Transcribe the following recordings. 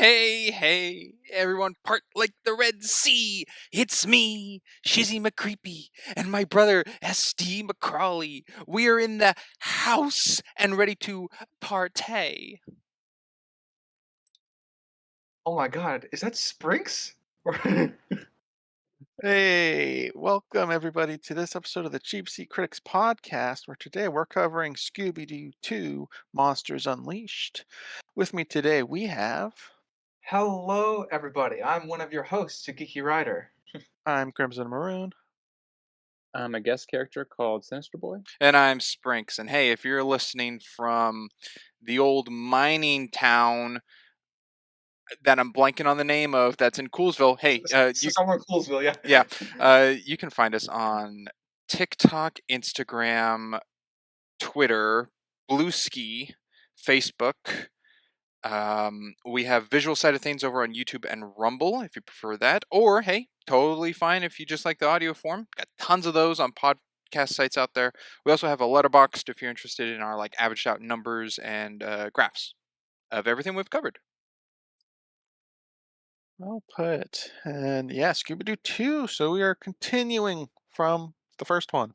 Hey, hey, everyone, part like the Red Sea. It's me, Shizzy McCreepy, and my brother, S.D. McCrawley. We are in the house and ready to partay. Oh my god, is that Sprinks? Hey, welcome everybody to this episode of the Cheap Seat Critics podcast, where today we're covering Scooby-Doo 2 Monsters Unleashed. With me today we have. Hello, everybody. I'm one of your hosts, a geeky writer. I'm Crimson Maroon. I'm a guest character called Sinister Boy. And I'm Sprinks. And hey, if you're listening from the old mining town that I'm blanking on the name of, that's in Coolsville, hey, Somewhere in Coolsville, yeah. you can find us on TikTok, Instagram, Twitter, Blueski, Facebook. We have visual side of things over on YouTube and Rumble if you prefer that. Or, hey, totally fine if you just like the audio form. Got tons of those on podcast sites out there. We also have a LetterBoxd if you're interested in our averaged out numbers and graphs of everything we've covered. Well put. And yeah, Scooby-Doo 2. So we are continuing from the first one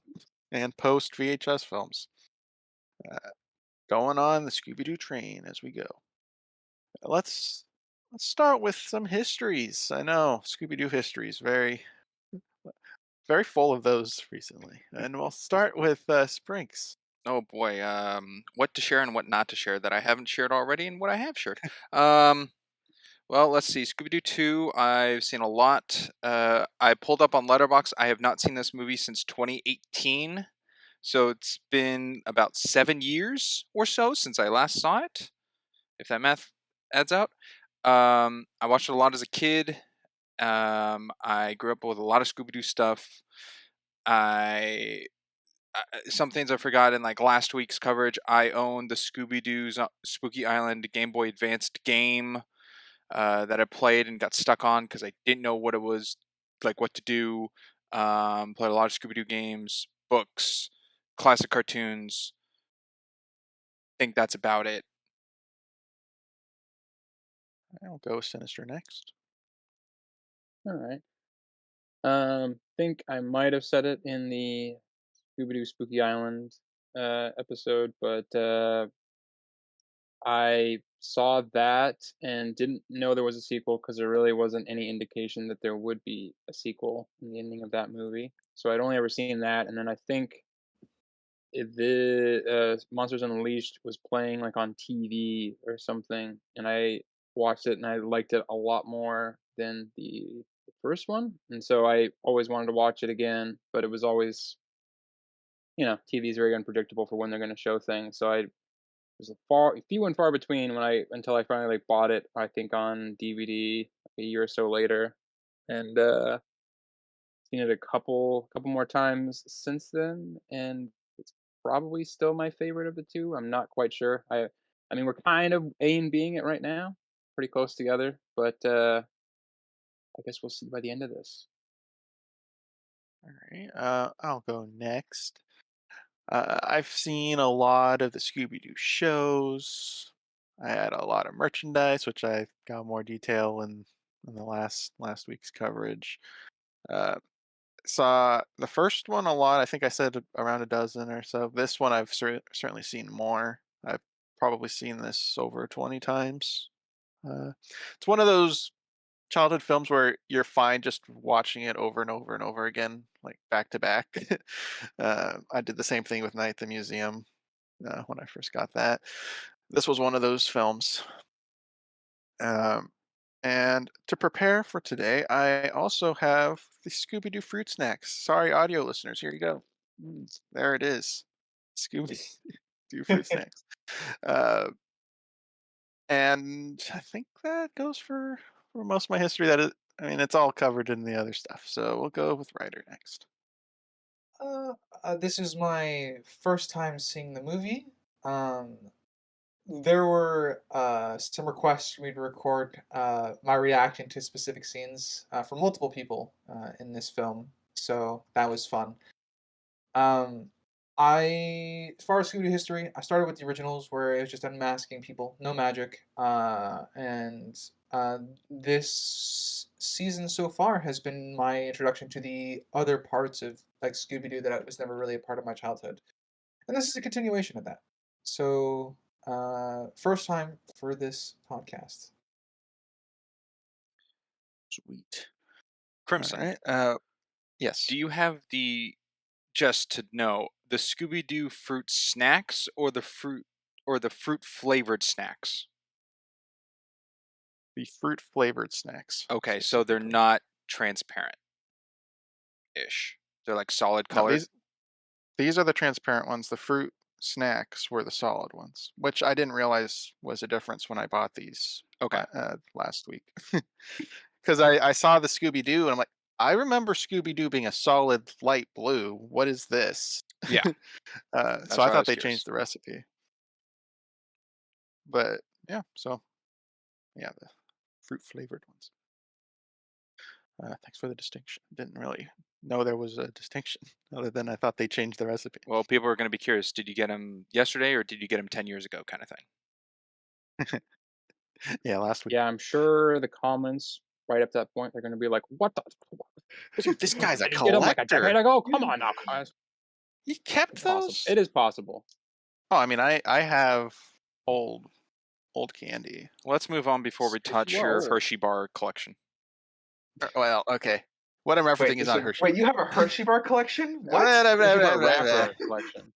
and post VHS films. Going on the Scooby-Doo train as we go. Let's start with some histories. I know Scooby-Doo histories very full of those recently. And we'll start with Sprinks. Oh boy, what to share and what not to share that I haven't shared already and what I have shared. Well, let's see. Scooby-Doo 2, I've seen a lot. I pulled up on LetterBoxd. I have not seen this movie since 2018. So it's been about 7 years or so since I last saw it, if that math adds out. I watched it a lot as a kid. I grew up with a lot of Scooby-Doo stuff. Some things I forgot in last week's coverage. I own the Scooby-Doo's Spooky Island Game Boy Advanced game that I played and got stuck on because I didn't know what it was, what to do. Played a lot of Scooby-Doo games, books, classic cartoons. Think that's about it. I'll go with Sinister next. All right. Think I might have said it in the Scooby-Doo Spooky Island episode, but I saw that and didn't know there was a sequel because there really wasn't any indication that there would be a sequel in the ending of that movie. So I'd only ever seen that, and then I think the Monsters Unleashed was playing on TV or something, and I watched it and I liked it a lot more than the first one, and so I always wanted to watch it again, but it was always, TV is very unpredictable for when they're going to show things, so I was few and far between until I finally bought it. I think on DVD a year or so later, and seen it a couple more times since then, and it's probably still my favorite of the two. I'm not quite sure. I mean, we're kind of A and Bing it right now, pretty close together, but I guess we'll see by the end of this. All right. I'll go next. I've seen a lot of the Scooby-Doo shows. I had a lot of merchandise, which I got more detail in the last week's coverage. Uh, saw the first one a lot. I think I said around a dozen or so. This one I've certainly seen more. I've probably seen this over 20 times. It's one of those childhood films where you're fine just watching it over and over and over again, like back to back. I did the same thing with Night at the Museum when I first got that. This was one of those films. Um, and to prepare for today, I also have the Scooby Doo fruit snacks. Sorry, audio listeners, here you go. There it is. Scooby Doo fruit snacks. Uh, and I think that goes for most of my history. I mean, it's all covered in the other stuff. So we'll go with Ryder next. Uh, this is my first time seeing the movie. Um, there were some requests for me to record my reaction to specific scenes from multiple people in this film, so that was fun. Um, As far as Scooby-Doo history, I started with the originals where it was just unmasking people, no magic. And this season so far has been my introduction to the other parts of like Scooby-Doo that was never really a part of my childhood. And this is a continuation of that. So, first time for this podcast. Sweet. All Crimson, right. Yes. do you have just to know, the Scooby-Doo fruit snacks or the fruit flavored snacks? The fruit flavored snacks. Okay, so they're specifically. not transparent ish. They're like solid No, colored. these are the transparent ones. The fruit snacks were the solid ones, which I didn't realize was a difference when I bought these Okay. last week. Because I saw the Scooby Doo and I'm like, I remember Scooby Doo being a solid light blue. What is this? Yeah. So That's I why I thought was they curious. changed the recipe. But yeah, so yeah, the fruit flavored ones. Thanks for the distinction. Didn't really know there was a distinction other than I thought they changed the recipe. Well, people are going to be curious. Did you get them yesterday or did you get them 10 years ago, kind of thing? Yeah, last week. Yeah, I'm sure the comments right up to that point, they're gonna be like, "What the? Dude, this guy's I a didn't get them like a decade collector. ago. Come on now, guys." He kept Possible. those? It is possible. Oh, I mean, I have old candy. Let's move on before we touch You are your old. Hershey bar collection. Well, okay. What I'm referencing is not Hershey. Wait, you have a Hershey bar collection? What? Hershey bar wrapper collection.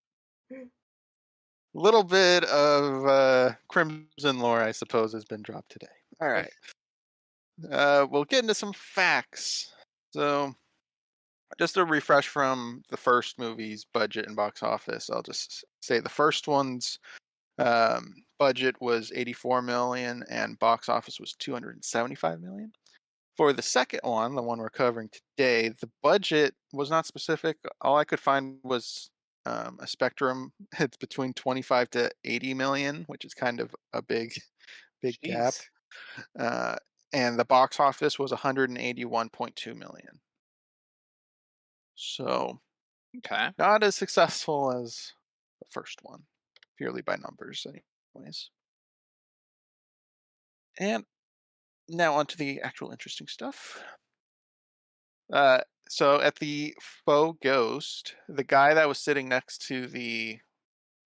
Little bit of Crimson lore, I suppose, has been dropped today. All right. We'll get into some facts. So, just a refresh from the first movie's budget and box office. I'll just say the first one's budget was 84 million and box office was 275 million. For the second one, the one we're covering today, the budget was not specific. All I could find was a spectrum. It's between 25 to 80 million, which is kind of a big gap. Jeez. Uh, and the box office was 181.2 million. So Okay. not as successful as the first one, purely by numbers, anyways. And now onto the actual interesting stuff. So at the faux ghost, the guy that was sitting next to the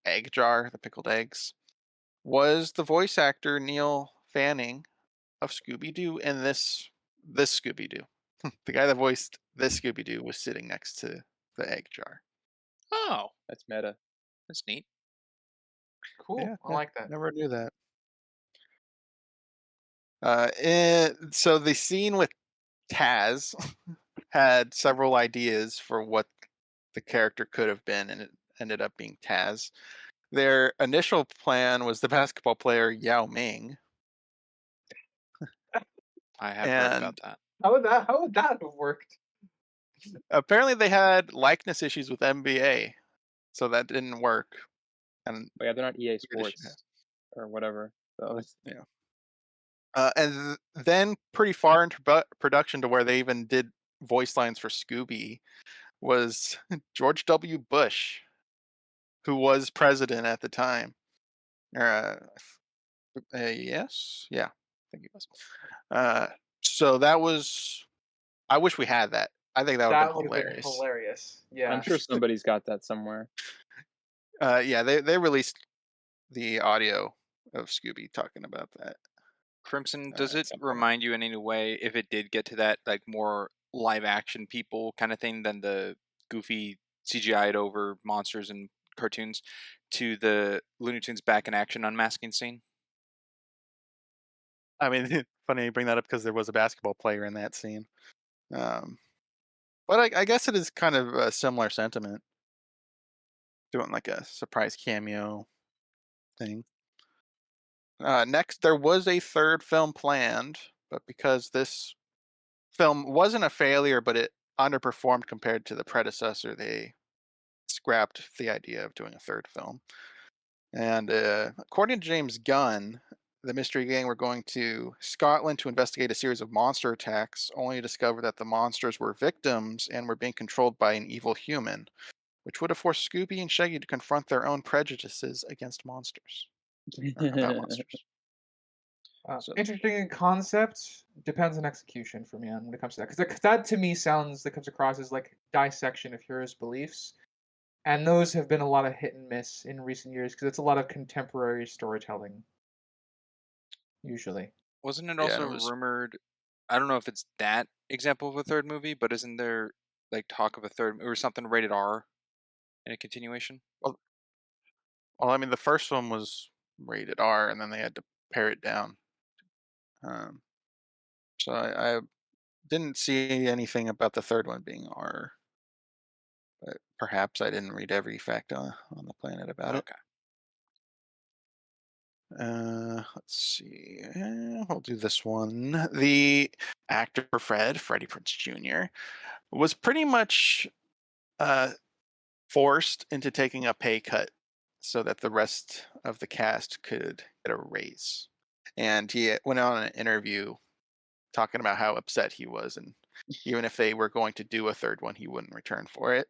egg jar, the pickled eggs, was the voice actor Neil Fanning of Scooby Doo in this Scooby Doo. The guy that voiced this Scooby Doo was sitting next to the egg jar. Oh, That's meta. that's neat. Cool. I like that. Never knew that. So the scene with Taz had several ideas for what the character could have been, and it ended up being Taz. Their initial plan was the basketball player Yao Ming, I have heard and about that. How would that have worked? apparently they had likeness issues with NBA, so that didn't work. And But yeah, they're not EA weird as shit. Sports or whatever. So it's, Then pretty far into production to where they even did voice lines for Scooby was George W. Bush, who was president at the time. Yes, yeah, I think he was. So that was. I wish we had that. I think that would have That been would have been hilarious. hilarious. I'm Yeah. sure somebody's got that somewhere. Yeah, they released the audio of Scooby talking about that. Crimson, does it at some point. remind you in any way, if it did get to that like more live action people kind of thing than the goofy CGI'd over monsters and cartoons, to the Looney Tunes back in action unmasking scene? I mean, funny you bring that up because there was a basketball player in that scene. But I guess it is kind of a similar sentiment, doing like a surprise cameo thing. Next, there was a third film planned, but because this film wasn't a failure, but it underperformed compared to the predecessor, they scrapped the idea of doing a third film. And according to James Gunn, the mystery gang were going to Scotland to investigate a series of monster attacks, only to discover that the monsters were victims and were being controlled by an evil human, which would have forced Scooby and Shaggy to confront their own prejudices against monsters or about monsters. So Interesting concept. Depends on execution for me on when it comes to that, because that to me sounds that comes across as like dissection of heroes' beliefs, and those have been a lot of hit and miss in recent years because it's a lot of contemporary storytelling usually. Wasn't it yeah, and also it was rumored? I don't know if it's that example of a third movie, but isn't there like talk of a third or something rated R in a continuation? well, well, I mean, the first one was rated R, and then they had to pare it down. Um, so I didn't see anything about the third one being R, but perhaps I didn't read every fact on the planet about it. Okay. Let's see. We'll do this one. The actor for Freddie Prinze Jr., was pretty much uh, forced into taking a pay cut so that the rest of the cast could get a raise. And he went on an interview talking about how upset he was, and even if they were going to do a third one, he wouldn't return for it.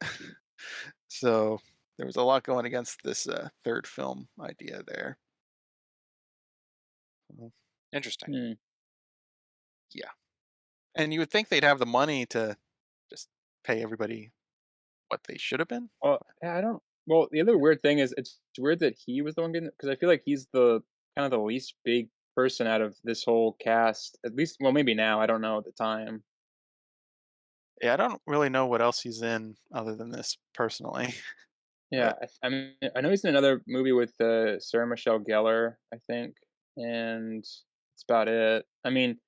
So there was a lot going against this third film idea there. So, Interesting. Hmm. yeah, and you would think they'd have the money to just pay everybody what they should have been. Well, yeah, I don't. Well, the other weird thing is it's weird that he was the one getting, because I feel like he's the kind of the least big person out of this whole cast. At least, well, maybe now. I don't know at the time. Yeah, I don't really know what else he's in other than this personally, Yeah, but I mean, I know he's in another movie with Sarah Michelle Gellar, I think, and that's about it. I mean,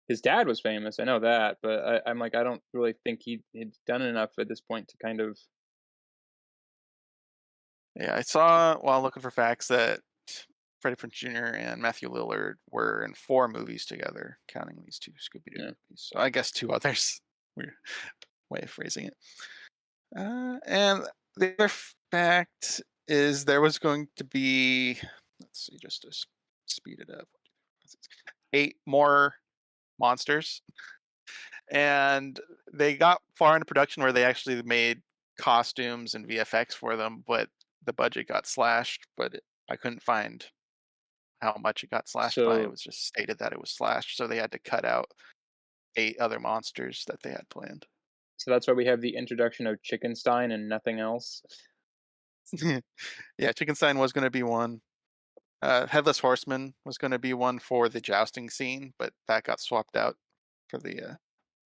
his dad was famous, I know that, but I'm like, I don't really think he'd done enough at this point to kind of. yeah, I saw while looking for facts that Freddie Prinze Jr. and Matthew Lillard were in 4 movies together, counting these 2 Scooby-Doo Yeah. movies. So I guess 2 others. Weird way of phrasing it. And the other fact is there was going to be, let's see, just to speed it up, 8 more monsters, and they got far into production where they actually made costumes and VFX for them, but the budget got slashed. But I couldn't find how much it got slashed by. It So was just stated that it was slashed, so they had to cut out 8 other monsters that they had planned. so that's why we have the introduction of Chickenstein and nothing else. Yeah, Chickenstein was going to be one. Headless Horseman was going to be one for the jousting scene, but that got swapped out for the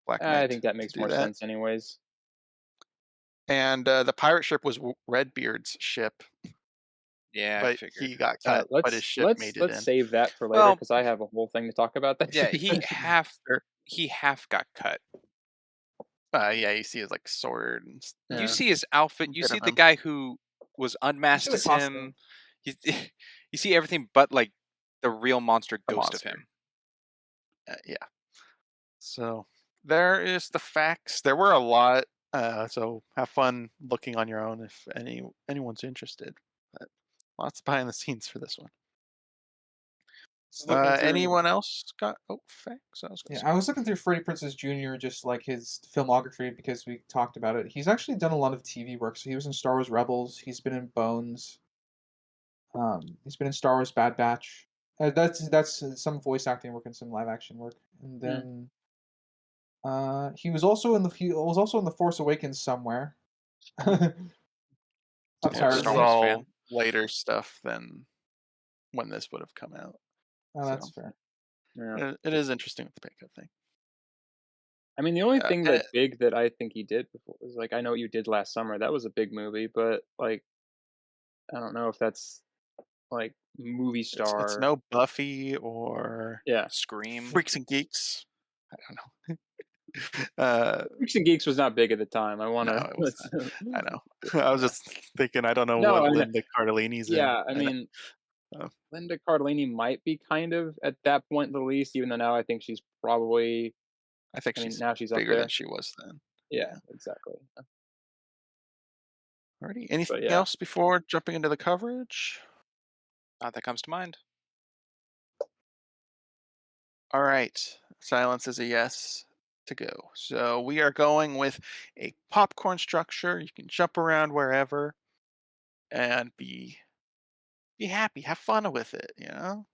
Black I Knight think that to makes do more that. sense anyways. And the pirate ship was Redbeard's ship, Yeah, I but figured. he got cut, but his Let's ship let's made it let's in. save that for later Well, because I have a whole thing to talk about that. yeah, Sure. he half got cut. Yeah, you see his like sword and You Yeah. see his outfit. a You bit see of the him, guy who was You see unmasked the as him. costume. You, you see everything but like the real monster the ghost of monster. him. Yeah. So there is the facts. There were a lot. So have fun looking on your own if anyone's interested. But lots of behind the scenes for this one. Just looking through. Anyone else got facts? I was gonna Yeah, say. I was looking through Freddie Prinze Jr. just like his filmography because we talked about it. He's actually done a lot of TV work. So he was in Star Wars Rebels. He's been in Bones. He's been in Star Wars Bad Batch. That's some voice acting work and some live action work. And Hmm. then he was also in the Force Awakens somewhere. Ooh, more of a Yeah, this Star is Apparently. Wars fan. all later stuff than when this would have come out. Oh, that's So fair. Yeah. it is interesting with the pickup thing. I mean, the only Uh, thing uh, that big that I think he did before was like I know what you did last summer. That was a big movie, but like I don't know if that's like movie it's star. no Buffy or Yeah. Scream. Freaks and Geeks. I don't know. uh, Freaks and Geeks was not big at the time. I want no, to it was let's. not. I know. I was Yeah. just thinking. I don't know No, what I know. Linda Cardellini's in. Yeah, I I know. mean, Oh, Linda Cardellini might be kind of at that point the least, even though now I think she's probably. I think I mean, she's now she's up bigger than there. she was then. Yeah, Yeah. exactly. Alrighty. Anything But yeah, else before jumping into the coverage? Not that comes to mind. All right. Silence is a yes. to go. So we are going with a popcorn structure. You can jump around wherever and be happy, have fun with it, you know?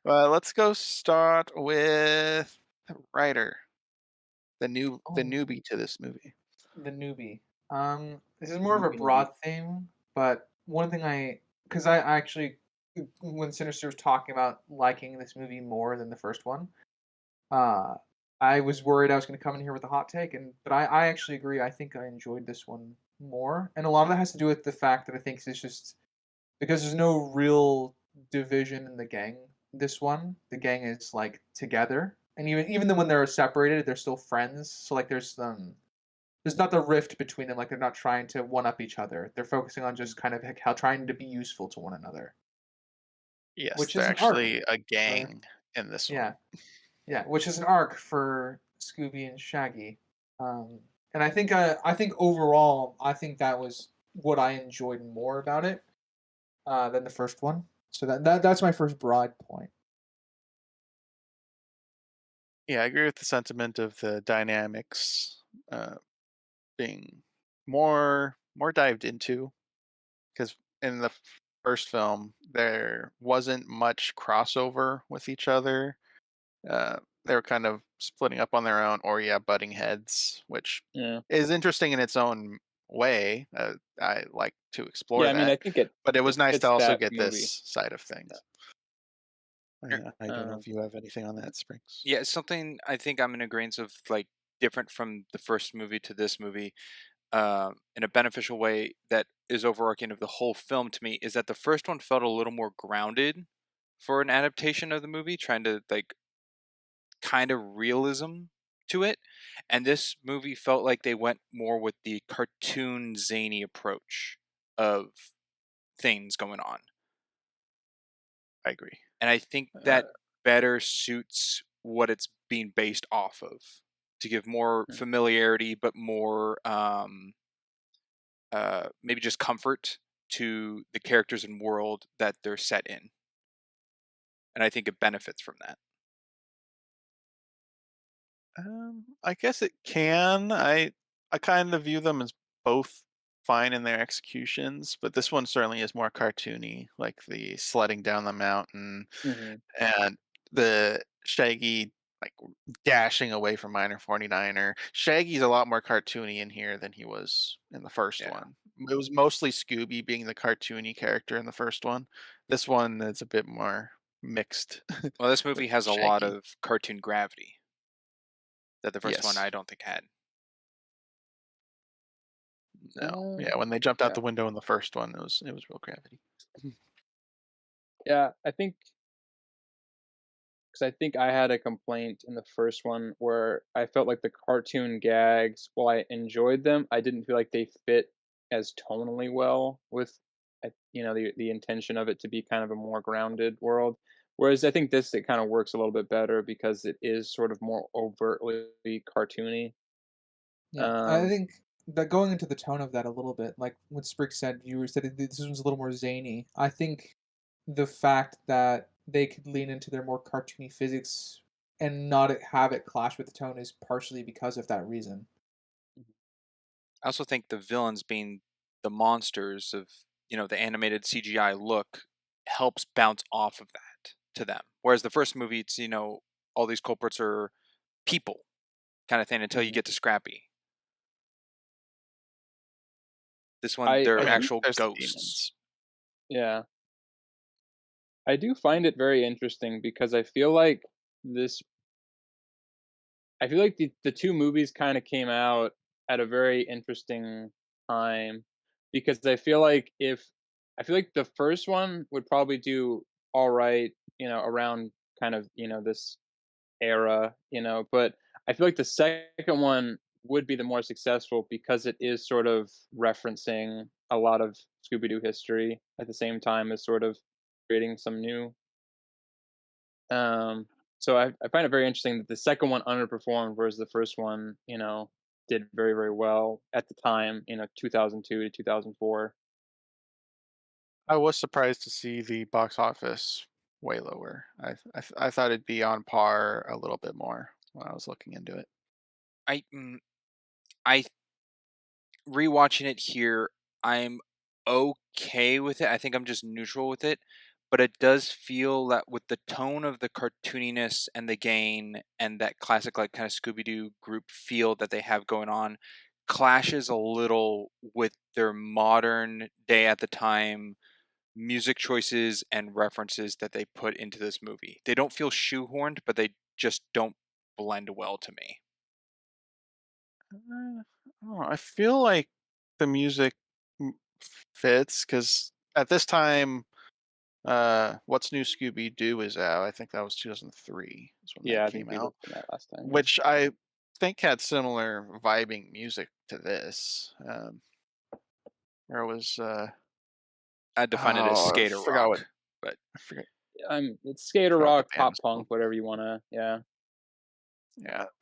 Let's go start with the writer, the Oh, newbie to this movie. the newbie. This is more of a Newbie, newbie. broad theme, but one thing because I actually, when Sinister was talking about liking this movie more than the first one, uh, I was worried I was going to come in here with a hot take, but I actually agree. I think I enjoyed this one more, and a lot of that has to do with the fact that I think it's just because there's no real division in the gang. This one, the gang is like together, and even though when they're separated, they're still friends. So like there's not the rift between them. Like they're not trying to one up each other. They're focusing on just kind of like how trying to be useful to one another, Yes, which they're is an arc actually a for gang in this yeah one. yeah, which is an arc for Scooby and Shaggy. And I think overall I think that was what I enjoyed more about it than the first one. So that's my first broad point. Yeah, I agree with the sentiment of the dynamics uh, being more dived into because in the first film there wasn't much crossover with each other. They were kind of splitting up on their own, or yeah, butting heads, which Yeah. is interesting in its own way. I like to explore Yeah, I mean, that, I think it but it was it nice to fits also that get movie. this side of Yeah. things. Er, I don't know Um, if you have anything on that, Springs. Yeah, something I think I'm in agreement of, like, different from the first movie to this movie, in a beneficial way that is overarching of the whole film to me, is that the first one felt a little more grounded for an adaptation of the movie, trying to, like, kind of realism to it. And this movie felt like they went more with the cartoon zany approach of things going on. I agree. And I think Uh, that better suits what it's being based off of, to give more mm, familiarity, but more maybe just comfort to the characters and world that they're set in. And I think it benefits from that. I guess it can. I kind of view them as both fine in their executions, but this one certainly is more cartoony, like the sledding down the mountain mhm. and the Shaggy like dashing away from Miner 49er. Shaggy's a lot more cartoony in here than he was in the first Yeah. one. It was mostly Scooby being the cartoony character in the first one. This one is a bit more mixed Well, this with movie has a lot Shaggy. of cartoon gravity that the first one Yes. I don't think had. No. Yeah, when they jumped out Yeah. the window in the first one, it was real gravity. Yeah, I think I had a complaint in the first one where I felt like the cartoon gags, while I enjoyed them, I didn't feel like they fit as tonally well with, the intention of it to be kind of a more grounded world. Whereas I think this, it kind of works a little bit better because it is sort of more overtly cartoony. Yeah, I Um, think that going into the tone of that a little bit, like what Sprick said, you said this one's a little more zany. I think the fact that they could lean into their more cartoony physics and not have it clash with the tone is partially because of that reason. I also think the villains being the monsters of, the animated CGI look helps bounce off of that to them. Whereas the first movie, it's, all these culprits are people kind of thing until you mhm. get to Scrappy. This one, I they're Oh, yeah, do, actual there's the ghosts. demons. yeah, I do find it very interesting because this I feel like the 2 movies kinda came out at a very interesting time, because I feel like the first one would probably do alright, around kind of, this era, but I feel like the second one would be the more successful because it is sort of referencing a lot of Scooby-Doo history at the same time as sort of creating some new. Um, so I find it very interesting that the second one underperformed, whereas the first one, did very, very well at the time, 2002 to 2004. I was surprised to see the box office way lower. I thought it'd be on par a little bit more when I was looking into it. I I rewatching it here, I'm okay with it. I think I'm just neutral with it, but it does feel that with the tone of the cartooniness and the gain and that classic like kind of Scooby-Doo group feel that they have going on clashes a little with their modern day at the time music choices and references that they put into this movie. They don't feel shoehorned, but they just don't blend well to me. I don't know, I feel like the music fits because at this time, What's New Scooby Doo is out. I think that was 2003 is when that Yeah, I think came we out, looked at that last time. Yeah. which I think had similar vibing music to this. Where it was, I'd define it as oh, I skater forgot what, rock, but I forget, It's skater forgot what the rock, band pop was called. punk, whatever you wanna. Yeah.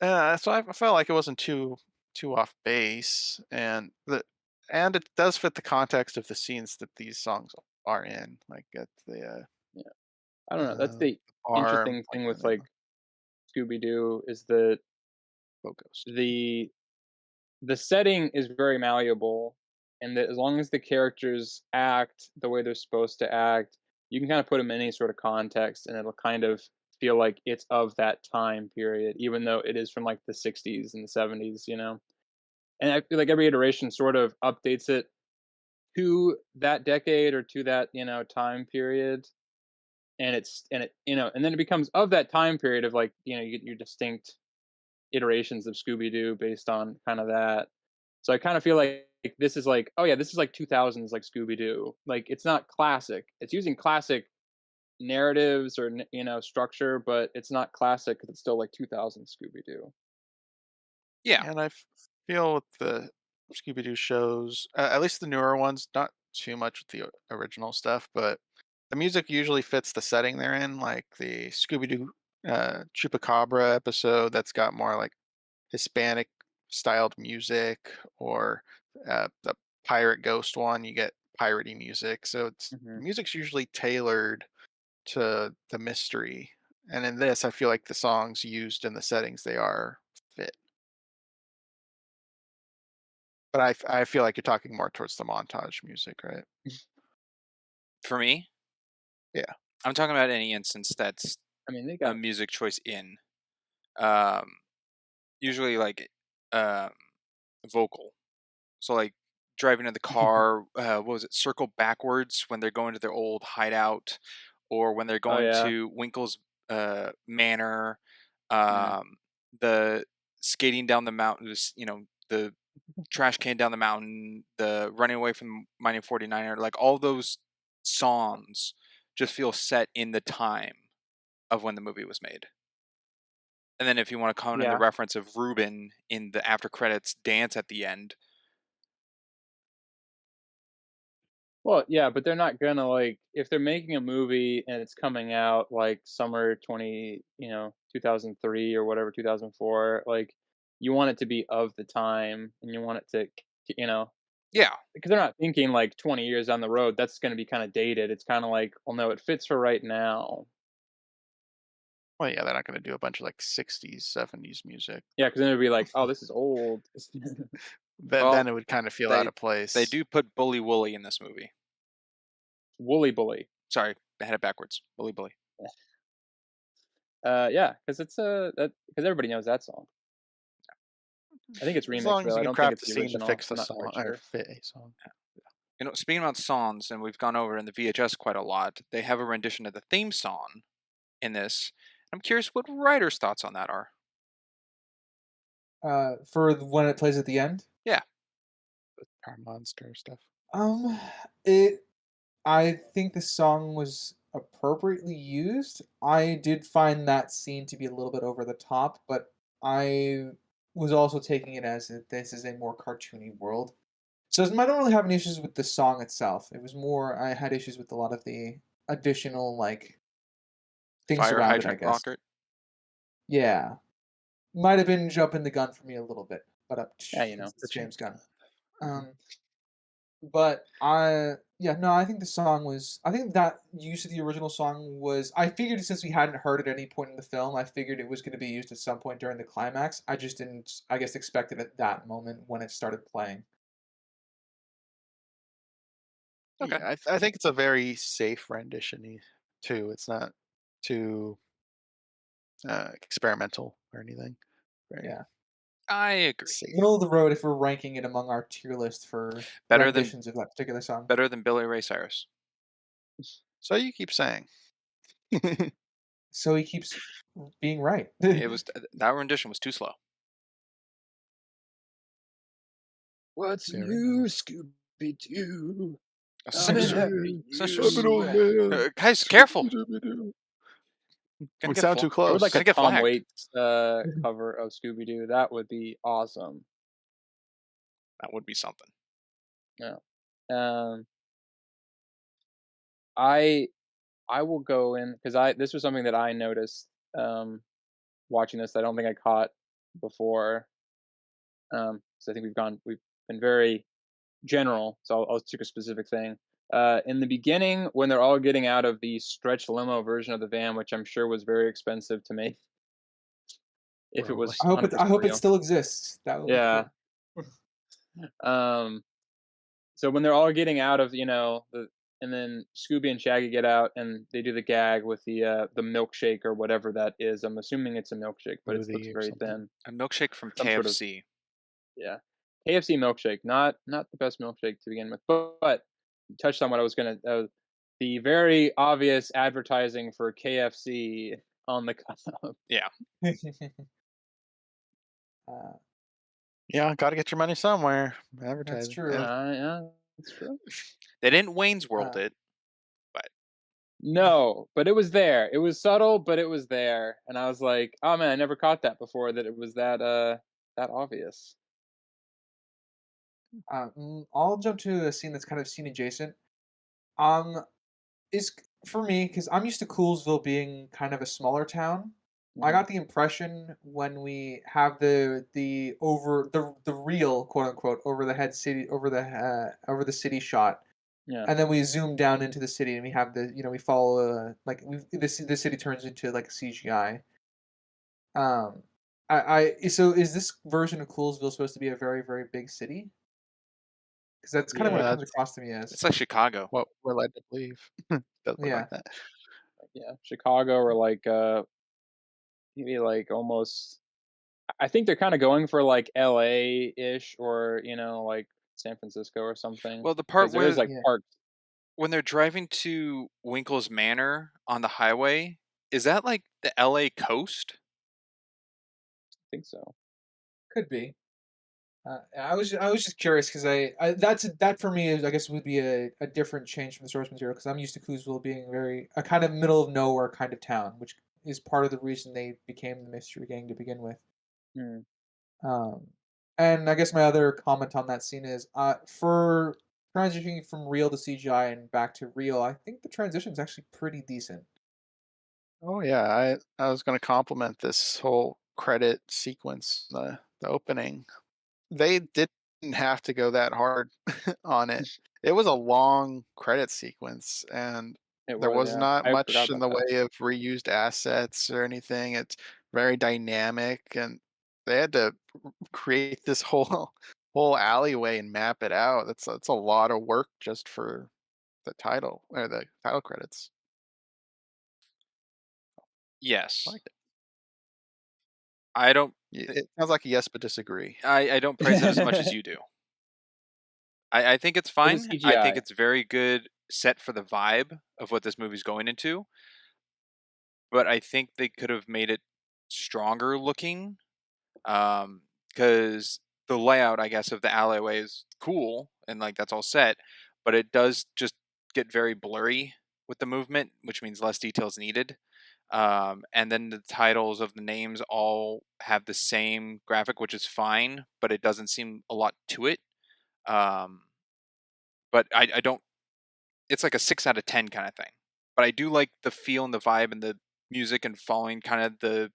Yeah, so I felt like it wasn't too off base, and it does fit the context of the scenes that these songs are in, like at Yeah. I don't know. That's the the bar. I'm interesting thing blanking on with the name like of Scooby Doo is that Ghost. the the setting is very malleable, and that as long as the characters act the way they're supposed to act, you can kind of put them in any sort of context, and it'll kind of feel like it's of that time period, even though it is from like the '60s and the '70s. And I feel like every iteration sort of updates it to that decade or to that time period, and then it becomes of that time period of like you get your distinct iterations of Scooby Doo based on kind of that. So I kind of feel like this is like, oh yeah, this is like 2000s like Scooby Doo. Like it's not classic. It's using classic narratives or structure, but it's not classic because it's still like 2000s Scooby Doo. yeah, And feel with the Scooby Doo shows, at least the newer ones, not too much with the original stuff, but the music usually fits the setting they're in. Like the Scooby Doo Chupacabra episode, that's got more like Hispanic styled music, or the Pirate Ghost one, you get piratey music. So Hmm. music's usually tailored to the mystery. And in this, I feel like the songs used in the settings they are fit. But I feel like you're talking more towards the montage music, right? for me, Yeah. I'm talking about any instance that's I mean, they a got music choice in. Um, usually like um, vocal. So like driving in the car, what was it? Circle backwards when they're going to their old hideout, or when they're oh going yeah, to Winkle's manor. yeah, Um, the skating down the mountain, the trash can down the mountain, the running away from Mining 49er, like all those songs just feel set in the time of when the movie was made. And then if you want to count in the yeah. reference of Ruben in the after credits dance at the end, Well, yeah, but they're not gonna like if they're making a movie and it's coming out like summer 2003 or whatever 2004. Like you want it to be of the time, and you want it to you know yeah, because they're not thinking like 20 years down the road. That's going to be kind of dated. It's kind of like, well, no, it fits for right now. Well, yeah, they're not going to do a bunch of like 60s, 70s music. Yeah, because then it'd be like, oh, this is old. Then well, it would kind of feel out they of they place. do put Bully Wooly in this movie. Woolly bully. Sorry, I had it backwards. Bully Bully. Yeah, because it's that because everybody knows that song. I think it's As remixed long as though. you I can don't think craft it's the the scene to original. fix I'm the not song quite or sure. fit a song. Speaking about songs, and we've gone over in the VHS quite a lot. They have a rendition of the theme song in this. I'm curious what writer's thoughts on that are. For when it plays at the end. Yeah, Car monster stuff. Um, it. I think the song was appropriately used. I did find that scene to be a little bit over the top, but I was also taking it as this is a more cartoony world. So I don't really have any issues with the song itself. It was more I had issues with a lot of the additional like things fire around it, I hydrant guess. rocket. Yeah, might have been jumping the gun for me a little bit, but Yeah, it's The James James Gunn. Gunn. Um, But I think the song was. I think that use of the original song was. I figured since we hadn't heard it at any point in the film, I figured it was going to be used at some point during the climax. I just didn't. I guess expect it at that moment when it started playing. Okay. Yeah, I think it's a very safe rendition too. It's not too experimental or anything. Very Yeah, I agree. safe. middle of the road if we're ranking it among our tier list for Better than renditions of that particular song. better than Billy Ray Cyrus. So you keep saying. So he keeps being right. It was that rendition was too slow. What's Fair new, enough. Scooby-Doo? I'm in Essentially, having I'm an essentially, old you. man. guys, careful. Gonna We get sound too I would like close. a gonna get Tom flagged. Waits cover of Scooby-Doo. That would be awesome. That would be something. Yeah. Um, I I will go in because I this was something that I noticed watching this. I don't think I caught before. So I think we've been very general. So I'll take a specific thing. In the beginning, when they're all getting out of the stretch limo version of the van, which I'm sure was very expensive to make, if it Probably. was I 100% hope it real. still exists. That would be Yeah. cool. Um, so when they're all getting out of, and then Scooby and Shaggy get out and they do the gag with the milkshake or whatever that is. I'm assuming it's a milkshake, but it looks Smoothie or very something. thin. A milkshake from Some sort of KFC. yeah. KFC milkshake, not the best milkshake to begin with, but you touched on what I was gonna the very obvious advertising for KFC on the cup. Yeah. uh, Yeah, got to get your money somewhere. that's Advertising. true. Yeah, that's true. They didn't Wayne's World Uh, it, but No, but it was there. It was subtle, but it was there, and I was like, "Oh man, I never caught that before. That it was that obvious." I'll jump to a scene that's kind of scene adjacent. Um, is for me because I'm used to Coolsville being kind of a smaller town. I Hmm. got the impression when we have the real quote unquote over the head city over the city shot, Yeah, and then we zoom down into the city and we have we follow the city turns into like CGI. Um, so is this version of Coolsville supposed to be a very very big city? Because that's kind of what it yeah, comes That's across to me as. it's like Chicago. what we're led to believe. Does look Yeah. like that. yeah. Chicago or like maybe like almost. I think they're kind of going for like LA ish or like San Francisco or something Well, the part because there is where like Yeah. parks. when they're driving to Winkle's Manor on the highway, is that like the LA coast? I think so. Could be. I was just curious because that for me is I guess would be a different change from the source material because I'm used to Coosville being very a kind of middle of nowhere kind of town, which is part of the reason they became the mystery gang to begin with. Hmm. Um, and I guess my other comment on that scene is for transitioning from real to CGI and back to real, I think the transition is actually pretty decent. Oh yeah, I was going to compliment this whole credit sequence, the opening. They didn't have to go that hard on it. It was a long credit sequence, and It there was, was yeah. not I forgot much in about the that. way of reused assets or anything. It's very dynamic, and they had to create this whole whole alleyway and map it out. That's a lot of work just for the title or the title credits. I Yes. liked it. I don't. th- It sounds like a yes, but disagree. I don't praise it as much as you do. I think it's For the fine. I think CGI. it's very good set for the vibe of what this movie's going into. But I think they could have made it stronger looking. Because the layout, I guess, of the alleyway is cool and like that's all set, but it does just get very blurry with the movement, which means less details needed. And then the titles of the names all have the same graphic, which is fine, but it doesn't seem a lot to it. Um, but I don't. It's like a 6 out of 10 kind of thing. But I do like the feel and the vibe and the music and following kind of the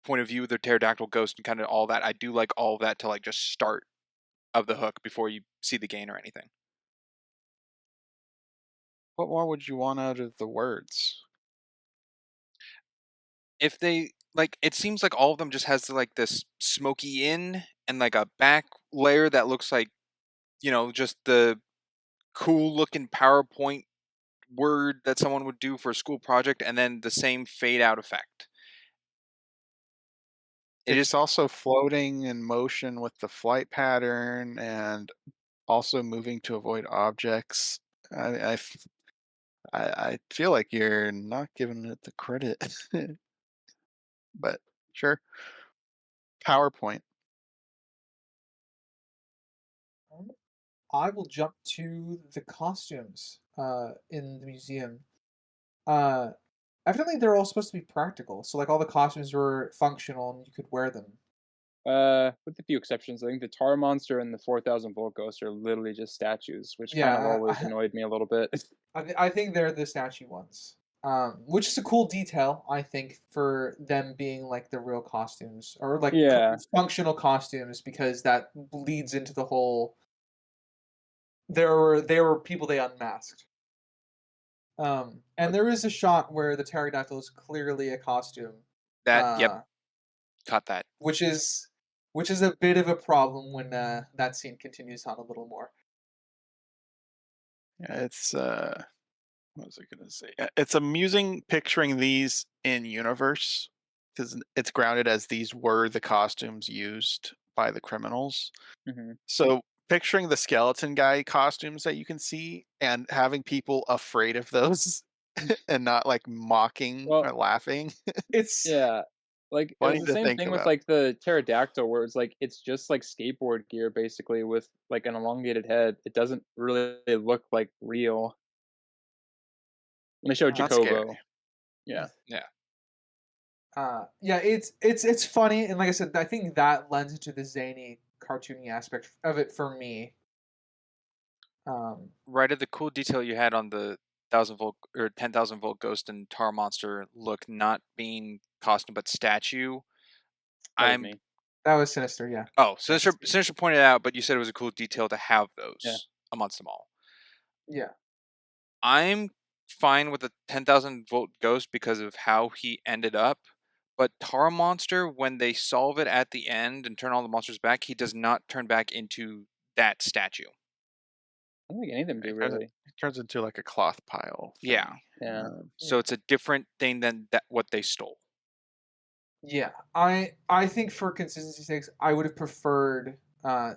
point of view of the pterodactyl ghost and kind of all that. I do like all of that to like just start of the hook before you see the gain or anything. What more would you want out of the words? If they like, it seems like all of them just has like this smoky in and like a back layer that looks like, just the cool looking PowerPoint word that someone would do for a school project, and then the same fade out effect. It It's just also floating in motion with the flight pattern and also moving to avoid objects. I f- I feel like you're not giving it the credit, but sure. PowerPoint. I will jump to the costumes in the museum. Uh, Evidently, they're all supposed to be practical, so like all the costumes were functional and you could wear them. With a few exceptions, I think the Tar Monster and the 4,000 Volt Ghost are literally just statues, which kind of Yeah, always annoyed me a little bit. I think they're the statue ones, which is a cool detail. I think for them being like the real costumes or like Yeah. functional costumes because that leads into the whole. There were people they unmasked. And But there is a shot where the pterodactyl is clearly a costume, that, yep, uh, caught that. which is a bit of a problem when that scene continues on a little more. yeah, what was I gonna say? It's amusing picturing these in universe because it's grounded as these were the costumes used by the criminals. Hmm. So picturing the skeleton guy costumes that you can see and having people afraid of those and not like mocking Well, or laughing. It's yeah. Like it was Funny the to same think thing with about. like the pterodactyl, where it's like it's just like skateboard gear basically with like an elongated head. It doesn't really look like real. When they showed uh, Not scary. Jacobo, yeah. Yeah. yeah, it's funny, and like I said, I think that lends into the zany, cartoony aspect of it for me. Um, Right, of the cool detail you had on the 1,000 volt or 10,000 volt ghost and tar monster look not being costume but statue. That was I'm me. that was sinister, yeah. Oh, Yes. Sinister pointed out, but you said it was a cool detail to have Yeah. those amongst them all. Yeah. I'm fine with the 10,000 volt ghost because of how he ended up. But Tar Monster, when they solve it at the end and turn all the monsters back, he does not turn back into that statue. I don't think any of them do It turns, really. it turns into like a cloth pile Yeah. thing. Yeah. So Yeah. it's a different thing than what they stole. Yeah, I think for consistency's sakes, I would have preferred.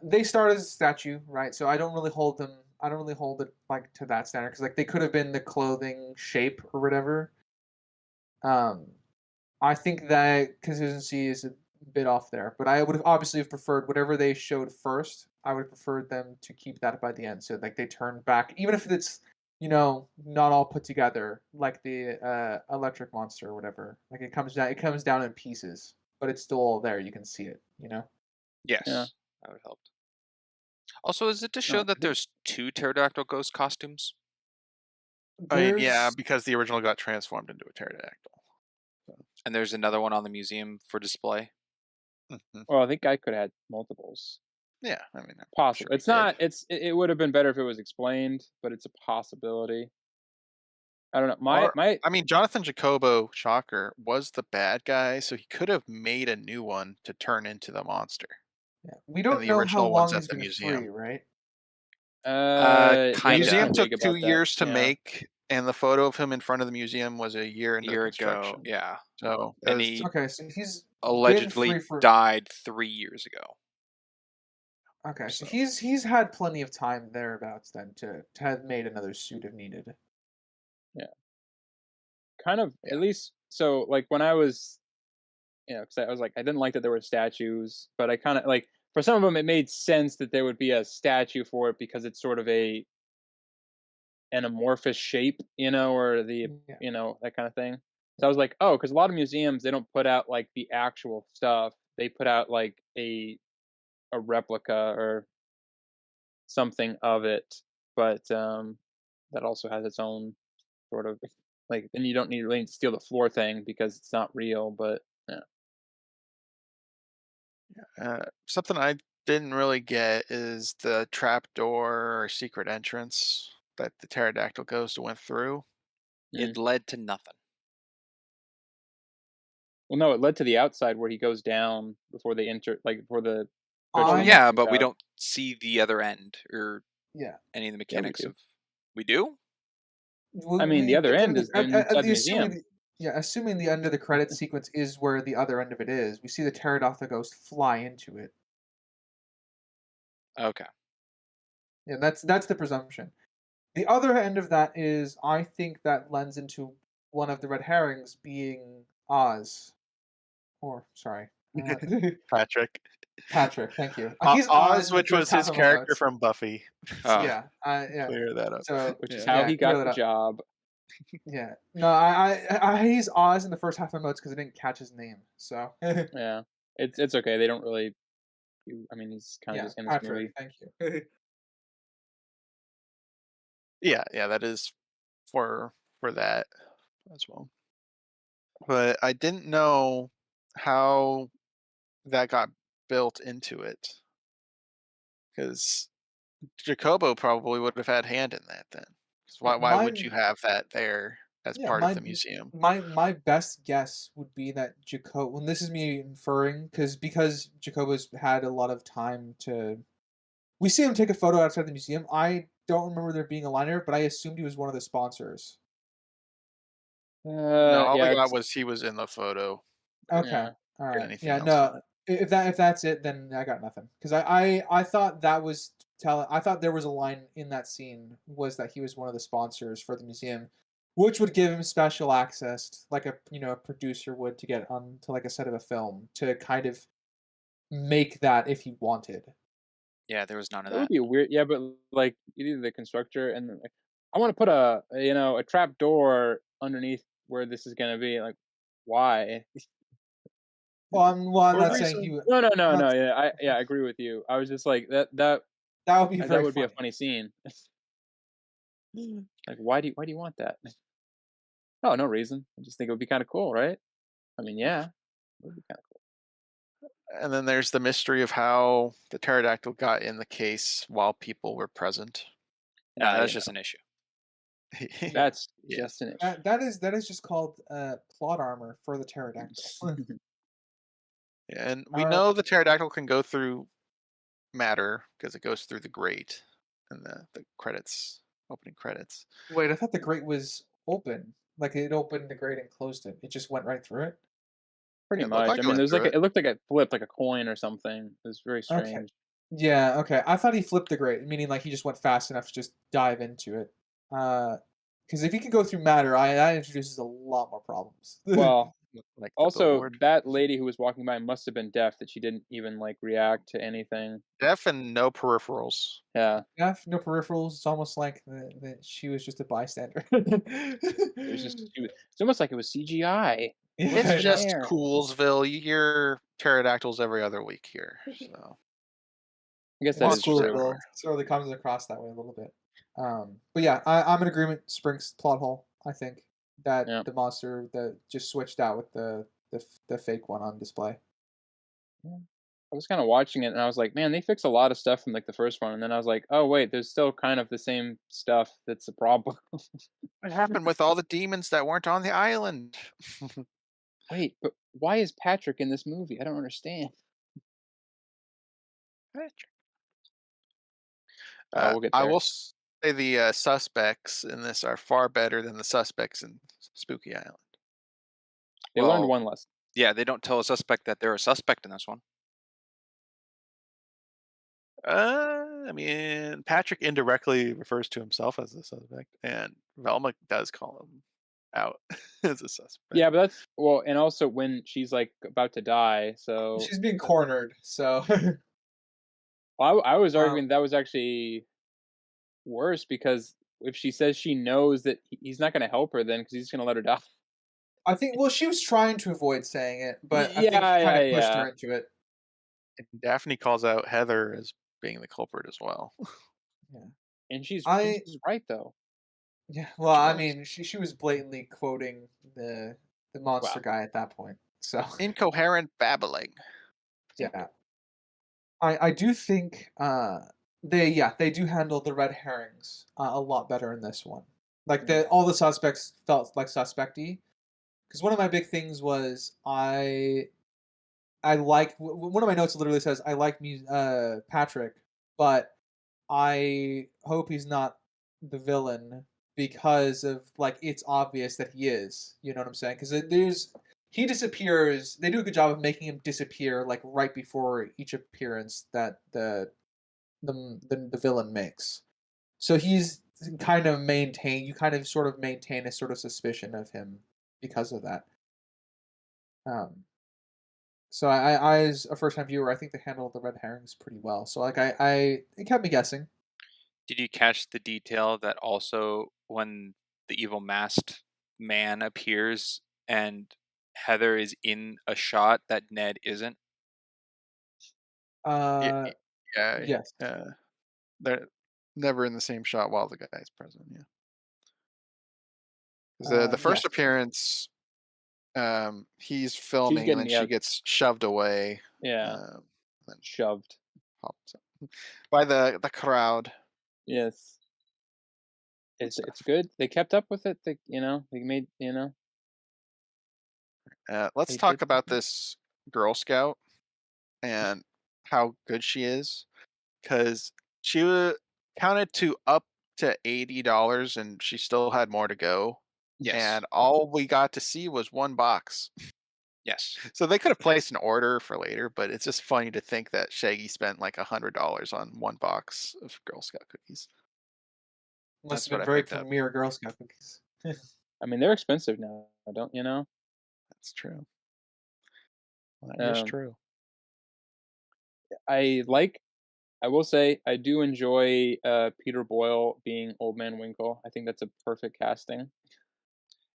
They start as a statue, right? So I don't really hold them. I don't really hold it like to that standard because like they could have been the clothing shape or whatever. Um, I think that consistency is a bit off there, but I would have obviously have preferred whatever they showed first. I would have preferred them to keep that by the end, so like they turn back, even if it's not all put together, like the electric monster or whatever. Like it comes down in pieces, but it's still all there. You can see it. Yeah. Yes, that would help. Also, is it to show No, I that think there's two pterodactyl ghost costumes? I mean, yeah, There's because the original got transformed into a pterodactyl. So, And there's another one on the museum for display? mhm. well, I think I could have had multiples. Yeah, I mean, I'm Possible. sure he It's did. not. It would have been better if it was explained, but it's a possibility. I don't know. My Or, my I mean, Jonathan Jacobo, shocker, was the bad guy, so he could have made a new one to turn into the monster. Yeah. We And don't the know how original one's long at he's the been museum. free, right? yeah, there's Museum Kinda. no took dig about that. 2 years to Yeah. make, and the photo of him in front of the museum was a year into the Year ago, construction. yeah. So it And was he Okay, so he's been free allegedly for. died 3 years ago. Okay, so so he's had plenty of time thereabouts then to have made another suit if needed. Yeah. Kind of. yeah. At least. So like when I was, because I was like I didn't like that there were statues, but I kind of like for some of them it made sense that there would be a statue for it because it's sort of a an amorphous shape, or the Yeah. that kind of thing. So I was like, oh, because a lot of museums they don't put out like the actual stuff; they put out like a replica or something of it. But that also has its own sort of like. Then you don't need really need to steal the floor thing because it's not real. But yeah, Something I didn't really get is the trap door or secret entrance. that the pterodactyl ghost went through. Mm. It led to nothing. Well, no, it led to the outside where he goes down before they enter, like before the Well, I vegetables yeah, comes but we out. don't see the other end or yeah. any of the Yeah, we mechanics do. of. We do? I mean, the other end is At, inside the assuming museum. assuming the end of the credit sequence is where the other end of it is, we see the pterodactyl ghost fly into it. Okay. Yeah, that's the presumption. The other end of that is, I think that lends into one of the red herrings being Oz, or sorry, Patrick. Patrick. Thank you. He's Oz Oz, in the which first was half his of my character notes. from Buffy. Oh. Yeah, yeah. Clear that up. So Which is Yeah. how yeah, he clear got that the up. job. Yeah. No, he's Oz in the first half of my notes because I didn't catch his name. So Yeah, it's okay. They don't really. I mean, he's kind of yeah, just in this Patrick. movie. Thank you. Yeah, that is for that as well. But I didn't know how that got built into it because Jacobo probably would have had hand in that then. 'Cause Yeah, why would you have that there as yeah, part of the museum? my best guess would be that Jacob. Well, this is me inferring because Jacobo's had a lot of time to. We see him take a photo outside the museum. I don't remember there being a liner, but I assumed he was one of the sponsors. No, all we Yeah, got it's was he was in the photo. Okay. yeah. All Get right. anything Yeah. else on No. it? If that's it, then I got nothing. Because I thought that was I thought there was a line in that scene was that he was one of the sponsors for the museum, which would give him special access, like a producer would to get onto like a set of a film to kind of make that if he wanted. Yeah, there was none of That would that. be weird. Yeah, but like either the constructor and then, like, I want to put a trap door underneath where this is gonna be. Like, why? Well, I'm For a not saying he reason. would. No, no, I'm no, not. no. Yeah, I agree with you. I was just like that. That would be That very would be a funny. funny scene. Like, why do you want that? Oh, no reason. I just think it would be kind of cool, right? I mean, yeah, it would be kind of cool. And then there's the mystery of how the pterodactyl got in the case while people were present. No, You that's know, just an issue. Yeah. that's Yeah. just an issue. That is just called plot armor for the pterodactyl. And we Uh, know the pterodactyl can go through matter because it goes through the grate and the credits, opening credits. Wait, I thought the grate was open. Like it opened the grate and closed it. It just went right through it. Pretty It looked much. like I it mean, went there's like through it. it looked like it flipped like a coin or something. It was very Okay. strange. Yeah. Okay. I thought he flipped the grate, meaning like he just went fast enough to just dive into it. Because if he could go through matter, that introduces a lot more problems. Well, Like the also billboard. that lady who was walking by must have been deaf that she didn't even like react to anything. Deaf and no peripherals. Yeah, Yeah, no peripherals. It's almost like she was just a bystander. it was just it's almost like it was CGI. It Yeah, It's wasn't I even know. just there. Coolsville. You hear pterodactyls every other week here. So I guess It that is is monsters true. Coolsville. everywhere. It really comes across that way a little bit. But yeah, I'm in agreement. Spring's plot hole. I think that Yeah. the monster that just switched out with the fake one on display. Yeah. I was kind of watching it and I was like, man, they fix a lot of stuff from like the first one, and then I was like, oh wait, there's still kind of the same stuff that's the problem. What happened with all the demons that weren't on the island? Wait, but why is Patrick in this movie? I don't understand. We'll get I there. will say the suspects in this are far better than the suspects in Spooky Island. They learned Well, one lesson. yeah, they don't tell a suspect that they're a suspect in this one. I mean, Patrick indirectly refers to himself as a suspect, and Velma does call him out as a suspect. Yeah, but that's well, and also when she's like about to die. So She's being cornered, so I was um, arguing that was actually worse because if she says she knows that he's not going to help her, then because he's going to let her die. I think. Well, she was trying to avoid saying it, but I think Yeah, he kind yeah, of pushed yeah. her into it. And Daphne calls out Heather as being the culprit as well. Yeah. And she's I right though. Yeah. Well, She I was. mean, she was blatantly quoting the monster Wow. guy at that point. So Incoherent babbling. yeah. I do think they do handle the red herrings a lot better in this one. Like Yeah. all the suspects felt like suspecty. Because one of my big things was I like one of my notes literally says I like Patrick, but I hope he's not the villain because of like it's obvious that he is. You know what I'm saying? Because there's he disappears. They do a good job of making him disappear like right before each appearance that the villain makes. So he's kind of maintain you kind of sort of maintain a sort of suspicion of him because of that. Um, so I as a first time viewer, I think they handled the red herrings pretty well. So like I it kept me guessing. Did you catch the detail that also when the evil masked man appears and Heather is in a shot that Ned isn't? Yeah, Uh, yeah. yes. They're never in the same shot while the guy's present. Yeah, 'cause the first Yes. appearance, he's She's filming and getting then she yeah, gets shoved away, yeah, um, then shoved. pops up by the crowd Yes. and It's stuff. good. They kept up with it. They made, Let's they talk did about this Girl Scout and how good she is, because counted to up to $80 and she still had more to go. Yes. And all we got to see was one box. Yes. So they could have placed an order for later, but it's just funny to think that Shaggy spent like $100 on one box of Girl Scout cookies. Must That's have what been I very picked up. premier Girl Scout cookies. I mean, they're expensive now, don't you know? That's true. That is Um, true. I like I will say I do enjoy Peter Boyle being Old Man Winkle. I think that's a perfect casting.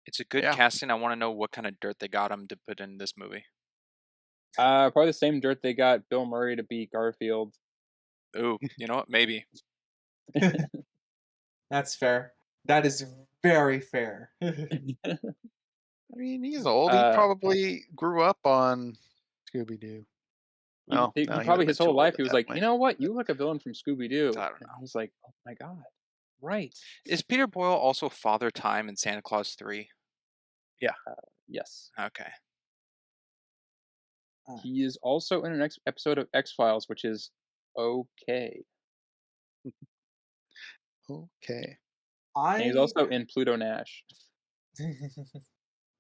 It's a good Yeah. casting. I want to know what kind of dirt they got him to put in this movie. Probably the same dirt they got Bill Murray to be Garfield. Ooh, you know what? Maybe. That's fair. That is very fair. I mean, he's old. He uh, probably grew up on Scooby-Doo. Well, no, he he would probably have been his too whole old life at he was that like, you point. know what, But you look a villain from Scooby Doo, I don't and I know. was like, oh my god, right? Is Peter Boyle also Father Time in Santa Claus 3? Yeah. Yes, Okay. Uh, he is also in an episode of X Files, which is okay, Okay. and he's I also in Pluto Nash.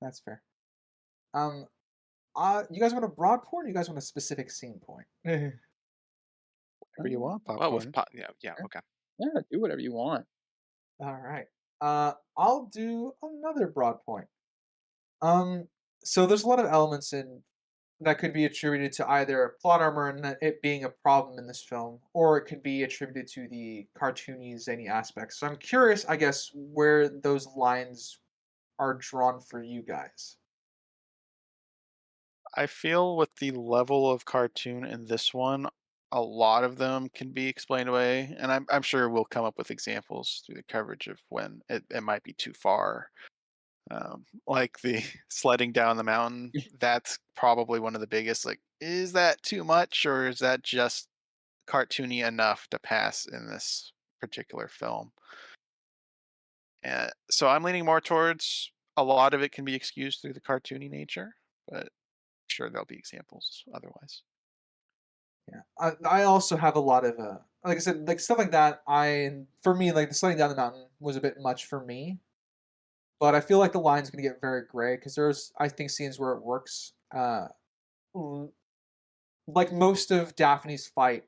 That's fair. Um, you guys want a broad point, or you guys want a specific scene point? Whatever you want, Well, with popcorn. yeah, yeah, okay. Yeah, do whatever you want. All right. I'll do another broad point. Um, so there's a lot of elements in that could be attributed to either plot armor and it being a problem in this film, or it could be attributed to the cartoony, zany aspects. So I'm curious, I guess, where those lines are drawn for you guys. I feel with the level of cartoon in this one, a lot of them can be explained away, and I'm sure we'll come up with examples through the coverage of when it might be too far. Like the sledding down the mountain, that's probably one of the biggest. Like, is that too much, or is that just cartoony enough to pass in this particular film? And so I'm leaning more towards a lot of it can be excused through the cartoony nature, but sure there'll be examples otherwise. Yeah, I also have a lot of like I said, like stuff like that. For me, like the sledding down the mountain was a bit much for me, but I feel like the line's gonna get very gray because there's I think scenes where it works. L- like most of Daphne's fight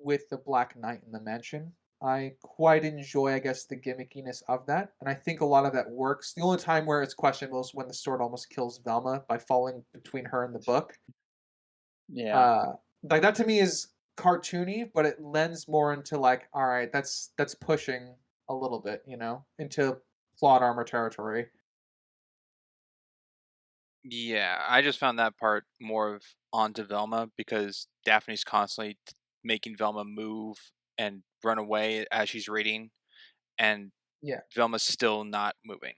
with the Black Knight in the mansion. I quite enjoy, I guess, the gimmickiness of that, and I think a lot of that works. The only time where it's questionable is when the sword almost kills Velma by falling between her and the book. Yeah, Uh, like that to me is cartoony, but it lends more into like, all right, that's pushing a little bit, into plot armor territory. Yeah, I just found that part more of onto Velma because Daphne's constantly making Velma move and run away as she's reading, and Yeah, Velma's still not moving.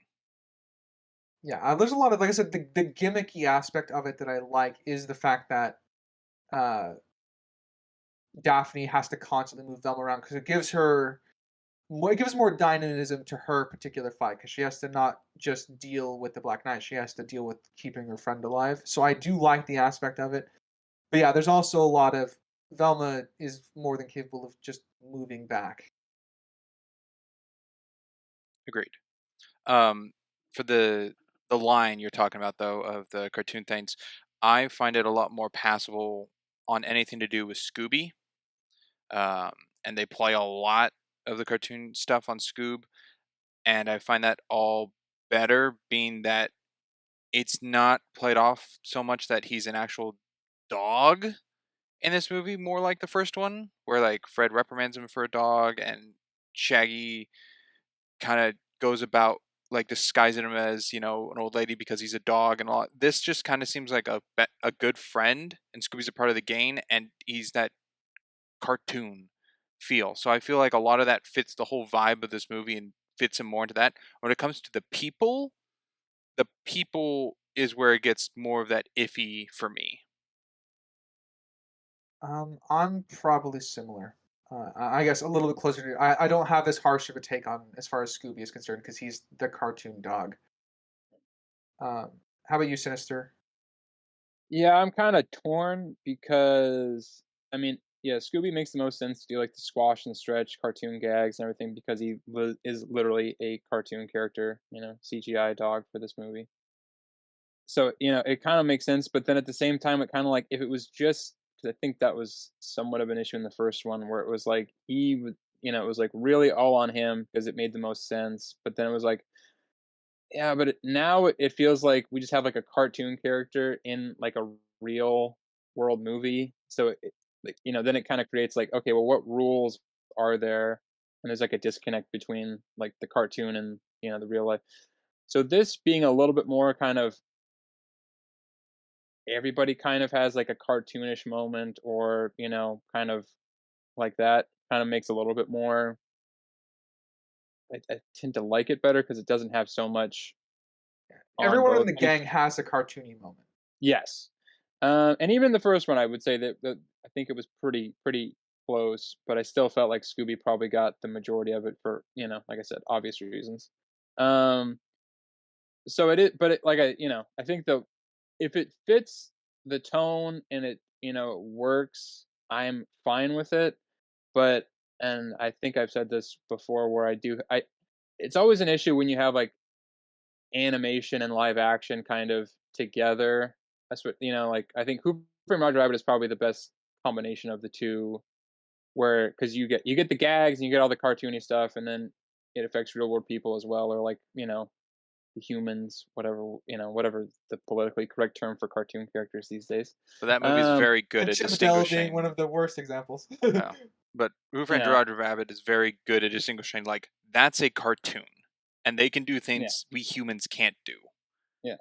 yeah. There's a lot of, like I said, the gimmicky aspect of it that I like is the fact that uh, Daphne has to constantly move Velma around because it gives more dynamism to her particular fight because she has to not just deal with the Black Knight, she has to deal with keeping her friend alive. So I do like the aspect of it. But yeah, there's also a lot of Velma is more than capable of just moving back. Agreed. Um, for the line you're talking about though of the cartoon things, I find it a lot more passable on anything to do with Scooby. Um, and they play a lot of the cartoon stuff on Scoob, and I find that all better, being that it's not played off so much that he's an actual dog in this movie, more like the first one, where like Fred reprimands him for a dog, and Shaggy kind of goes about like disguising him as an old lady because he's a dog and all. This just kind of seems like a good friend, and Scooby's a part of the gang, and he's that cartoon feel. So I feel like a lot of that fits the whole vibe of this movie and fits him more into that. When it comes to the people is where it gets more of that iffy for me. I'm probably similar. I guess a little bit closer to. I don't have as harsh of a take on as far as Scooby is concerned because he's the cartoon dog. How about you, Sinister? Yeah, I'm kind of torn because I mean, yeah, Scooby makes the most sense to do like the squash and stretch cartoon gags and everything because is literally a cartoon character, CGI dog for this movie. So, it kind of makes sense, but then at the same time, it kind of like if it was just because I think that was somewhat of an issue in the first one where it was like he would, it was like really all on him because it made the most sense. But then it was like, yeah, but now it feels like we just have like a cartoon character in like a real world movie. So, like, then it kind of creates like, okay, well, what rules are there? And there's like a disconnect between like the cartoon and, the real life. So, this being a little bit more kind of everybody kind of has like a cartoonish moment or, kind of like that kind of makes a little bit more. I tend to like it better because it doesn't have so much on Everyone in both. the gang has a cartoony moment. Yes. And even the first one, I would say that I think it was pretty close, but I still felt like Scooby probably got the majority of it for like I said, obvious reasons. Um, so it is, but like I think the if it fits the tone and it works, I'm fine with it. But and I think I've said this before, where it's always an issue when you have like animation and live action kind of together. That's what like I think Hooper and Roger Rabbit is probably the best combination of the two, where because you get the gags and you get all the cartoony stuff, and then it affects real world people as well, or like the humans, whatever the politically correct term for cartoon characters these days. But that movie is Um, very good And at Chip and Dale being one distinguishing. of the worst examples. Yeah, but Who Framed yeah, Roger Rabbit is very good at distinguishing. Like that's a cartoon, and they can do yeah, things we humans can't do. yeah.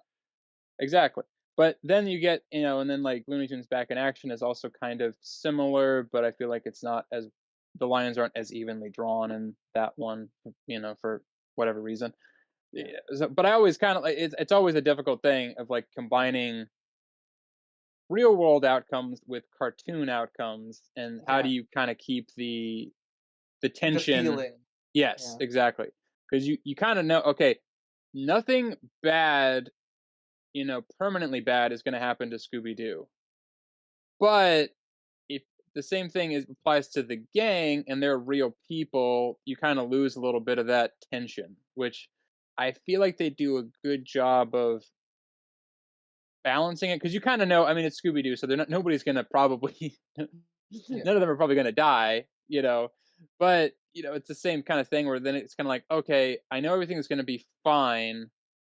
Exactly. But then you get, and then like Looney Tunes Back in Action is also kind of similar, but I feel like it's not as the lines aren't as evenly drawn in that one, for whatever reason. Yeah, Yeah, but I always kind of like it's always a difficult thing of like combining real world outcomes with cartoon outcomes, and how do yeah, you kind of keep the the tension? feeling. Yes, Yeah, exactly. Because you kind of know, okay, nothing bad, permanently bad is going to happen to Scooby Doo. But if the same thing applies to the gang and they're real people, you kind of lose a little bit of that tension, which I feel like they do a good job of balancing it because you kind of know. I mean, it's Scooby Doo, so they're not. Nobody's gonna probably. yeah. None of them are probably gonna die, But it's the same kind of thing where then it's kind of like, okay, I know everything is gonna be fine.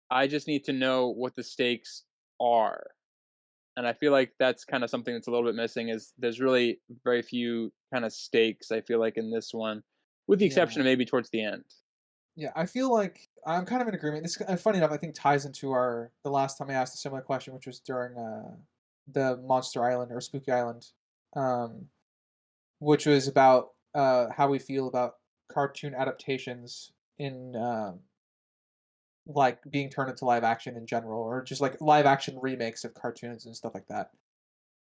I just need to know what the stakes are. And I feel like that's kind of something that's a little bit missing is there's really very few kind of stakes, I feel like, in this one, with the exception Yeah. of maybe towards the end. Yeah, I feel like I'm kind of in agreement. This, funny enough, I think ties into our the last time I asked a similar question, which was during the Monster Island or Spooky Island, um, which was about how we feel about cartoon adaptations in like being turned into live action in general, or just like live action remakes of cartoons and stuff like that.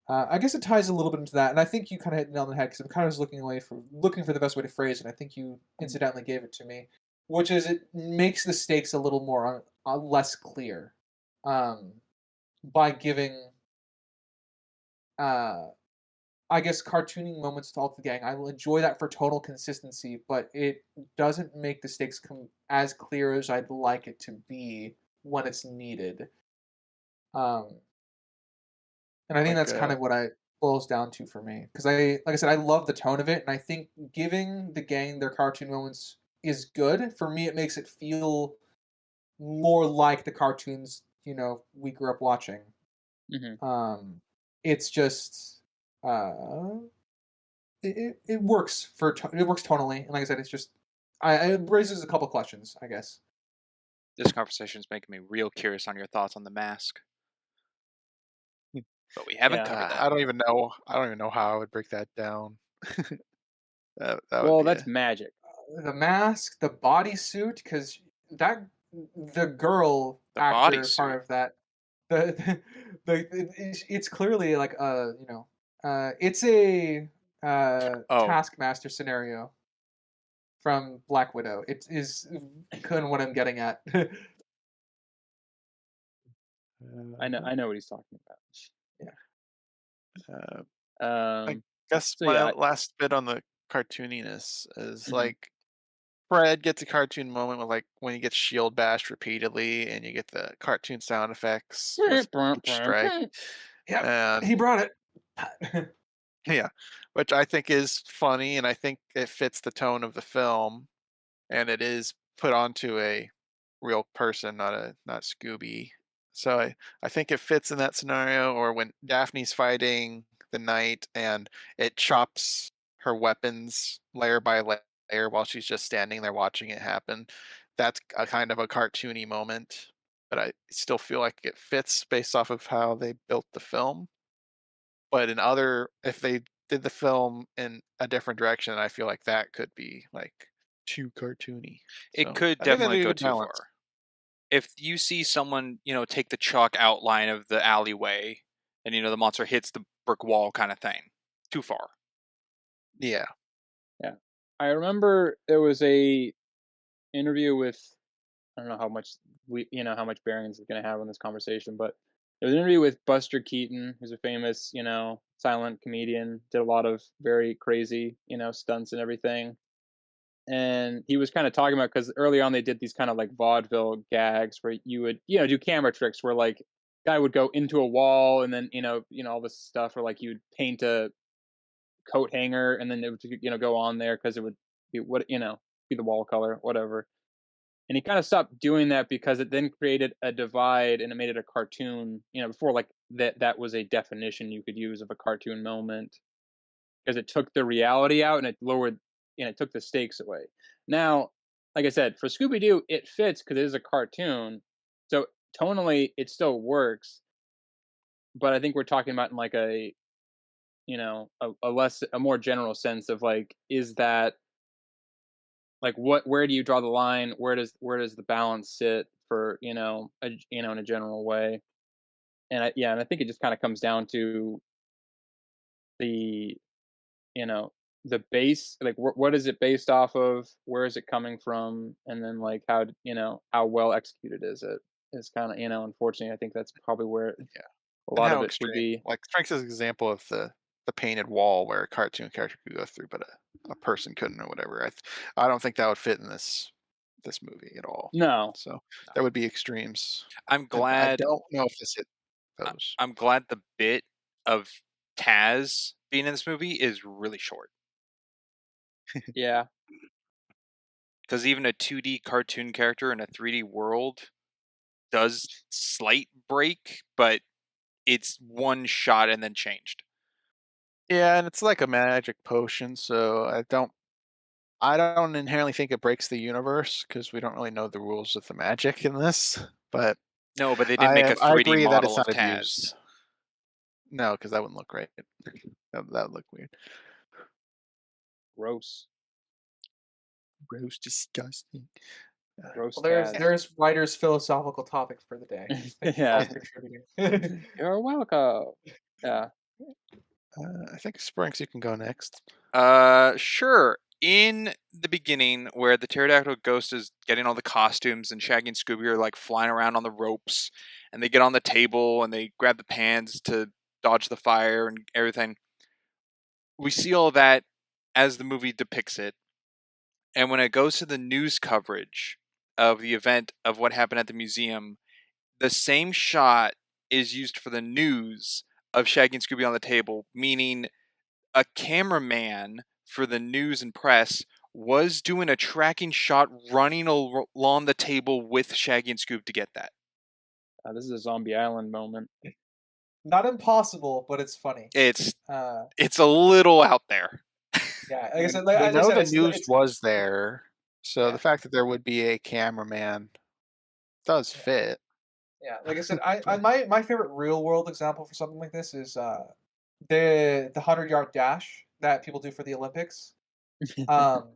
I guess it ties a little bit into that, and I think you kind of hit the nail on the head because I'm kind of just looking for the best way to phrase it. I think you incidentally gave it to me, which is it makes the stakes a little more less clear, um, by giving uh, I guess cartooning moments to all the gang. I will enjoy that for total consistency, but it doesn't make the stakes come as clear as I'd like it to be when it's needed. Um, and I think Like that's kind of what I boils down to for me. Because like I said, I love the tone of it, and I think giving the gang their cartoon moments is good. For me, it makes it feel more like the cartoons we grew up watching. Hmm. Um, it's just it works it works tonally, and like I said, it's just it raises a couple questions, I guess. This conversation is making me real curious on your thoughts on The Mask, but we haven't Yeah. covered that. I don't even know. I don't even know how I would break that down. That would Well, be that's a magic. The mask, the bodysuit, because that the girl The actor bodysuit. part of that, it's clearly like it's a Oh, Taskmaster scenario from Black Widow. It is kind of what I'm getting at. uh, I know what he's talking Yeah. uh, about. I guess So my yeah. last bit on the cartooniness is Hmm. like Fred gets a cartoon moment with like when he gets shield bashed repeatedly, and you get the cartoon sound effects with each strike, Yep, and he brought it. yeah, which I think is funny, and I think it fits the tone of the film, and it is put onto a real person, not Scooby. So I think it fits in that scenario. Or when Daphne's fighting the knight and it chops her weapons layer by layer while she's just standing there watching it happen. That's a kind of a cartoony moment, but I still feel like it fits based off of how they built the film. But if they did the film in a different direction, I feel like that could be like too cartoony. it So could I think they definitely did a go good too balance. far. If you see someone, take the chalk outline of the alleyway and, the monster hits the brick wall kind of thing, too far. Yeah. Yeah. I remember there was a interview with, I don't know how much how much bearing this is going to have on this conversation, but there was an interview with Buster Keaton, who's a famous, silent comedian, did a lot of very crazy, stunts and everything. And he was kind of talking about, because early on they did these kind of like vaudeville gags where you would, do camera tricks where like guy would go into a wall and then, all this stuff, or like you would paint a coat hanger and then it would, go on there because it would be be the wall color, whatever. And he kind of stopped doing that because it then created a divide and it made it a cartoon. Before, like, that was a definition you could use of a cartoon moment, because it took the reality out and it lowered, it took the stakes away. Now, like I said, for Scooby Doo, it fits because it is a cartoon, so tonally it still works. But I think we're talking about in like a more general sense of like, is that like where do you draw the line? Where does the balance sit for in a general way? And I think it just kind of comes down to the you know the base, like what is it based off of, where is it coming from, and then like how well executed is it, is kind of, unfortunately I think that's probably where Yeah. a And lot of how it would extreme. be. Like Frank's example of the painted wall where a cartoon character could go through, but a person couldn't or whatever. I don't think that would fit in this movie at all. No. So No. there would be extremes. I'm And I glad. don't know if this hit I- those. I'm glad the bit of Taz being in this movie is really short, Yeah. because even a 2D cartoon character in a 3D world does slight break, but it's one shot and then changed. Yeah, and it's like a magic potion, so I don't inherently think it breaks the universe because we don't really know the rules of the magic in this. But No, but they didn't make I a I 3D agree that model it's of not abused. Taz. No, because that wouldn't look right. That would look weird. Gross. Gross, disgusting. Gross Well, there's Taz. there's writer's philosophical topic for the day. Thank you for Yeah. contributing. You're welcome. Yeah. I think Sprinks, you can go next. Sure. In the beginning, where the pterodactyl ghost is getting all the costumes and Shaggy and Scooby are like flying around on the ropes, and they get on the table and they grab the pans to dodge the fire and everything. We see all that as the movie depicts it, and when it goes to the news coverage of the event of what happened at the museum, the same shot is used for the news of Shaggy and Scooby on the table, meaning a cameraman for the news and press was doing a tracking shot running along the table with Shaggy and Scoob to get that. This is a Zombie Island moment. Not impossible, but it's funny. It's Uh, it's a little out there. yeah, like I We, said, like, we as I know said, the news it's was there, so the yeah, fact that there would be a cameraman does yeah, fit. yeah. Like I said, I my favorite real world example for something like this is the 100-yard dash that people do for the Olympics. Um,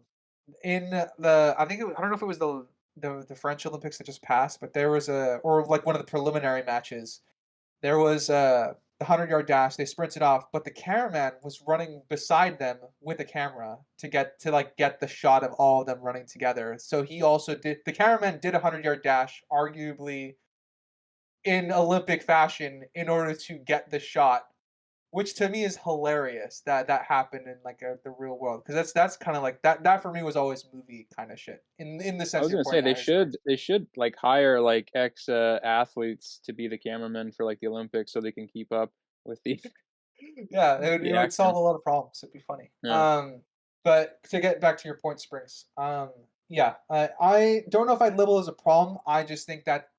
in the I think I don't know if it was the French Olympics that just passed, but there was a or like one of the preliminary matches. There was the 100-yard dash. They sprinted off, but the cameraman was running beside them with a camera to get the shot of all of them running together. So he also did. The cameraman did a 100-yard dash, arguably in Olympic fashion, in order to get the shot, which to me is hilarious that that happened in like the real world because that's kind of like that for me was always movie kind of shit in the I sense was you're gonna say pointing at history. they should like hire like ex athletes to be the cameramen for like the Olympics so they can keep up with the Yeah, it the would solve action. a lot of problems. It'd be funny. Yeah. But to get back to your point, Springs. Yeah, I don't know if I'd label it as a problem. I just think that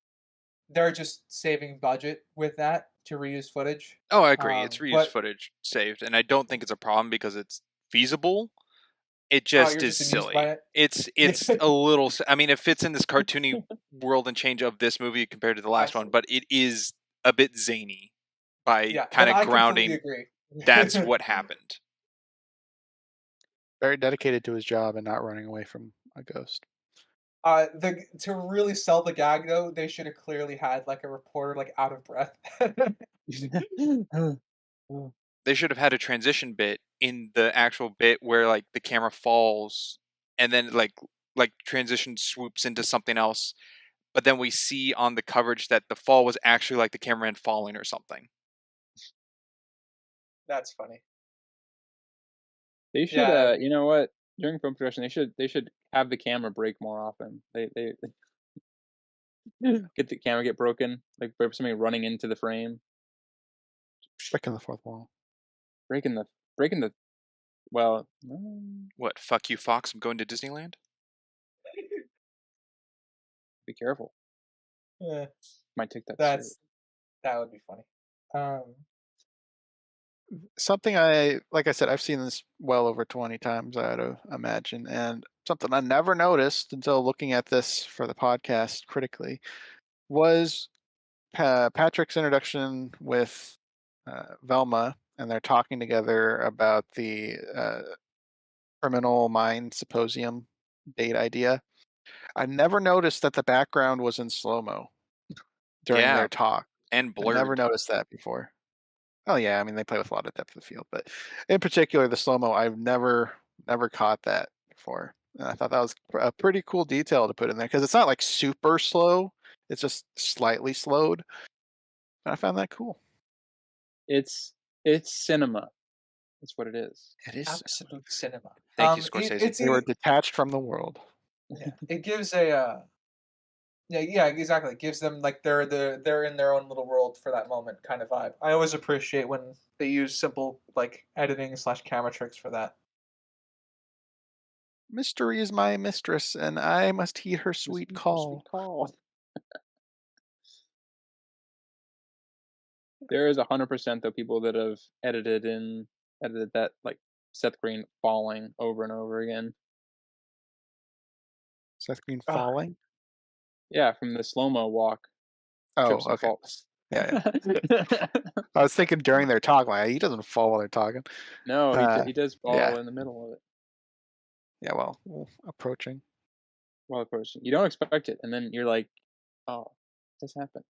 they're just saving budget with that to reuse footage. Oh, I agree. It's reused But footage saved, and I don't think it's a problem because it's feasible. It oh, just you're is just amused by silly. it. It's a little. I mean, it fits in this cartoony world and change of this movie compared to the last one, Absolutely. but it is a bit zany by Yeah, kind and of I completely grounding. agree. That's what happened. Very dedicated to his job and not running away from a ghost. The to really sell the gag though, they should have clearly had like a reporter like out of breath. They should have had a transition bit in the actual bit where like the camera falls and then like transition swoops into something else, but then we see on the coverage that the fall was actually like the cameraman falling or something. That's funny. They should Yeah, you know what? During film production they should have the camera break more often. They get the camera get broken, like for somebody running into the frame, Breaking the fourth wall. breaking the breaking the well, What? Fuck you, Fox! I'm going to Disneyland. be careful. yeah, Might take that serious. that's that would be funny. Um, Something like I said, I've seen this well over 20 times, I'd imagine, and something I never noticed until looking at this for the podcast critically was Patrick's introduction with Velma, and they're talking together about the criminal mind symposium date idea. I never noticed that the background was in slow mo during Yeah, their talk. and I never blurred. noticed that before. Oh yeah, I mean they play with a lot of depth of field, but in particular the slow mo, I've never caught that before. And I thought that was a pretty cool detail to put in there because it's not like super slow; it's just slightly slowed. And I found that cool. It's cinema. That's what it is. It is. absolute cinema. Thank you, It, Scorsese. it's They were a detached from the world. yeah, it gives a yeah, yeah, exactly. It gives them like they're in their own little world for that moment kind of vibe. I always appreciate when they use simple like editing slash camera tricks for that. Mystery is my mistress, and I must heed her This sweet sweet call. call. There is 100% though people that have edited that like Seth Green falling over and over again. Seth Green Ah, falling. Yeah, from the slow mo walk, Oh, trips and okay. falls. Yeah, yeah. I was thinking during their talk, like he doesn't fall while they're talking. No, Uh, he does yeah, fall in the middle of it. yeah. Well, approaching. Well, of course, you don't expect it, and then you're like, "Oh, this happened."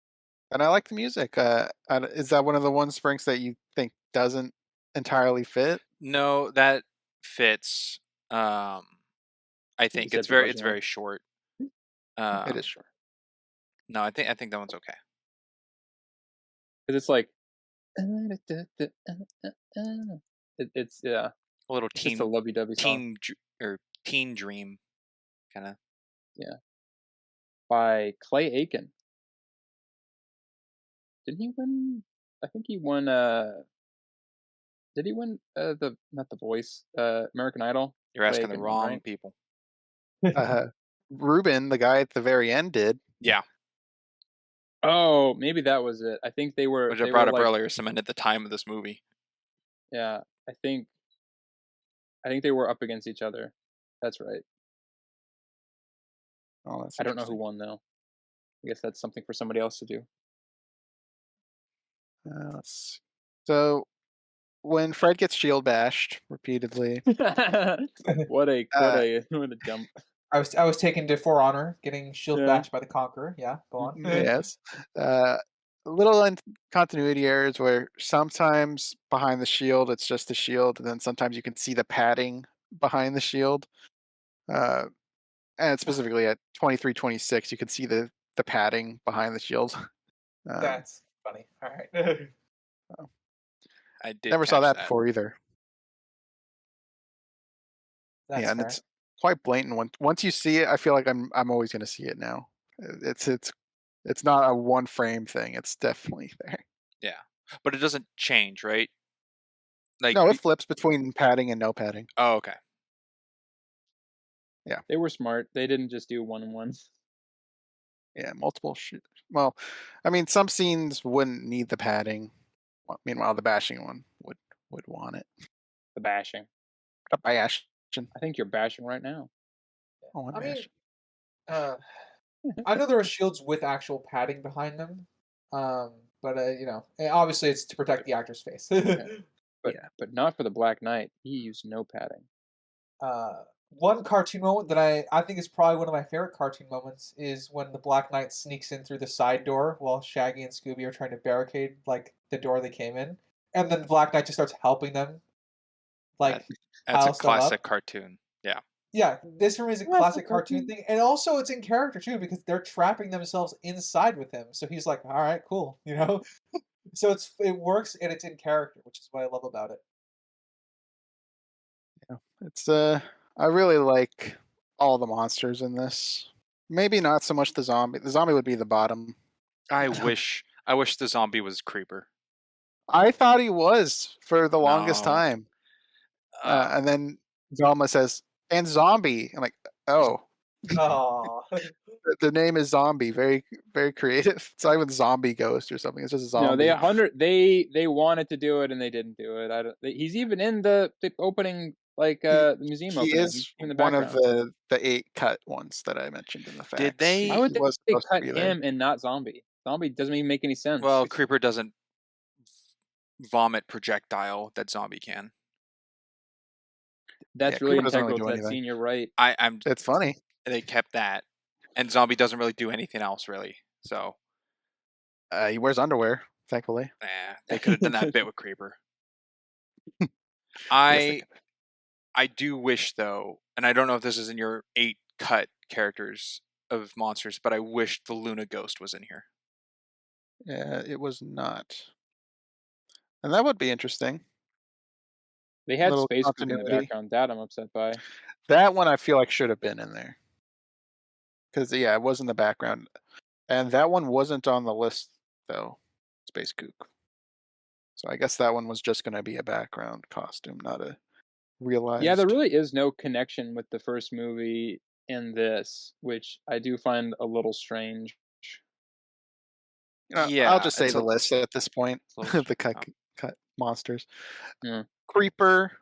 And I like the music. Is that one of the ones, Sprinks, that you think think doesn't entirely fit. No, that fits. I You think said it's the very Russian one. short. It is Um, short. no, I think that one's okay. 'Cause it's like it's yeah, A little it's just a lovey-dovey song. or teen dream kind of. Yeah, by Clay Aiken. Didn't he win? I think he won. Did he win the not The Voice? American Idol. You're Clay asking the Aiken won, wrong right? people. Uh, Ruben, the guy at the very end, did. Yeah, Oh, maybe that was it. I think they were which I they were brought up like earlier, cemented the time of this movie. yeah. I think they were up against each other. That's right. Oh, that's I don't know who interesting. won though. I guess that's something for somebody else to do. Let's see. So when Fred gets shield bashed repeatedly, What a what uh, a what a jump. I was taken to For Honor, getting shield Yeah. bashed by the Conqueror. Yeah, go on. yes, uh, little continuity errors where sometimes behind the shield it's just the shield, and then sometimes you can see the padding behind the shield. Uh, and specifically at 23:26, you can see the padding behind the shield. Um, That's funny. All right. I did Never saw catch that that. before either. That's Yeah, and fair. it's quite blatant. Once you see it, I feel like I'm always going to see it now. It's not a one frame thing. It's definitely there. Yeah, but it doesn't change, right? Like, No, it flips between padding and no padding. oh, okay. Yeah, They were smart. They didn't just do one and one. yeah, multiple. Well, I mean, some scenes wouldn't need the padding. Meanwhile, the bashing one would want it. The bashing. A bashing. I think you're bashing right now. Oh, I'm I mean, bashing. uh, I know there are shields with actual padding behind them, but obviously it's to protect the actor's face. But not for the Black Knight. He used no padding. One cartoon moment that I think is probably one of my favorite cartoon moments is when the Black Knight sneaks in through the side door while Shaggy and Scooby are trying to barricade like the door they came in, and then the Black Knight just starts helping them, That like that's a pile stuff classic up. cartoon. Yeah. Yeah, this for me is a classic cartoon thing, and also it's in character too because they're trapping themselves inside with him. So he's like, "All right, cool," you know. So it works and it's in character, which is what I love about it. Yeah, it's I really like all the monsters in this. Maybe not so much the zombie. The zombie would be the bottom. I wish the zombie was Creeper. I thought he was for the longest No. time. Uh, And then Velma says, "And zombie." I'm like, "Oh, Oh, the name is zombie." Very, very creative. It's not even zombie ghost or something. It's just No, zombie. they wanted to do it and they didn't do it. I don't. He's even in the opening, like He the museum he opening. He's is in the one of background. the 8 cut ones that I mentioned in the did facts. Why they? would He was they supposed to cut be there. him and not Zombie? Zombie doesn't even make any sense. Well, Creeper doesn't vomit projectile that zombie can. Yeah, That's really Creeper doesn't really integral do to that anything. scene. You're right. I'm It's funny. They kept that, and zombie doesn't really do anything else really. So, He wears underwear, thankfully. they could have done that bit with Creeper. Yes, they I can. I do wish though, and I don't know if this is in your 8 cut characters of monsters, but I wish the Luna Ghost was in here. Yeah, it was not. And that would be interesting. They had Little Space Gook in the continuity. background. That I'm upset by. That one I feel like should have been in there. Because, yeah, it was in the background. And that one wasn't on the list, though. Space Kook. So I guess that one was just going to be a background costume, not a Yeah, there realized. really is no connection with the first movie in this, which I do find a little strange. I'll Yeah, just say the list at this point. a little The oh, cut monsters. Yeah. Creeper,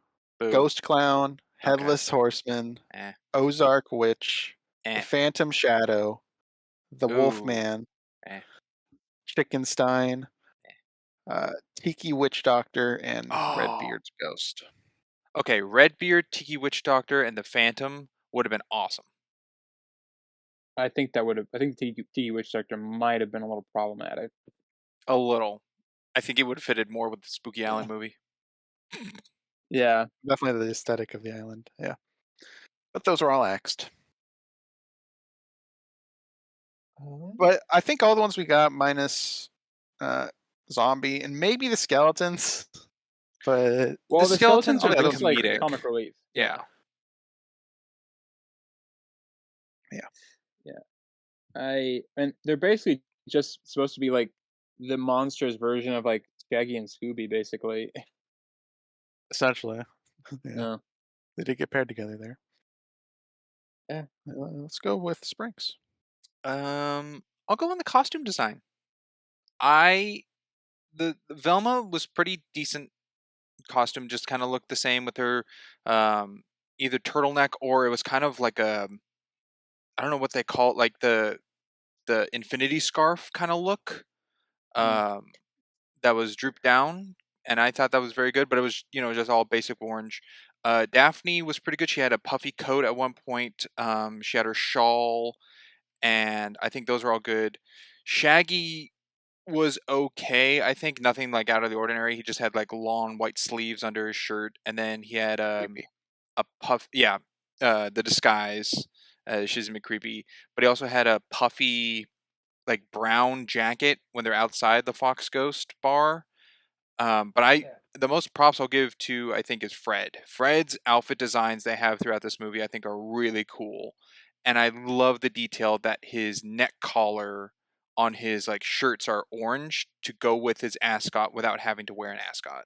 boo. Ghost Clown, Okay. Headless Horseman, Eh, Ozark Witch, the eh, Phantom Shadow, the ooh, Wolfman, eh. Chickenstein, Tiki Witch Doctor, and Oh, Redbeard's Ghost. okay. Redbeard, Tiki Witch Doctor, and the Phantom would have been awesome. I think that would have. I think Tiki Witch Doctor might have been a little problematic. A little. I think it would have fitted more with the Spooky Island movie. Yeah. Definitely the aesthetic of the island. Yeah. But those are all axed. But I think all the ones we got minus uh, zombie and maybe the skeletons. But Well, The the skeletons skeletons are are yeah, the those just would be like pretty comedic. good. comic relief. Yeah. Yeah. And they're basically just supposed to be like the monsters version of like Shaggy and Scooby, basically. Essentially. Yeah. Yeah. They did get paired together there. Yeah. Let's go with Sprinks. I'll go on the costume design. The Velma was pretty decent costume, just kind of looked the same with her either turtleneck or it was kind of like a, I don't know what they call it, like the infinity scarf kind of look. Mm. That was drooped down, and I thought that was very good. But it was, just all basic orange. Daphne was pretty good. She had a puffy coat at one point. She had her shawl, and I think those are all good. Shaggy was okay. I think nothing like out of the ordinary. He just had like long white sleeves under his shirt, and then he had Creepy. a puff. Yeah, the disguise. She's creepy, but he also had a puffy like brown jacket when they're outside the Fox Ghost bar. But Yeah. the most props I'll give to I think is Fred. Fred's outfit designs they have throughout this movie I think are really cool, and I love the detail that his neck collar on his like shirts are orange to go with his ascot without having to wear an ascot.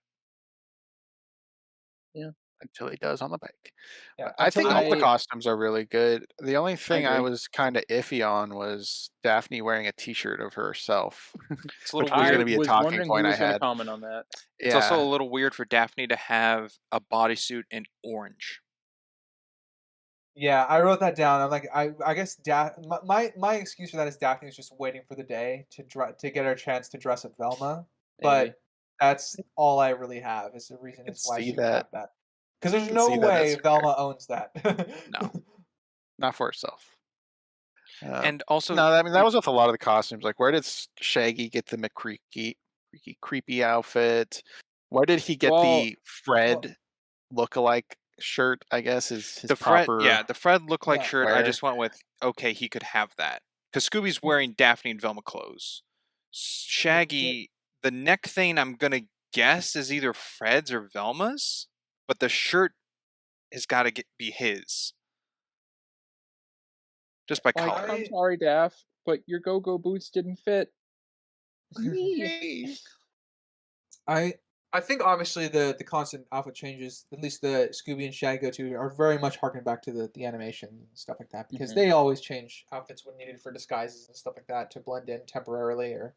Yeah. Until he does on the bike. Yeah. I Until think the all the I costumes are really good. The only I thing I agree. was kind of iffy on was Daphne wearing a T-shirt of herself, It's a little which was going I to weird. be a was talking wondering who point I was going to had. comment on that. It's also a Yeah, little weird for Daphne to have a bodysuit in orange. Yeah, I wrote that down. I'm like, I guess my excuse for that is Daphne was just waiting for the day to get her chance to dress up Velma, Maybe. but that's all I really have is the I reason could is why see she would that. have that. Because there's Could see no that as way her character. Velma owns that. No, Not for herself. and also No, I mean that was with a lot of the costumes. Like, where did Shaggy get the creepy outfit? Where did he get Well, the Well, Fred look-alike shirt? I guess is his the Fred, proper yeah, the Fred look like yeah, shirt. I wear. just went with okay, he could have that because Scooby's wearing Daphne and Velma clothes. the Shaggy, the neck thing I'm gonna guess is either Fred's or Velma's, but the shirt has got to be his just by like, color. I'm I sorry, Daph, but your go-go boots didn't fit. Yee. Yay. I I think obviously the constant outfit changes, at least the Scooby and Shaggy go to, are very much harking back to the animation and stuff like that because Mhm. they always change outfits when needed for disguises and stuff like that to blend in temporarily or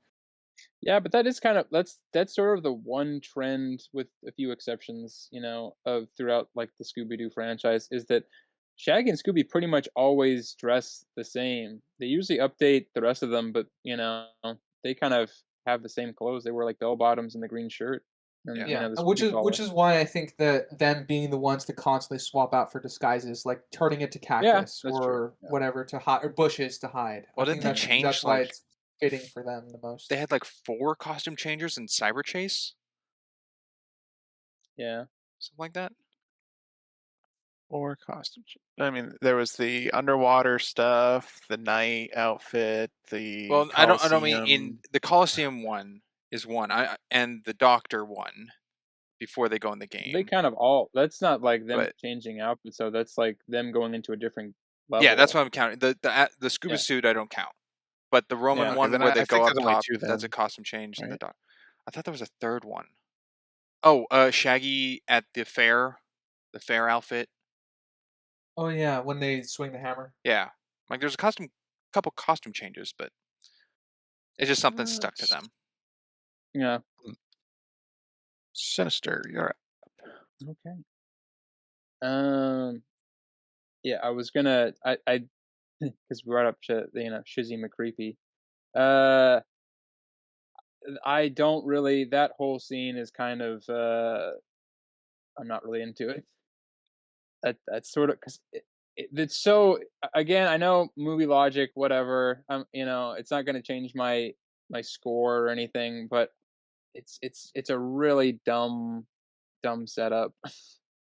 Yeah, but that is kind of that's sort of the one trend with a few exceptions, of throughout like the Scooby-Doo franchise is that Shaggy and Scooby pretty much always dress the same. They usually update the rest of them, but they kind of have the same clothes. They wear like bell bottoms and the green shirt and Yeah, yeah, the and which Scooby is which collar. is why I think that them being the ones to constantly swap out for disguises, like turning it to Yeah, cactus that's true. or Yeah. whatever to hide or bushes to hide. I well, didn't think they Mhm. change that's why like it's fitting for them the they most. had like 4 costume changers in Cyber Chase, Yeah. something like that? Or costume. I mean, there was the underwater stuff, the night outfit, the Well, I don't mean in Colosseum. the Coliseum one is one, and the Doctor one before they go in the They game. kind of all that's not like them But changing outfits, so that's like them going into a different yeah, that's level. what I'm counting. The scuba Yeah. suit I don't count, but the Roman Yeah. Okay, one then where they I go think up there's only top, two that's a then, costume change, and the right? doc. I thought there was a third one. Oh, Shaggy at the fair outfit. Oh yeah, when they swing the hammer. Yeah, like there's couple costume changes, but it's just something stuck to S- them. Yeah. Sinister, you're up. Okay. Um. Yeah, I was gonna. I because we brought up Shizzy McCreepy. Uh, I don't really. That whole scene is kind of. I'm not really into it. That's sort of because it's so. Again, I know movie logic, whatever. It's not gonna change my score or anything, but it's a really dumb setup.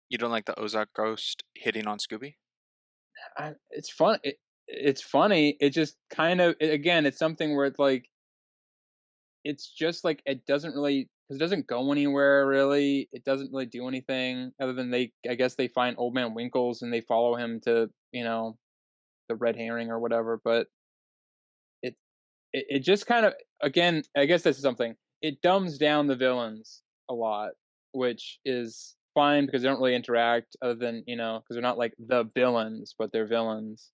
You don't like the Ozark ghost hitting on Scooby? It's fun. It's funny. It just kind of again, it's something where it's like it's just like it doesn't really because it doesn't go anywhere really. It doesn't really do anything other than I guess they find Old Man Winkles and they follow him to the red herring or whatever. But it it just kind of again, I guess this is something. It dumbs down the villains a lot, which is fine because they don't really interact other than because they're not like the villains, but they're villains,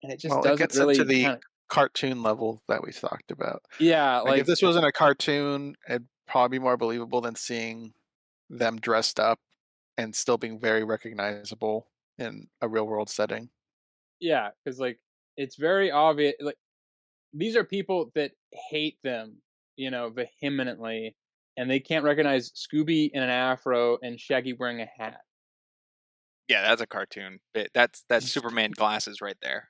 and it just Well, it doesn't gets into really the kind of cartoon level that we talked about. yeah Like if like this wasn't a cartoon, it'd probably be more believable than seeing them dressed up and still being very recognizable in a real world setting. yeah because like it's very obvious like these are people that hate them vehemently, and they can't recognize Scooby in an afro and Shaggy wearing a hat. Yeah, that's a cartoon bit. That's Superman glasses right there.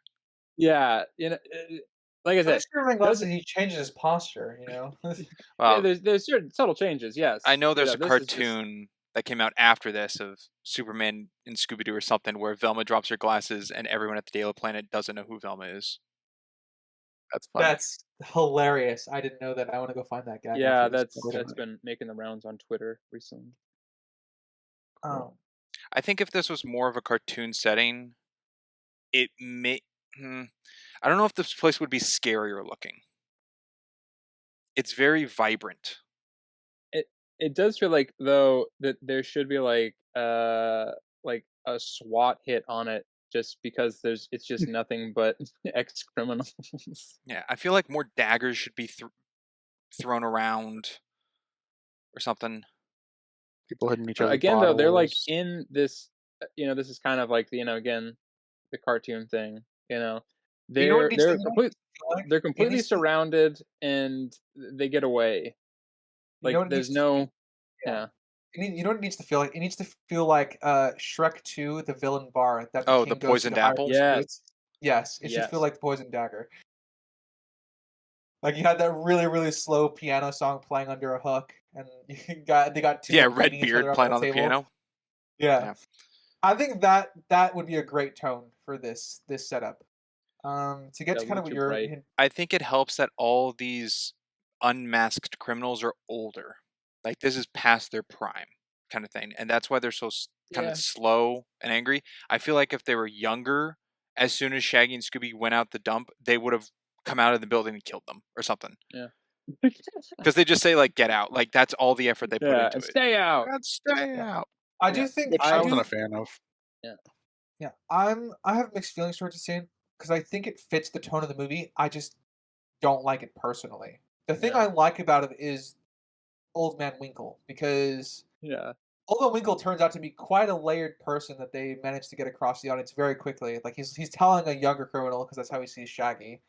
Yeah, like I But said, it's Superman does glasses, he changes his posture, yeah, Well, there's certain subtle changes, I yes. know there's a This is just cartoon that came out after this of Superman and Scooby-Doo or something where Velma drops her glasses and everyone at the Daily Planet doesn't know who Velma is. That's funny. That's hilarious. I didn't know that. I wanna go find that gag yeah, after this that's recording. been making the rounds on Twitter recently. Um, I think if this was more of a cartoon setting, it may. I don't know if this place would be scarier looking. It's very vibrant. It does feel like though that there should be like a SWAT hit on it just because it's just nothing but ex criminals. Yeah, I feel like more daggers should be thrown around or something. People hitting each other's Again though, they're like bottles. in this this is kind of like again the cartoon thing, you know what needs to they're you know what it complete needs to feel like? they're It completely needs to surrounded and they get away. you know Like what it needs there's to no yeah. yeah. You know what it needs to feel like? It needs to feel like, Shrek 2, the villain bar that the Oh, the king goes to poisoned to hire apple? the Yes. spirits. Yes, it should feel Yes. like the Poison Dagger. Like, you had that really, really slow piano song playing under a hook, and they got 2, Yeah, like, Red beating each other Beard up on playing a on the table. piano. Yeah. Yeah. I think that would be a great tone for this setup. To get Yeah, to kind of what Lucha you're Bright. hin I think it helps that all these unmasked criminals are older. Like this is past their prime kind of thing. And that's why they're so kind of Yeah. slow and angry. I feel like if they were younger, as soon as Shaggy and Scooby went out the dump, they would have come out of the building and killed them or something. Yeah. Because they just say like get out. Like that's all the effort they put Yeah, into and it. stay out. God, stay yeah. out. I Yeah, do think Which I I do wasn't a fan of. yeah. yeah, I have mixed feelings towards the scene because I think it fits the tone of the movie. I just don't like it personally. The thing Yeah. I like about it is Old Man Winkle because Yeah. Old Man Winkle turns out to be quite a layered person that they managed to get across the audience very quickly. Like he's telling a younger criminal because that's how he sees Shaggy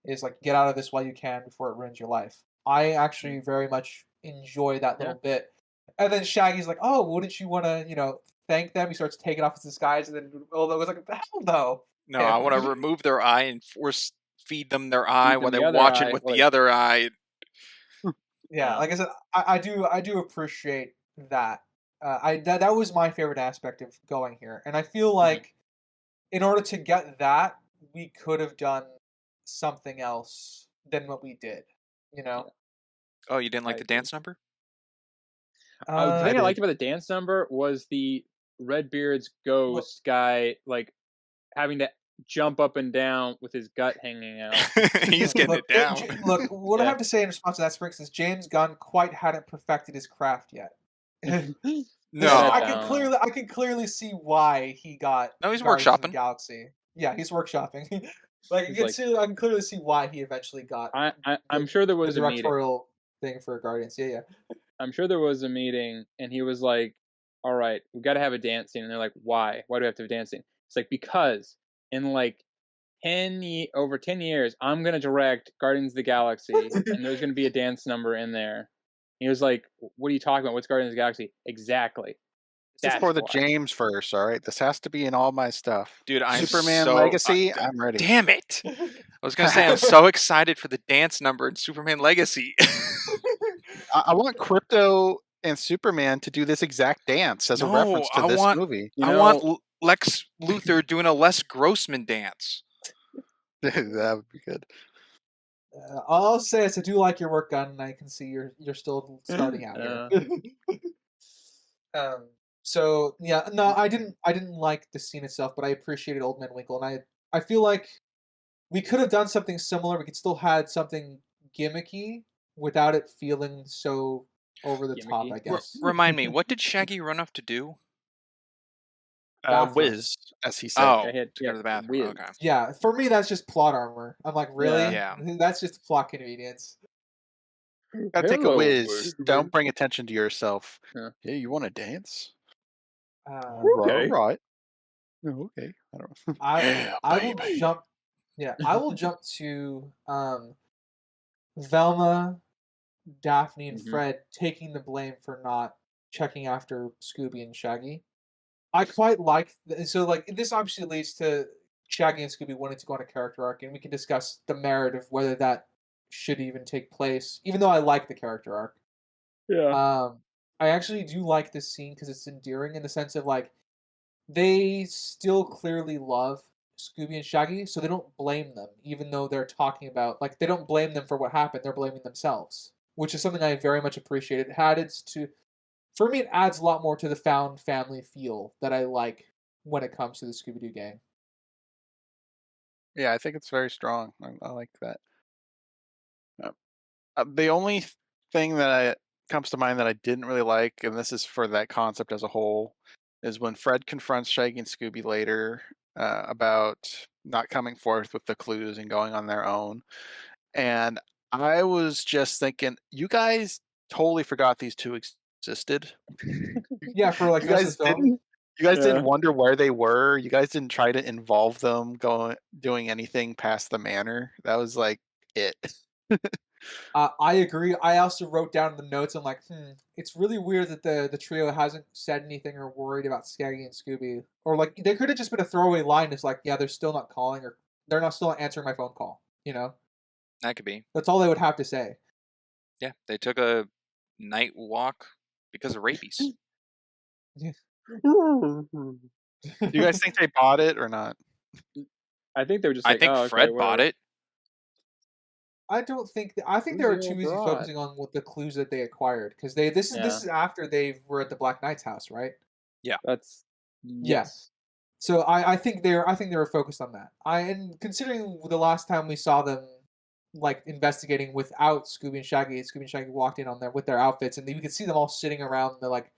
is like get out of this while you can before it ruins your life. I actually very much enjoy that Yeah. little bit. And then Shaggy's like, "Oh, wouldn't you want to, thank them?" He starts taking off his disguise, and then Old was like, "The hell no." No, I want to remove their eye and force feed them their eye Feed while them they the other watch it eye, with the like other eye. Yeah, like I said, I do appreciate that. That was my favorite aspect of going here, and I feel like in order to get that, we could have done something else than what we did. You know, Oh, you didn't like I the agree. dance number? The uh, thing I liked did. about the dance number was the Redbeard's well, ghost guy, like, having to jump up and down with his gut hanging out. He's getting look, it down. look. What I Yeah. have to say in response to that, Springs, is James Gunn quite hadn't perfected his craft yet. No. I can clearly see why he got No, he's Guardians of the workshopping. Galaxy. Yeah, he's workshopping. Like, He's like, I can clearly see why he eventually got I'm sure there the was a meeting. directorial thing for Guardians. Yeah, yeah. I'm sure there was a meeting, and he was like, "All right, we got to have a dance scene." And they're like, "Why? Why do we have to have a dance scene?" It's like because in like over 10 years, I'm gonna direct Guardians of the Galaxy, and there's gonna be a dance number in there. He was like, "What are you talking about? What's Guardians of the Galaxy?" Exactly. This is That's for the why. James verse, all right? This has to be in all my stuff. Dude, I'm Superman so Legacy, I'm ready. damn it. I was going to say I'm so excited for the dance number in Superman Legacy. I want Crypto and Superman to do this exact dance as a No, reference to this movie. You I want know, Lex Luthor doing a Les Grossman dance. That would be good. I'll say is I do like your work, Gunn, and I can see you're still starting out here. uh, um, so yeah, no, I didn't like the scene itself, but I appreciated Old Man Winkle, and I feel like we could have done something similar. We could still had something gimmicky without it feeling so over the top, gimmicky. I guess. Remind me, what did Shaggy run off to do? Bathroom. Whiz, as he said. Oh, I had to go to the bathroom. Wiz. Okay. Yeah, for me that's just plot armor. I'm like, Yeah. really? Yeah. That's just plot convenience. Gotta take a Hello, whiz. Don't baby. bring attention to yourself. Yeah. Hey, you want to dance? Uh, All Okay. right. Oh, okay. I don't know. I Yeah, I will baby. jump. Yeah, I will jump to Velma, Daphne, and Mhm. Fred taking the blame for not checking after Scooby and Shaggy. I quite like so like this obviously leads to Shaggy and Scooby wanting to go on a character arc, and we can discuss the merit of whether that should even take place. Even though I like the character arc, Yeah. um, I actually do like this scene because it's endearing in the sense of like they still clearly love Scooby and Shaggy, so they don't blame them, even though they're talking about like they don't blame them for what happened. They're blaming themselves, which is something I very much appreciate. It added to for me, it adds a lot more to the found family feel that I like when it comes to the Scooby Doo gang. Yeah, I think it's very strong. I like that. Uh, the only thing that comes to mind that I didn't really like, and this is for that concept as a whole, is when Fred confronts Shaggy and Scooby later about not coming forth with the clues and going on their own. And I was just thinking, you guys totally forgot these two existed. Yeah, for like You most of guys the film, didn't. You guys didn't Yeah. wonder where they were. You guys didn't try to involve them doing anything past the manor. That was like it. I agree. I also wrote down in the notes. I'm like, it's really weird that the trio hasn't said anything or worried about Skaggy and Scooby, or like they could have just been a throwaway line. It's like, yeah, they're still not calling, or they're not still not answering my phone call. You know, That could be. that's all they would have to say. Yeah, they took a night walk because of rabies. Do you guys think they bought it or not? I think they were just I like, think oh, okay, Fred bought whatever. it. I don't think I think they Who's were the too old busy broad? focusing on what the clues that they acquired because this Yeah, is after they were at the Black Knight's house, right? Yeah. that's Yeah. yes. So I think they were focused on that. And considering the last time we saw them like investigating without Scooby and Shaggy walked in on there with their outfits, and we could see them all sitting around the like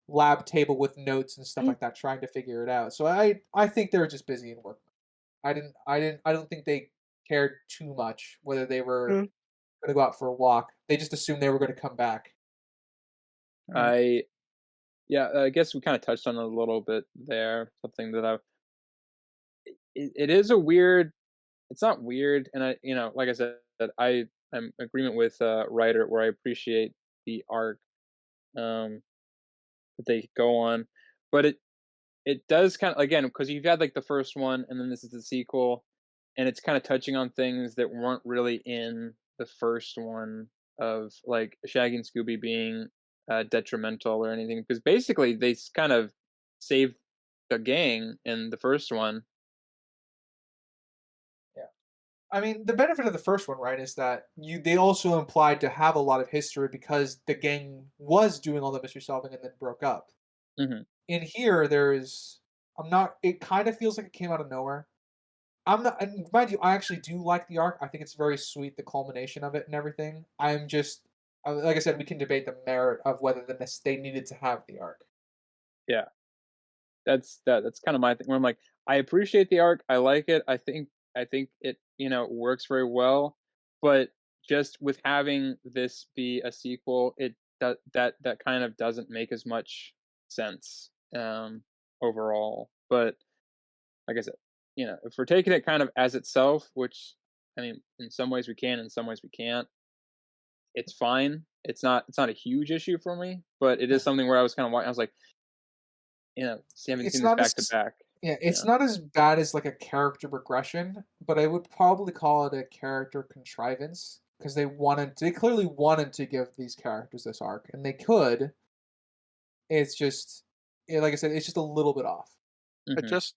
lab table with notes and stuff like that, trying to figure it out. So I think they were just busy in work. I don't think they cared too much whether they were Mm. going to go out for a walk. They just assumed they were going to come back. I Yeah, I guess we kind of touched on it a little bit there. Something that it is a weird. It's not weird, and like I said, I'm in agreement with writer where I appreciate the arc um that they go on, but it does kind of again because you've had like the first one and then this is the sequel, and it's kind of touching on things that weren't really in the first one of like Shaggy and Scooby being detrimental or anything because basically they kind of saved the gang in the first one. Yeah. I mean, the benefit of the first one, right, is that they also implied to have a lot of history because the gang was doing all the mystery solving and then broke up. Hmm. In here, there's I'm not. It kind of feels like it came out of nowhere. I'm not. And mind you, I actually do like the arc. I think it's very sweet, the culmination of it and everything. I'm just like I said, we can debate the merit of whether they needed to have the arc. Yeah, that's kind of my thing. Where I'm like, I appreciate the arc. I like it. I think it works very well, but just with having this be a sequel, that kind of doesn't make as much sense overall. But like I said, if we're taking it kind of as itself, which I mean, in some ways we can, in some ways we can't. It's fine. It's not a huge issue for me, but it is something where I was kind of watching. I was like, haven't seen It's this not back to as back. Yeah, it's Yeah. not as bad as like a character progression, but I would probably call it a character contrivance because they clearly wanted to give these characters this arc, and they could. It's just, like I said, it's just a little bit off. I Mhm. just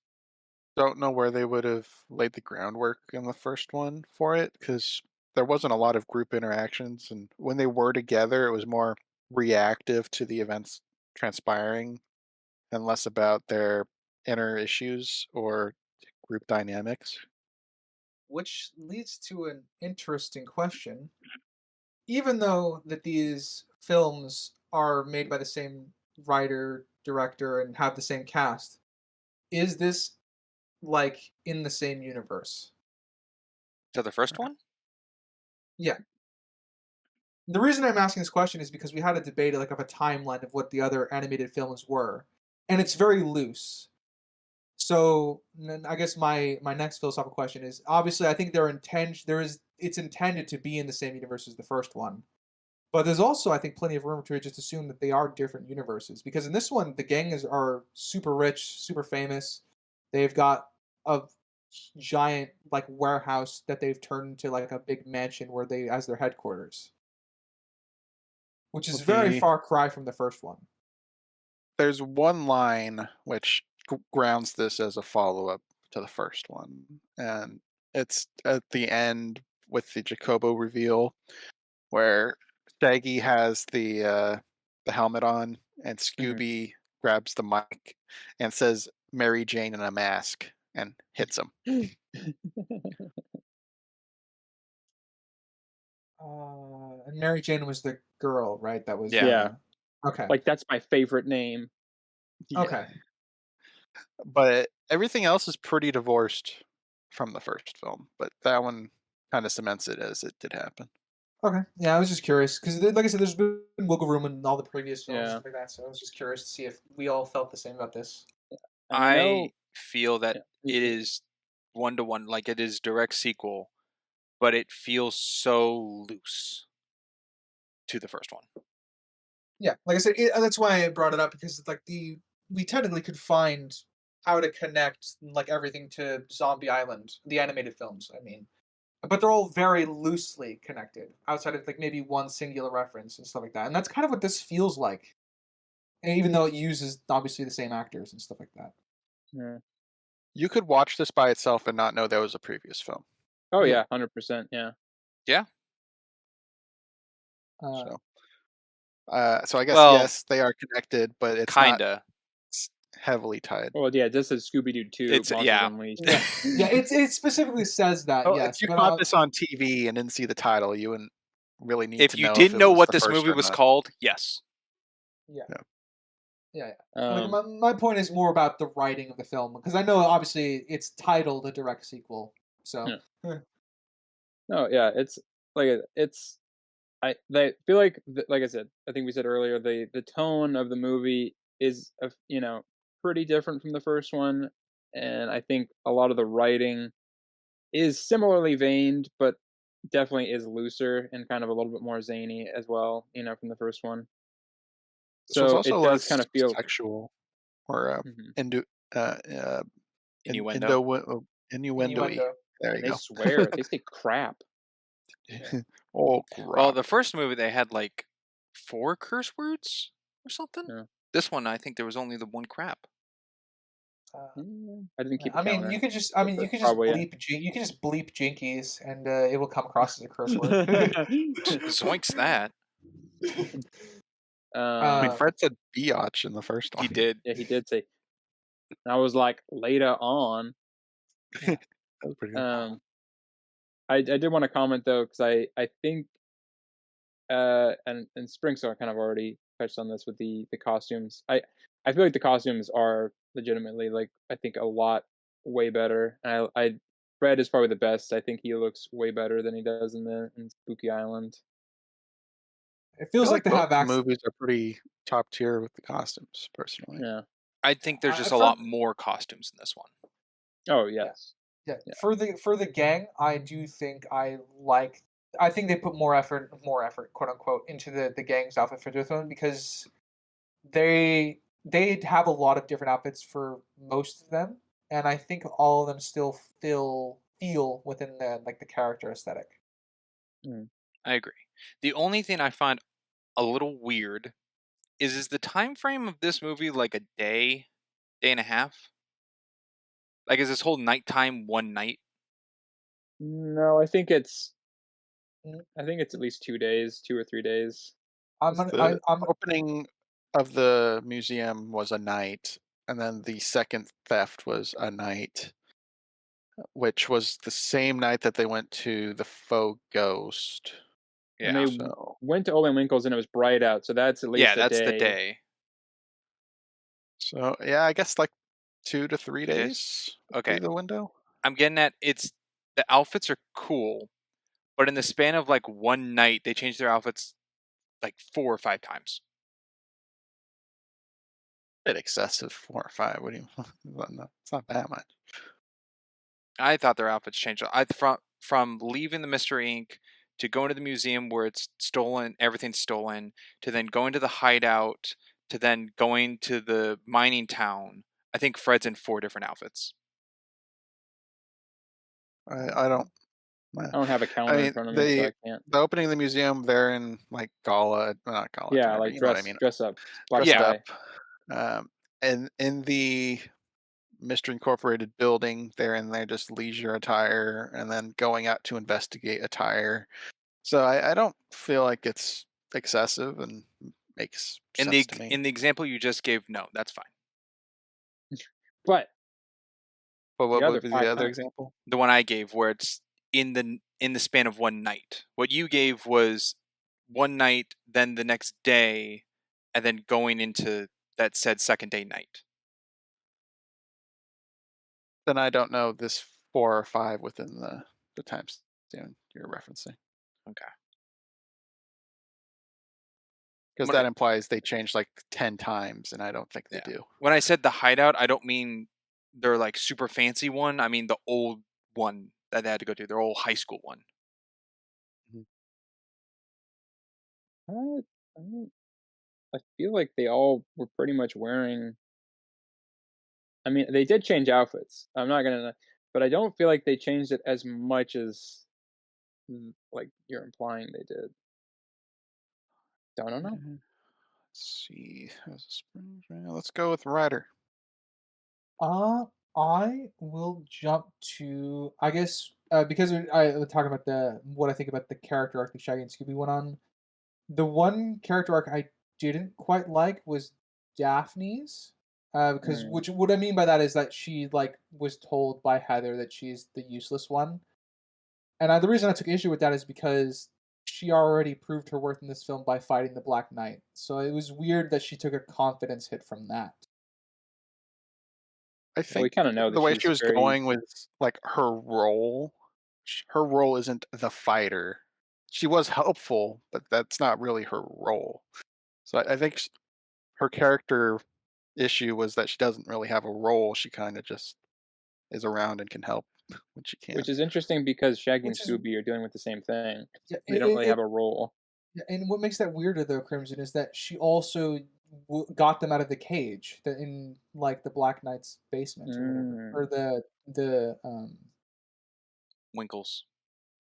don't know where they would have laid the groundwork in the first one for it because there wasn't a lot of group interactions, and when they were together, it was more reactive to the events transpiring and less about their inner issues or group dynamics. Which leads to an interesting question. Even though that these films are made by the same writer, director, and have the same cast, is this like in the same universe? To the first one? Yeah. The reason I'm asking this question is because we had a debate like of a timeline of what the other animated films were, and it's very loose. So I guess my next philosophical question is obviously I think it's intended to be in the same universe as the first one. But there's also, I think, plenty of room to just assume that they are different universes. Because in this one, the are super rich, super famous. They've got a giant like warehouse that they've turned into like a big mansion where they as their headquarters, which is Well, very far cry from the first one. there's one line which grounds this as a follow up to the first one, and it's at the end with the Jacobo reveal where Shaggy has the helmet on and Mhm. Scooby grabs the mic and says Mary Jane in a mask and hits him. And Mary Jane was the girl, right? That was Yeah. Yeah, okay. like that's my favorite name. Yeah. Okay. But everything else is pretty divorced from the first film, but that one kind of cements it as it did happen. Okay. Yeah, I was just curious because, like I said, there's been wiggle room in all the previous films and Yeah, stuff like that. So I was just curious to see if we all felt the same about this. and I I know. feel that Yeah, it is one to one, like it is direct sequel, but it feels so loose to the first one. Yeah, like I said, that's why I brought it up because it's like we technically could find how to connect like everything to Zombie Island, the animated films. I mean, but they're all very loosely connected outside of like maybe one singular reference and stuff like that. And that's kind of what this feels like, and even though it uses obviously the same actors and stuff like that. yeah. You could watch this by itself and not know there was a previous film. Oh Yeah. yeah, 100%. Yeah. Yeah. Uh, So, so I guess Well, yes, they are connected, but it's not kinda. heavily tied. Well, yeah. This is Scooby-Doo 2: It's Monsters yeah. Unleashed. yeah, yeah. It specifically says that Well, if yes, you but caught this on TV and didn't see the title, you wouldn't really need to If you know if didn't it know was what the this first movie or was not. called, yes. yeah. Yeah. Yeah, yeah. Like Um, my point is more about the writing of the film because I know obviously it's titled a direct sequel. So yeah. No, yeah. It's like it's. They feel like like I said. I think we said earlier the tone of the movie is pretty different from the first one, and I think a lot of the writing is similarly veined, but definitely is looser and kind of a little bit more zany as well. From the first one. This one's So also it does kind less of feel. sexual or Mhm. indu- uh, uh, Innuendo. innuendo-y. innuendo. There And you they go. swear. They say crap. Yeah. Oh, Well, crap. the first movie they had like 4 curse words or something. Yeah. This one, I think there was only the one crap. Uh, I didn't keep a I mean, counter, you but could just probably yeah. bleep you can just bleep jinkies and it will come across as a curse word. Zoinks that. I mean, uh, Fred said biatch in the first He one. did. Yeah, he did say. And I was like, later on. yeah. That was pretty good. Um, I did want to comment though because I think and Springstar kind of already touched on this with the costumes. I feel like the costumes are legitimately like I think a lot way better. I Fred is probably the best. I think he looks way better than he does in Spooky Island. It I feel feels like like they both have the access. movies are pretty top tier with the costumes, personally. Yeah. I think there's just a For lot more costumes in this one. Oh yeah, yes. yeah. Yeah. For the gang, I do think I like. I think they put more effort, quote unquote, into the gang's outfit for this one because they have a lot of different outfits for most of them, and I think all of them still feel within the like the character aesthetic. Mm. I agree. The only thing I find a little weird is the time frame of this movie like a day, day and a half? Like, is this whole nighttime one night? No, Mm, I think it's at least 2 days, 2 or 3 days. I'm 'Cause gonna, the I'm opening of the museum was a night, and then the second theft was a night, which was the same night that they went to the faux ghost. And they Yeah. So, went to Owen Winkle's and it was bright out, so that's at Yeah, least a that's the day. day. so yeah, I guess like 2 to 3 2 days? days would be Okay. the window. I'm getting at it's the outfits are cool, but in the span of like one night, they changed their outfits like 4 or 5 times. Bit excessive, 4 or 5. What do you? It's not that much. I thought their outfits changed. From leaving the Mystery Inc. to going to the museum where it's stolen, everything's stolen, to then going to the hideout, to then going to the mining town. I think Fred's in 4 different outfits. I don't. uh, I don't have a I calendar in mean, front of me, so I can't. the opening of the museum, they're in like gala, not gala Yeah, attire, but like you know what I mean, dress up, black dressed Yeah, up. tie. And in the Mystery Incorporated building, they're in their just leisure attire, and then going out to investigate attire. So I don't feel like it's excessive and makes sense to me. in the example you just gave, no, that's fine. But But the what other would be the 5 other times, example? The one I gave where it's in the span of one night. What you gave was one night, then the next day, and then going into that said second day night. Then I don't know this 4 or 5 within the time span you're referencing, Okay. because When that I, implies they changed like 10 times, and I don't think they yeah. do. When I said the hideout, I don't mean their like super fancy one. I mean the old one that they had to go to, their old high school one. Mhm. I I don't I feel like they all were pretty much wearing. I mean, they did change outfits. I'm not gonna, but I don't feel like they changed it as much as like you're implying they did. Don't know. Let's see. How's the Springs right now? Let's go with Ryder. Uh, I will jump to, I guess, because I was talking about the what I think about the character arc that Shaggy and Scooby went on. The one character arc I didn't quite like was Daphne's. Because Mm. which what I mean by that is that she like was told by Heather that she's the useless one, and the reason I took issue with that is because she already proved her worth in this film by fighting the Black Knight. So it was weird that she took a confidence hit from that. I Well, we think kind of know that the way she she's was very. going with like her role isn't the fighter. She was helpful, but that's not really her role. So I think her character issue was that she doesn't really have a role. She kind of just is around and can help when she Which can. is interesting because Shaggy and Which is Scooby are dealing with the same thing. yeah, They don't really have a role. yeah, and what makes that weirder though, Crimson, is that she also got them out of the cage in like the Black Knight's basement or whatever, or Mm. the Winkles.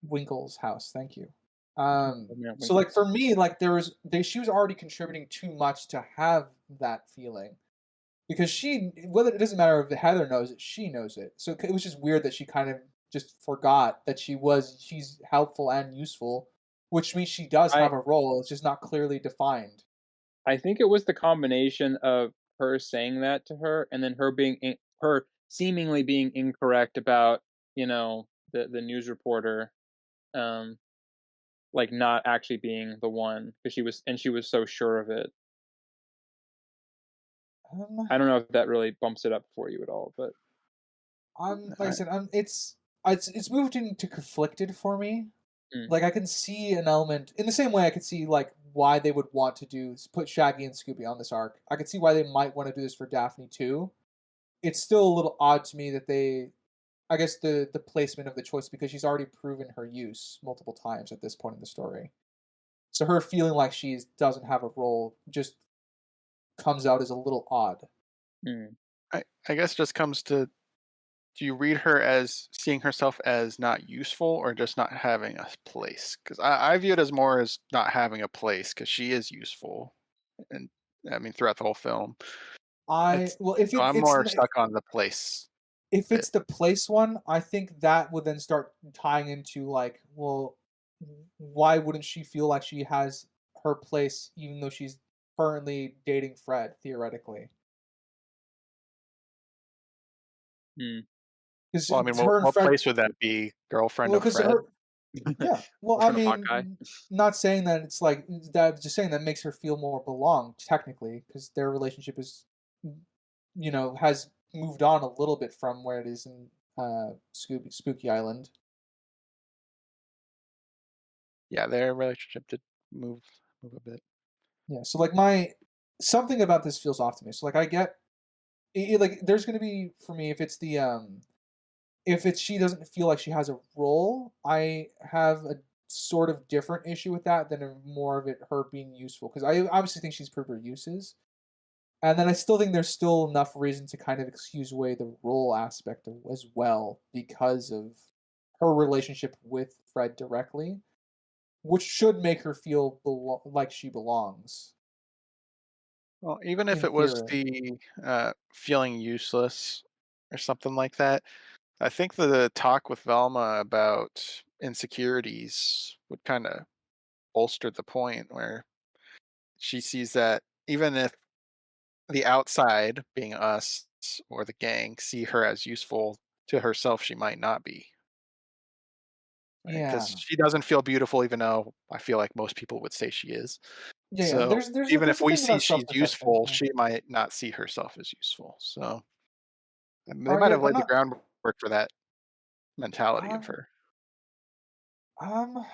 Winkle's house. Thank you. Yeah, So like Winkles. for me, like she was already contributing too much to have that feeling because she whether it doesn't matter if Heather knows it, she knows it. So it was just weird that she kind of just forgot that she's helpful and useful, which means she does I have a role. It's just not clearly defined. I think it was the combination of her saying that to her and then her seemingly being incorrect about, the news reporter, um, like, not actually being the one because she was so sure of it. Um, I don't know if that really bumps it up for you at all, but I'm like I I, said, it's moved into conflicted for me. mm, Like I can see an element in the same way I could see like why they would want to put Shaggy and Scooby on this arc. I could see why they might want to do this for Daphne too. It's still a little odd to me that they I guess the placement of the choice because she's already proven her use multiple times at this point in the story. So her feeling like she doesn't have a role just comes out as a little odd. mm, I guess just comes to Do you read her as seeing herself as not useful or just not having a place? Because I view it as more as not having a place because she is useful, and I mean throughout the whole film. I It's well, if so it I'm it's more stuck on the place if bit. it's the place one, I think that would then start tying into like, well, why wouldn't she feel like she has her place even though she's currently dating Fred theoretically? Hmm. Well, I mean, Because her and what Fred, place would that be? Girlfriend well, of because Fred? her, yeah, well, I Girlfriend of mean, Hawkeye. not saying that it's like that. Just saying that makes her feel more belonged technically, because their relationship is, has moved on a little bit from where it is in Spooky Island. Yeah, their relationship did move a bit. Yeah, so like something about this feels off to me. So like I get like there's gonna be for me if it's she doesn't feel like she has a role, I have a sort of different issue with that than more of it her being useful because I obviously think she's proved her uses, and then I still think there's still enough reason to kind of excuse away the role aspect as well because of her relationship with Fred directly, which should make her feel like she belongs Well, even if in it was theory. the feeling useless or something like that, I think the talk with Velma about insecurities would kind of bolster the point where she sees that even if the outside, being us or the gang, see her as useful to herself, she might not be. Because Yeah. she doesn't feel beautiful, even though I feel like most people would say she is. Yeah, yeah. So even There's if a we thing see about she's self-perception. useful, Yeah. she might not see herself as useful. So and they All right, might yeah, have I'm laid the not. groundwork for that mentality of Um, her. um,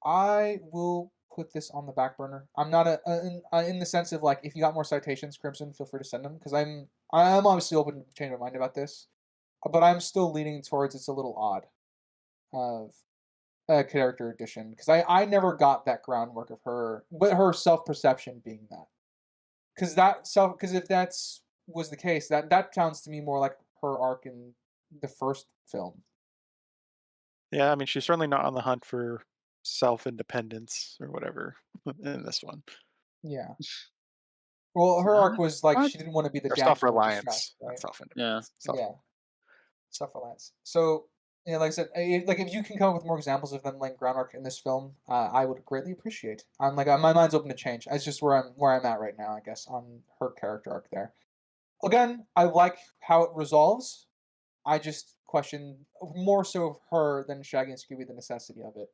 I will put this on the back burner. I'm not in the sense of like if you got more citations, Crimson, feel free to send them because I'm obviously open to change my mind about this, but I'm still leaning towards it's a little odd of a character addition because I never got that groundwork of her, but her self perception being that because if that's was the case that sounds to me more like her arc in the first film. Yeah, I mean, she's certainly not on the hunt for self-independence or whatever in this one, Yeah. Well, her Huh? arc was like What? she didn't want to be the or damsel in distress, self-reliance, not right? Yeah. self-independence. Yeah, self-reliance. So, yeah, like I said, like if you can come up with more examples of them laying groundwork in this film, I would greatly appreciate. I'm like my mind's open to change. It's just where I'm at right now, I guess, on her character arc there. Again, I like how it resolves. I just question more so of her than Shaggy and Scooby the necessity of it.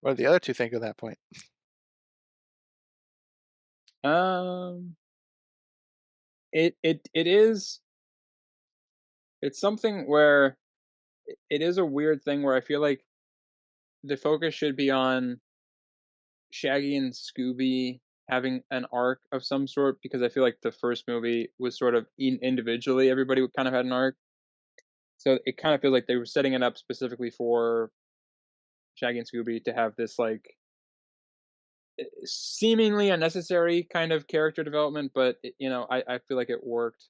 What do the other two think of that point? Um, it is it's something where it is a weird thing where I feel like the focus should be on Shaggy and Scooby having an arc of some sort because I feel like the first movie was sort of individually everybody kind of had an arc. So it kind of feels like they were setting it up specifically for Shaggy and Scooby to have this like seemingly unnecessary kind of character development, but I feel like it worked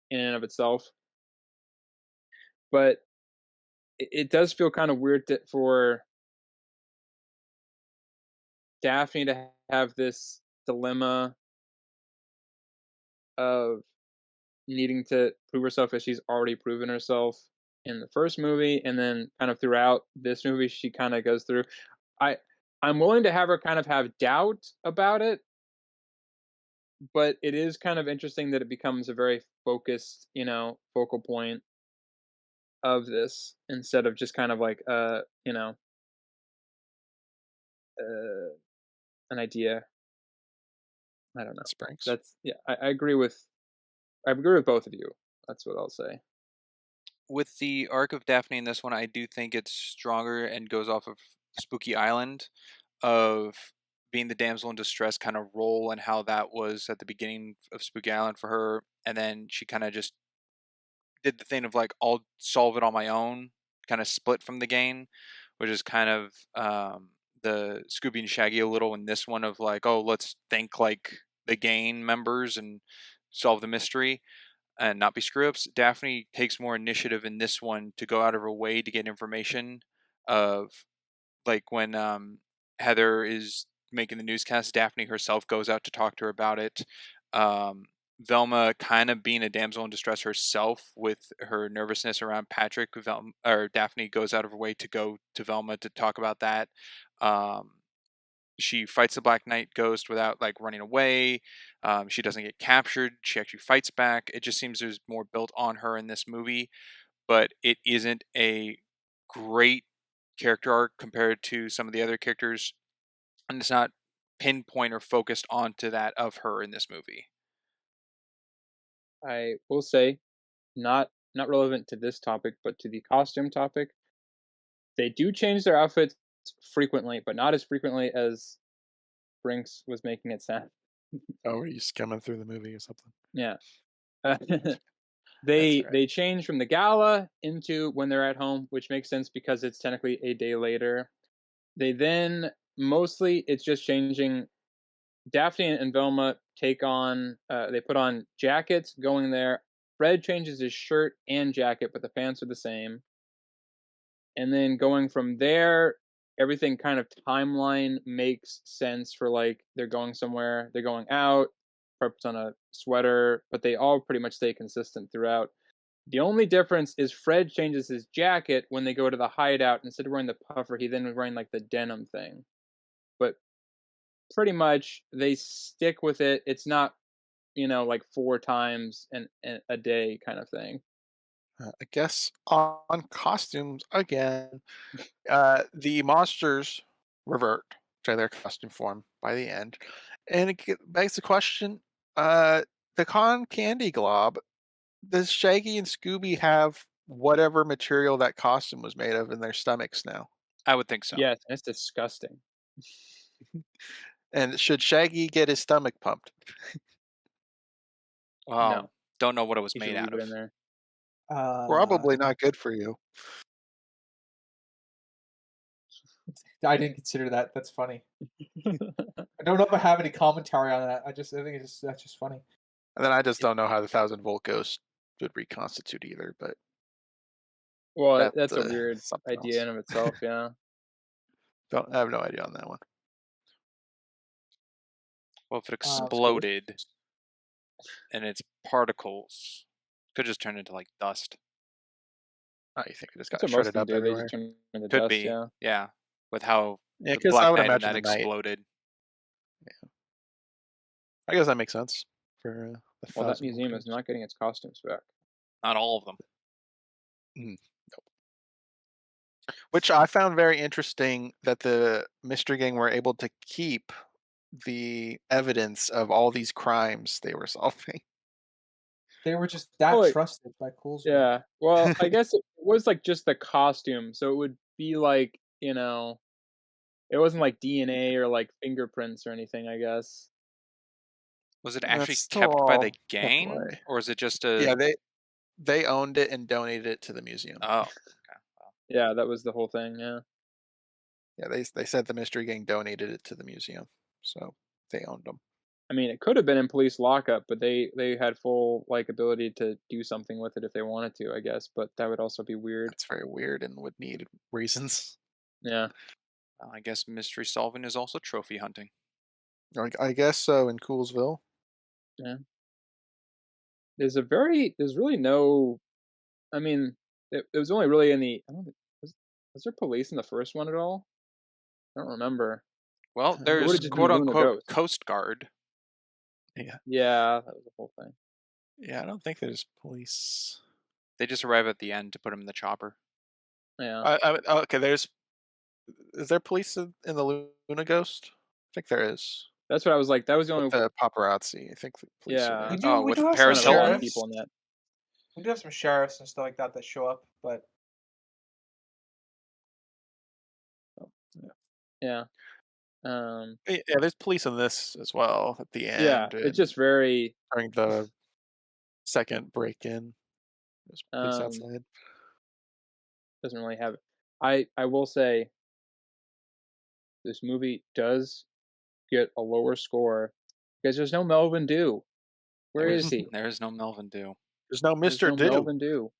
in and of itself. But it does feel kind of weird for Daphne to have this dilemma of needing to prove herself because she's already proven herself in the first movie, and then kind of throughout this movie, she kind of goes through. I I'm willing to have her kind of have doubt about it, but it is kind of interesting that it becomes a very focused, focal point of this instead of just kind of like uh, an idea. I don't know. Springs. That's yeah. I agree with both of you. That's what I'll say. With the arc of Daphne in this one, I do think it's stronger and goes off of Spooky Island of being the damsel in distress kind of role and how that was at the beginning of Spooky Island for her, and then she kind of just did the thing of like I'll solve it on my own, kind of split from the game, which is kind of the Scooby and Shaggy a little in this one of like, oh, let's think like the gang members and solve the mystery and not be screw ups. Daphne takes more initiative in this one to go out of her way to get information of, like, when Heather is making the newscast, Daphne herself goes out to talk to her about it. Um, Velma kind of being a damsel in distress herself with her nervousness around Patrick. Or Daphne goes out of her way to go to Velma to talk about that. Um, she fights the Black Knight ghost without like running away. She doesn't get captured. She actually fights back. It just seems there's more built on her in this movie, but it isn't a great character arc compared to some of the other characters, and it's not pinpoint or focused onto that of her in this movie. I will say, not relevant to this topic, but to the costume topic, they do change their outfits frequently, but not as frequently as Brinks was making it sound. Oh, were you skimming through the movie or something? Yeah. That's all right. They change from the gala into when they're at home, which makes sense because it's technically a day later. They then mostly it's just changing. Daphne and Velma take on they put on jackets going there. Fred changes his shirt and jacket, but the pants are the same. And then going from there, everything kind of timeline makes sense for like they're going somewhere, they're going out, puts on a sweater, but they all pretty much stay consistent throughout. The only difference is Fred changes his jacket when they go to the hideout. Instead of wearing the puffer, he then was wearing like the denim thing. But pretty much they stick with it. It's not, like 4 times a day kind of thing. I guess on costumes again, the monsters revert to their costume form by the end, and begs the question: the con candy glob. Does Shaggy and Scooby have whatever material that costume was made of in their stomachs now? I would think so. Yes, and it's disgusting. And should Shaggy get his stomach pumped? Well, No, don't know what it was you should made leave out it of. in there. Probably No, not good for you. I didn't consider that. That's funny. I don't know if I have any commentary on that. I think that's just funny. And then I just don't know how the 1,000-volt ghost would reconstitute either, but Well, that's that's a weird something idea else. in of itself, yeah. I have no idea on that one. Well, if it Um, exploded and its particles could just turn into like dust. Oh, you think it just That's got what most of shredded them up do, they just everywhere? turn into Could dust, be, yeah. yeah. With how Yeah, the because I Black would Knight and imagine that the night. exploded. I guess that makes sense for the Well, that 1,000-volt museum is ghost. not getting its costumes back. Not all of them. Mhm. Which I found very interesting that the mystery gang were able to keep the evidence of all these crimes they were solving. they were just that Well, trusted by Coolsville. yeah. Well, I guess it was, like, just the costume, so it would be like, it wasn't like DNA or, like, fingerprints or anything, I guess. Was it That's actually still kept by the all kept gang, away. or is it just a? Yeah, they owned it and donated it to the museum. Oh, okay. Well, Yeah, that was the whole thing, yeah. Yeah, they said the mystery gang donated it to the museum, so they owned them. I mean, it could have been in police lockup, but they had full, like, ability to do something with it if they wanted to, I guess, but that would also be weird. That's very weird and would need reasons. Yeah. I guess mystery solving is also trophy hunting. I guess so in Coolsville. Yeah. There's really no I mean, it was only really in the I don't think was there police in the first one at all? I don't remember. Well, It would there's have just been quote Luna unquote Ghost. Coast Guard. Yeah, Yeah, that was the whole thing. yeah. I don't think there's police. They just arrive at the end to put him in the chopper. Yeah. Okay, is there police in the Luna Ghost? I think there is. That's what I was like, that was the With only the paparazzi, I think the police are yeah. there. Oh, We with do have some Paris Kind of a lot of Hilton. sheriffs. people in that. We do have some sheriffs and stuff like that show up, but Yeah. Um, Yeah, there's police in this as well at the yeah, end it's and just very, during the second break-in. There's police um, outside. doesn't really have I will say this movie does get a lower score because there's no Melvin Dew. Where is he? There is no Melvin Dew. There's no There's Mr. no Do. Melvin Dew.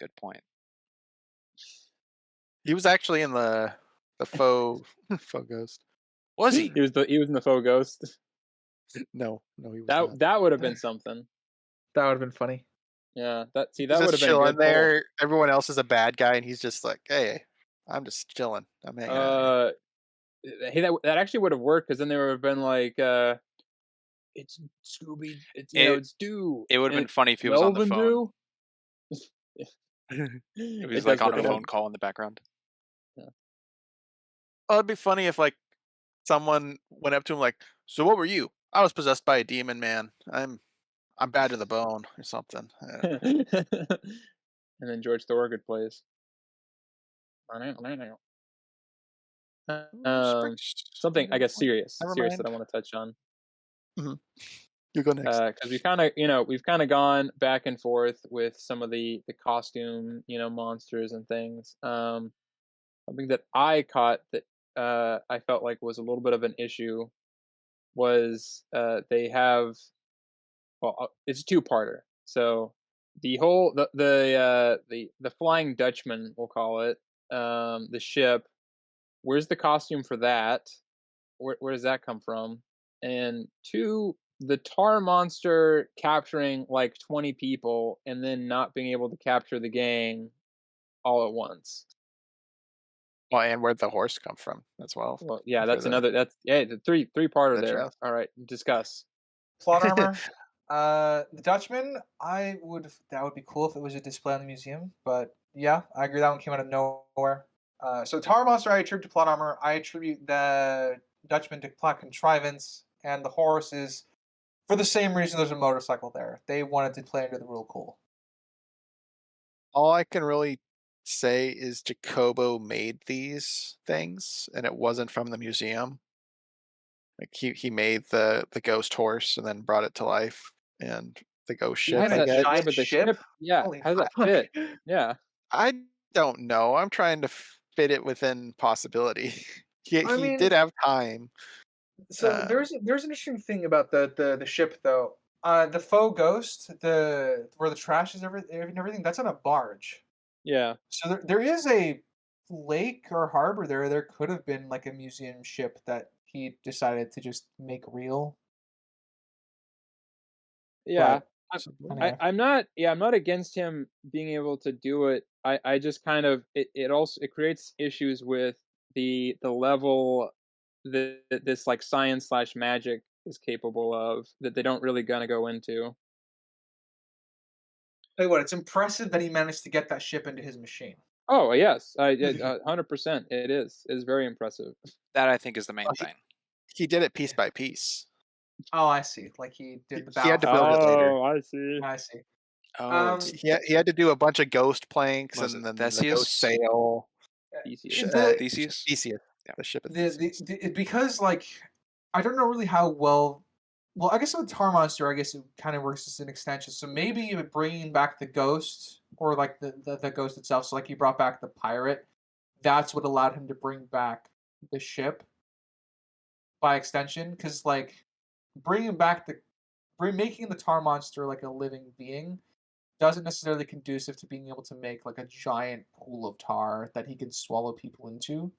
Good point. He was actually in the faux faux ghost. Was he? He was in the faux ghost. No, he was That not. that would have been something. That would have been funny. Yeah, He's that would just have been a chilling good pull. there. Everyone else is a bad guy, and he's just like, "Hey, I'm just chilling. I'm hanging out here." Hey, that actually would have worked because then there would have been like, it's Scooby, it's It it's Dew, it would have and been funny if he was on the Melvin phone. Dew. If he was It like does on work a a phone lot. call in the background. Yeah. Oh, it'd be funny if like someone went up to him like, "So what were you?" "I was possessed by a demon, man. I'm bad to the bone," or something. I don't know. And then George Thorogood plays. Ooh, Um, Something I guess Wait, never serious that mind. I want to touch on. Mhm. You go next. Because we've kind of gone back and forth with some of the costume monsters and things. Something that I caught that I felt like was a little bit of an issue was they have, well, it's a two-parter. So the Flying Dutchman, we'll call it, the ship. Where's the costume for that? Where does that come from? And two, the tar monster capturing like 20 people and then not being able to capture the gang all at once. Well, and where'd the horse come from as well Well, yeah, for that's yeah, the three-parter the there. dress? All right, discuss. Plot armor. The Dutchman, that would be cool if it was a display in the museum, but yeah, I agree that one came out of nowhere. So Tower Monster I attribute to plot armor. I attribute the Dutchman to plot contrivance, and the horse is for the same reason there's a motorcycle there. They wanted to play under the rule cool. All I can really say is Jacobo made these things, and it wasn't from the museum. Like he made the ghost horse and then brought it to life, and the ghost Yeah, ship, What, I a guess. giant but the ship? ship, yeah, Holy how does that fuck. fit? Yeah. I don't know. I'm trying to fit it within possibility. I He mean, did have time. so Um, there's an interesting thing about the ship though. The faux ghost, the where the trash is everything, that's on a barge. Yeah. So there is a lake or harbor there. There could have been like a museum ship that he decided to just make real. Yeah. But I, possibly. anyway, I'm not against him being able to do it. I just kind of it also it creates issues with the level that this like science slash magic is capable of that they don't really gonna go into. tell you what, it's impressive that he managed to get that ship into his machine. Oh yes, 100%. It is. It is very impressive. That I think is the Oh, main thing. he did it piece by piece. Oh, I see. Like he did the He bow had to build it first. later. Oh, I see. I see. Oh, Um, it's He had to do a bunch of ghost planks was it and then the ghost Theseus? sail. Theseus. the Theseus? Theseus, Yeah. the ship of the Theseus. because like I don't know really how well. Well, I guess with Tar Monster, I guess it kind of works as an extension. So maybe bringing back the ghost or like the ghost itself. So like he brought back the pirate. That's what allowed him to bring back the ship by extension. Because like bringing back making the Tar Monster like a living being doesn't necessarily conducive to being able to make like a giant pool of tar that he can swallow people into.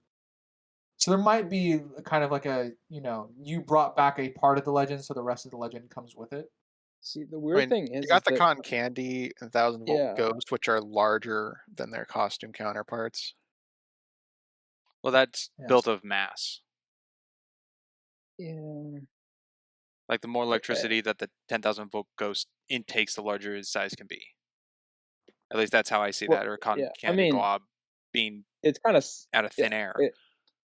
So there might be kind of like you brought back a part of the legend, so the rest of the legend comes with it. See, the I weird mean, thing you is got the that cotton candy and 1,000-volt yeah, ghost, which are larger than their costume counterparts. Well, that's built Yes. of mass. yeah. Like the more uh, electricity that the 10,000-volt ghost intakes, the larger his size can be. At least that's how I see Well, that. Or a cotton yeah. I candy mean, glob being it's kind of out of yeah, thin air.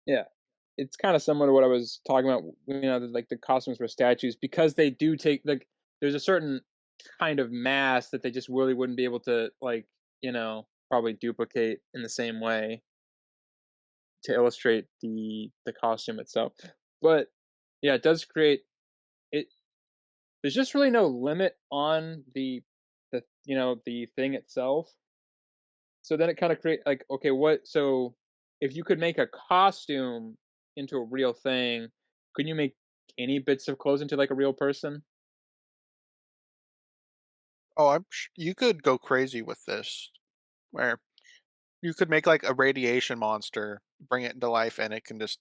yeah. It's kind of similar to what I was talking about. Like the costumes for statues because they do take like there's a certain kind of mass that they just really wouldn't be able to like probably duplicate in the same way to illustrate the costume itself. But yeah, it does create it. There's just really no limit on the thing itself. So then it kind of create like okay, what so if you could make a costume into a real thing, could you make any bits of clothes into like a real person? Oh, you could go crazy with this, where you could make like a radiation monster, bring it into life, and it can just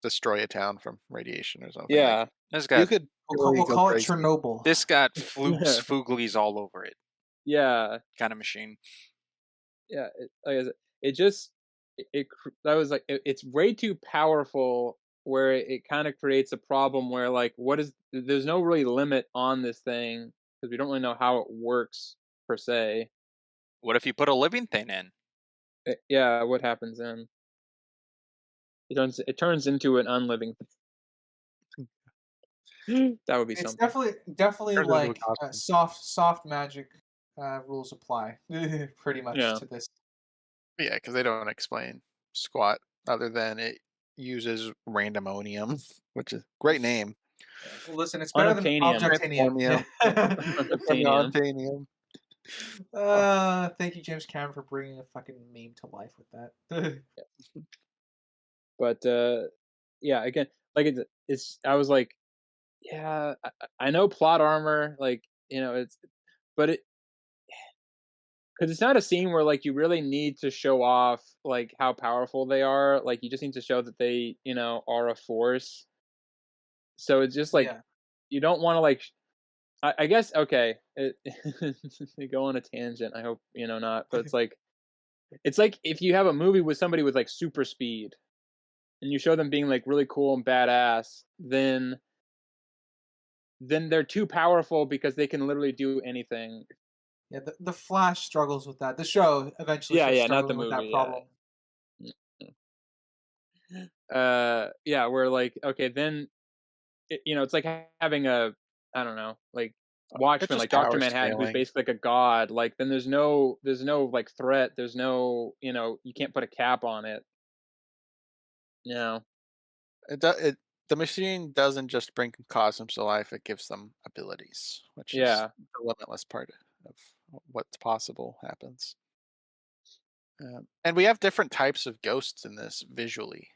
destroy a town from radiation or something. Like Yeah. This you got could We'll call, really we'll go call it crazy. Chernobyl. this got flukes, fooglies all over it, Yeah. kind of machine. Yeah, like I said, it just that was like it's way too powerful where it kind of creates a problem where like what is there's no really limit on this thing because we don't really know how it works per se. What if you put a living thing in? Yeah, what happens then? It turns into an unliving thing. That would be It's something. definitely Turns into a like costume. soft magic rules apply pretty much Yeah. to this. Yeah, because they don't explain squat other than it uses randomonium, which is great name. Well, listen, it's better than Unobtainium. Objectinium. Transformium, Unobtainium. Randomonium. Thank you, James Cameron, for bringing a fucking meme to life with that. But yeah, again, like it's I was like, yeah, I know plot armor, like it's but it because it's not a scene where like you really need to show off like how powerful they are. Like you just need to show that they are a force. So it's just like Yeah. you don't want to like. I guess okay. They go on a tangent. I hope not. But it's like if you have a movie with somebody with like super speed and you show them being like really cool and badass, then they're too powerful because they can literally do anything. Yeah, the Flash struggles with that. The show eventually Yeah, starts yeah, not the struggling with that movie. Yeah. problem. Yeah, where like okay, then it's like having a I don't know, like It's Watchmen, just like Doctor power Manhattan, who's scaling. basically like a god. Like then there's no like threat. There's no you can't put a cap on it. You know. The machine doesn't just bring cosms to life; it gives them abilities, which is Yeah, the limitless part of what's possible happens. And we have different types of ghosts in this visually.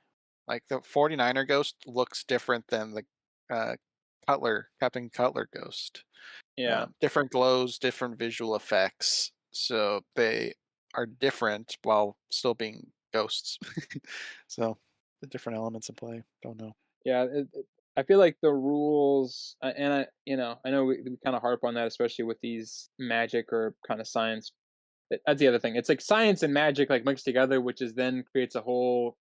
Like the 49er ghost looks different than the uh, Captain Cutler ghost. yeah, Different glows, different visual effects. So they are different while still being ghosts. So the different elements in play. Don't know. yeah. I feel like the rules, and I know we kind of harp on that, especially with these magic or kind of science. That's the other thing. It's like science and magic like mixed together, which is then creates a whole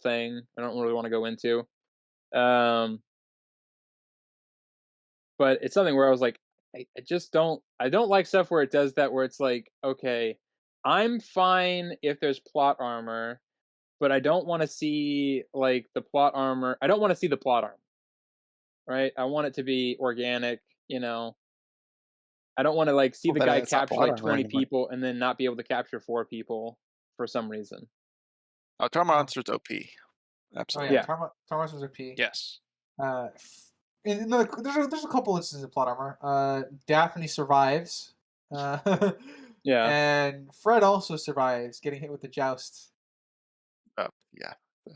thing. I don't really want to go into. Um, but it's something where I was like, I just I don't like stuff where it does that where it's like, okay, I'm fine if there's plot armor, but I don't want to see like the plot armor. I don't want to see the plot armor, right? I want it to be organic, you know. I don't want to like see Well, the then guy it's not capture plot like armor 20 anymore. people and then not be able to capture 4 people for some reason. Oh, Tar Oh, Monster's OP. oh yeah, Absolutely. Yeah. Tarmasters are P. Yes. There's a couple instances of plot armor. Daphne survives, uh, Yeah. and Fred also survives getting hit with the joust, Yeah, the,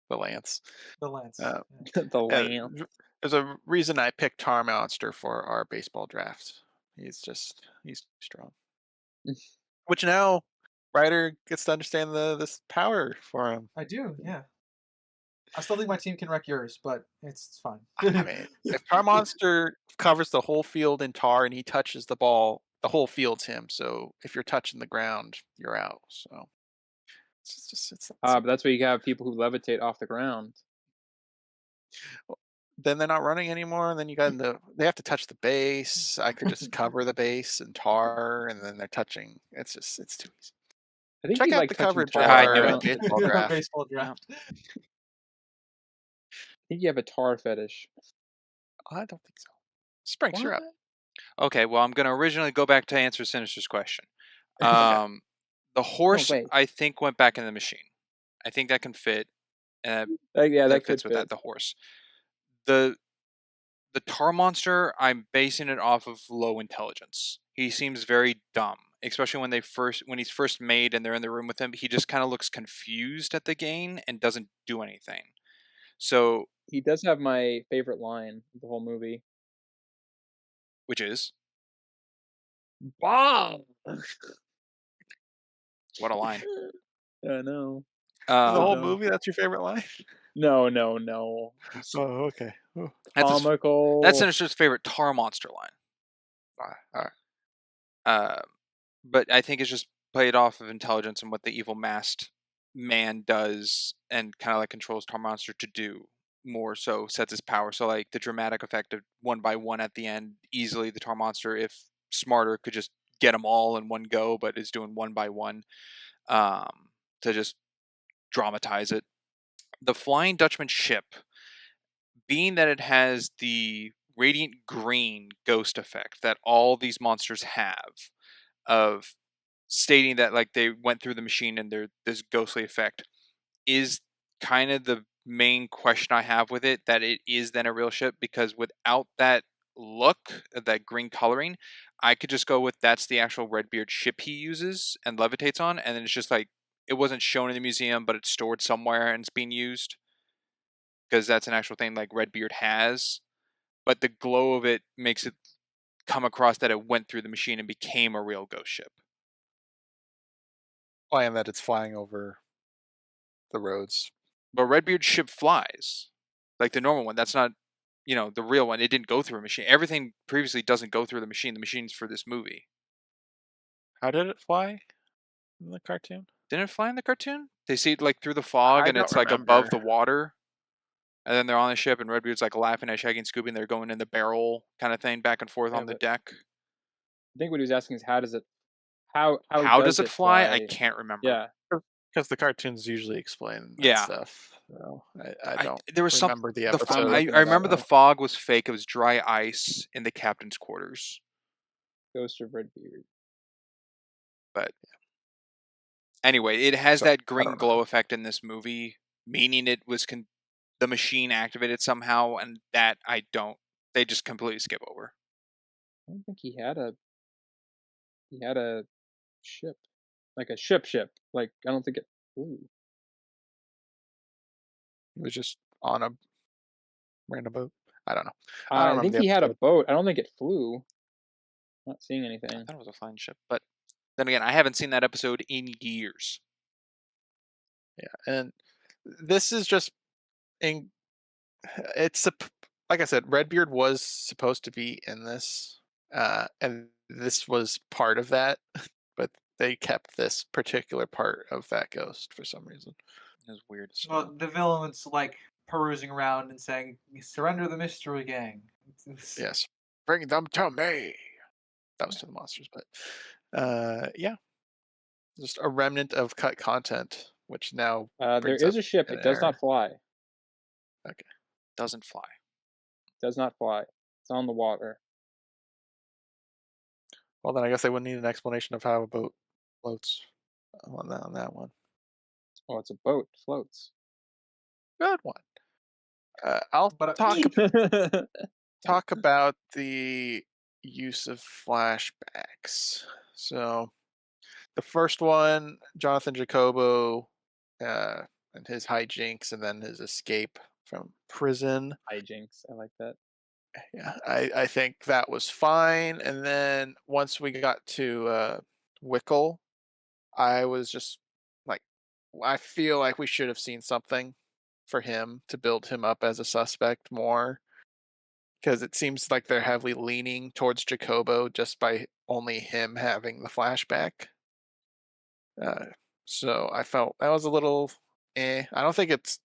the lance. the lance. Uh, Yeah. The uh, lamp. there's a reason I picked Tar Monster for our baseball draft. He's strong. Which now Ryder gets to understand this power for him. I do, yeah. I still think my team can wreck yours, but it's fine. I mean, if Tar Monster covers the whole field in tar and he touches the ball, the whole field's him. So if you're touching the ground, you're out. So it's that But simple. that's where you have people who levitate off the ground. Well, then they're not running anymore. And then they have to touch the base. I could just cover the base in tar, and then they're touching. It's too easy. I think Check you out like the touching coverage of tar. I our knew it. baseball draft. Baseball Yeah. draft. I think you have a tar fetish. I don't think so. Sprinks, you're What? up. Okay, well, I'm going to originally go back to answer Sinister's question. Okay. The No horse, way. I think, went back in the machine. I think that can fit. Yeah, That that could fits with fit. that. The horse. The the tar monster, I'm basing it off of low intelligence. He seems very dumb, especially when he's first made and they're in the room with him. He just kind of looks confused at the game and doesn't do anything. So He does have my favorite line of the whole movie. which is Wow. what a line. I know. The Um, whole dumb. movie, that's your favorite line? No. It's Oh, okay. Oh, that's comical. Sinister's favorite tar monster line. all right. But I think it's just played off of intelligence and what the evil masked man does, and kind of like controls tar monster to do more. So sets his power. So like the dramatic effect of one by one at the end, easily the tar monster, if smarter, could just get them all in one go, but is doing one by one to just dramatize it. The Flying Dutchman ship, being that it has the radiant green ghost effect that all these monsters have, of stating that like they went through the machine and they're this ghostly effect, is kind of the main question I have with it, that it is then a real ship, because without that look, that green coloring, I could just go with that's the actual Redbeard ship he uses and levitates on, and then it's just like it wasn't shown in the museum, but it's stored somewhere and it's being used, because that's an actual thing like Redbeard has. But the glow of it makes it come across that it went through the machine and became a real ghost ship. And that it's flying over the roads. But Redbeard's ship flies, like the normal one. That's not, the real one. It didn't go through a machine. Everything previously doesn't go through the machine. The machine's for this movie. How did it fly in the cartoon? Didn't it fly in the cartoon? They see it like through the fog, I and don't it's like above remember. the water. And then they're on the ship, and Redbeard's like laughing at Shaggy and Scooby, and they're going in the barrel kind of thing, back and forth Yeah, on the but deck. I think what he was asking is how does it how How does does it it fly? I fly? can't remember. Yeah. Because the cartoons usually explain that Yeah. stuff. So I don't There was some. remember the The episode. I'm looking I it remember up. the fog was fake. It was dry ice in the captain's quarters. Ghost of Redbeard. But anyway, it has So, that I green don't glow remember. effect in this movie, meaning it was the machine activated somehow, and that they just completely skip over. I don't think he had a ship. Like a ship. Like I don't think it flew. It was just on a random boat. I don't know. I don't I remember think the he had a episode. boat. I don't think it flew. Not seeing I anything. thought it was a flying ship, but then again, I haven't seen that episode in years. Yeah, and this is just in. It's like I said, Redbeard was supposed to be in this, and this was part of that, but they kept this particular part of that ghost for some reason. It was weird. Well, the villain's like perusing around and saying, "Surrender the mystery gang." Yes, bring them to me. That was to the monsters, but yeah, just a remnant of cut content, which now There brings is up a ship. an It does not error. fly. Okay, Doesn't fly. Does not fly. It's on the water. well then I guess I wouldn't need an explanation of how a boat floats on that one. Oh, it's a boat. It floats. Good one. I'll But talk about the use of flashbacks. So the first one, Jonathan Jacobo, and his hijinks, and then his escape from prison. Hijinks. I like that. Yeah, I think that was fine. And then once we got to Wickle, I was just like, I feel like we should have seen something for him to build him up as a suspect more, because it seems like they're heavily leaning towards Jacobo just by only him having the flashback. Uh, so I felt that was a little I don't think it's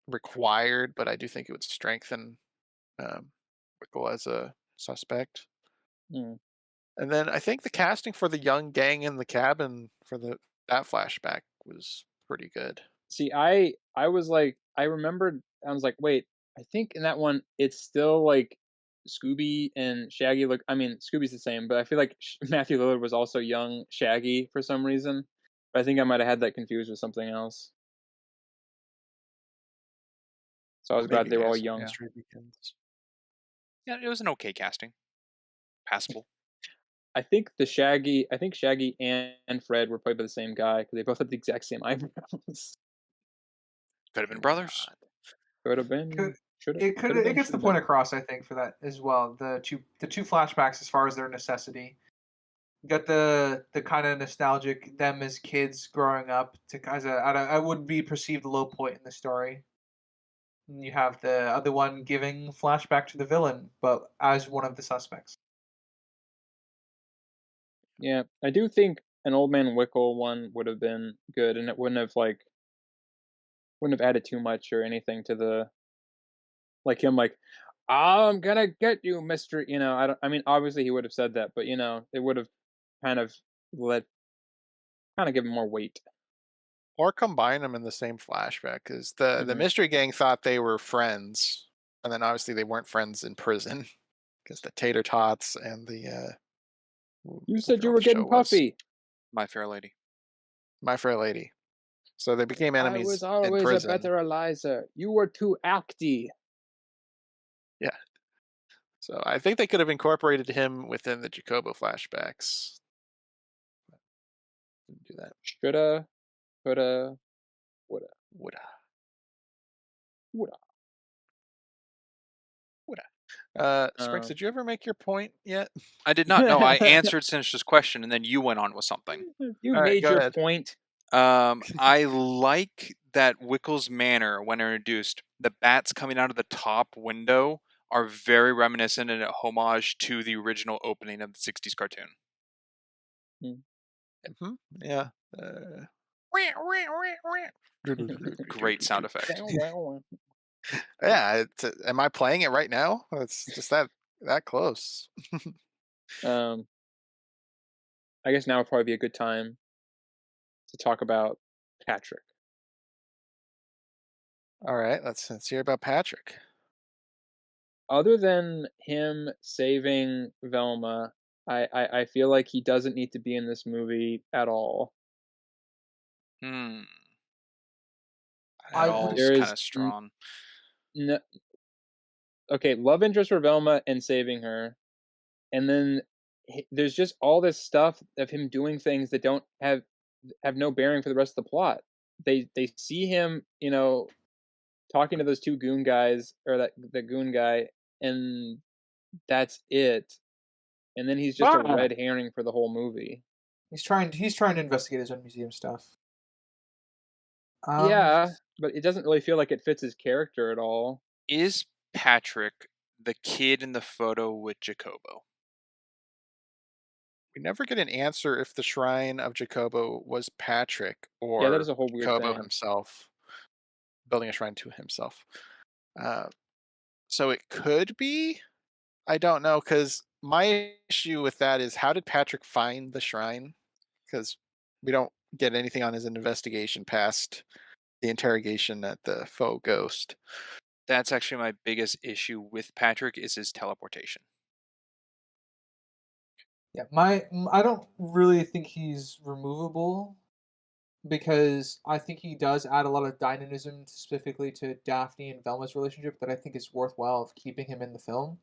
required, but I do think it would strengthen um, Wickle as a suspect. Mm. And then I think the casting for the young gang in the cabin for that flashback was pretty good. See, I was like, I remembered. I was like, wait. I think in that one, it's still like Scooby and Shaggy look. I mean, Scooby's the same, but I feel like Matthew Lillard was also young Shaggy for some reason. But I think I might have had that confused with something else. So I was glad Maybe they were all yes, young. Mystery Weekends. Yeah, it was an okay casting. Passable. I think Shaggy and Fred were played by the same guy because they both had the exact same eyebrows. Could have been Why brothers. not? Could have been. could Could have it been, gets should the have point been. across, I think, for that as well. The two flashbacks as far as their necessity. You got the kind of nostalgic them as kids growing up to as a at a I would be perceived low point in the story. And you have the other one giving flashback to the villain, but as one of the suspects. Yeah, I do think an Old Man Wickle one would have been good, and it wouldn't have added too much or anything to the like him like, "I'm gonna get you, Mister," I don't. I mean, obviously he would have said that, but it would have kind of let kind of give him more weight. Or combine them in the same flashback, because the Hmm. mystery gang thought they were friends, and then obviously they weren't friends in prison because the tater tots and the You I said forgot you what were the show getting was. puffy. My Fair Lady. My Fair Lady. So they became I was enemies in always a prison. better Eliza. You were too acty. Yeah. So I think they could have incorporated him within the Jacobo flashbacks. Didn't do that. Shoulda, coulda, woulda, Woulda. woulda. Woulda. Springs, Um, did you ever make your point yet? I did not know. I answered Sinister's question, and then you went on with something. you All right, made go your ahead. point. I like that Wickles Manor, when introduced, the bats coming out of the top window are very reminiscent and a homage to the original opening of the 60s cartoon. Mm. Mhm, yeah. Uh, Great sound effect. yeah. Am I playing it right now? It's just that close. um, I guess now would probably be a good time to talk about Patrick. All right, let's hear about Patrick. Other than him saving Velma, I feel like he doesn't need to be in this movie at all. Hmm. At I all would is There kind is of strong. no, okay, love interest for Velma and saving her, and then there's just all this stuff of him doing things that don't have no bearing for the rest of the plot. They see him, talking to those two goon guys or that the goon guy, and that's it. And then he's just a Ah, red herring for the whole movie. he's trying to investigate his own museum stuff. Um, Yeah, but it doesn't really feel like it fits his character at all. Is Patrick the kid in the photo with Jacobo? we never get an answer if the shrine of Jacobo was Patrick Yeah, that is or a whole weird Jacobo thing. himself building a shrine to himself. Uh, so it could be. I don't know, because my issue with that is, how did Patrick find the shrine? Because we don't get anything on his investigation past the interrogation at the faux ghost. That's actually my biggest issue with Patrick is his teleportation. yeah, I don't really think he's removable because I think he does add a lot of dynamism specifically to Daphne and Velma's relationship that I think is worthwhile of keeping him in the film.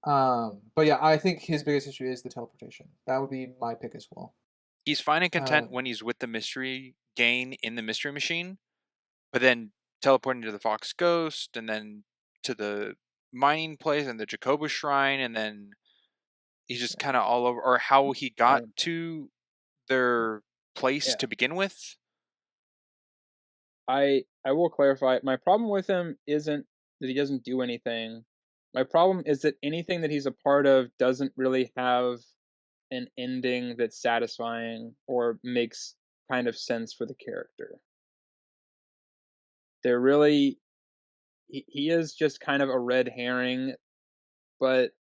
But yeah, I think his biggest issue is the teleportation. That would be my pick as well. He's fine and Uh, content when he's with the mystery gang in the mystery machine, but then teleporting to the Fox Ghost and then to the mining place and the Jacobo Shrine, and then he's just kind of all over, or how he got Um, to their place yeah, to begin with. I will clarify. My problem with him isn't that he doesn't do anything. My problem is that anything that he's a part of doesn't really have an ending that's satisfying or makes kind of sense for the character. They're really he is just kind of a red herring, but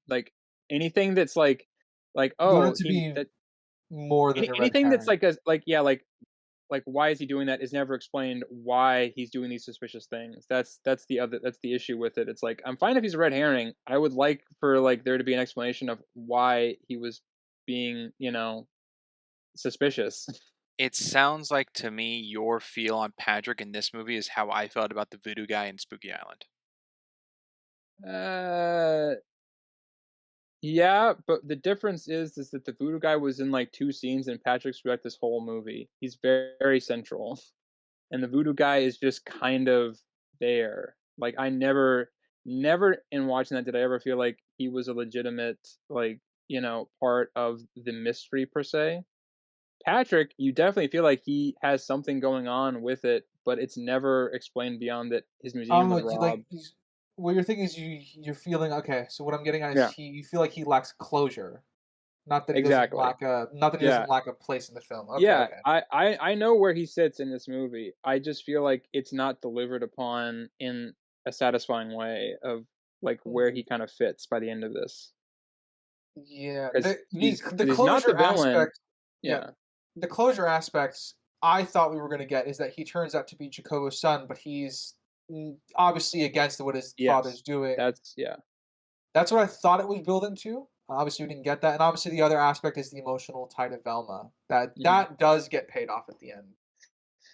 like anything that's like you want it oh to he be that more than a red anything that's herring. like a like yeah like why is he doing that is never explained why he's doing these suspicious things. That's the issue with it. It's like I'm fine if he's a red herring. I would like for like there to be an explanation of why he was being suspicious. It sounds like to me your feel on Patrick in this movie is how I felt about the voodoo guy in Spooky Island. uh yeah, but the difference is that the voodoo guy was in like two scenes and Patrick's throughout this whole movie. He's very, very central. And the voodoo guy is just kind of there. Like I never in watching that did I ever feel like he was a legitimate like, part of the mystery per se. Patrick, you definitely feel like he has something going on with it, but it's never explained beyond that his museum Oh, was you like robbed. what you're thinking is you're feeling okay. So what I'm getting at is Yeah, you feel like he lacks closure, exactly. not that he Yeah. doesn't lack a place in the film. Okay, Yeah, okay. I know where he sits in this movie. I just feel like it's not delivered upon in a satisfying way of like where Mm, he kind of fits by the end of this. yeah, Because the he's not the closure villain. aspect. Yeah, Yeah. the closure aspects I thought we were going to get is that he turns out to be Jacobo's son, but he's obviously against what his father's Yes. doing. That's yeah. That's what I thought it was building to. Obviously, we didn't get that, and obviously, the other aspect is the emotional tie to Velma. Mhm. That does get paid off at the end.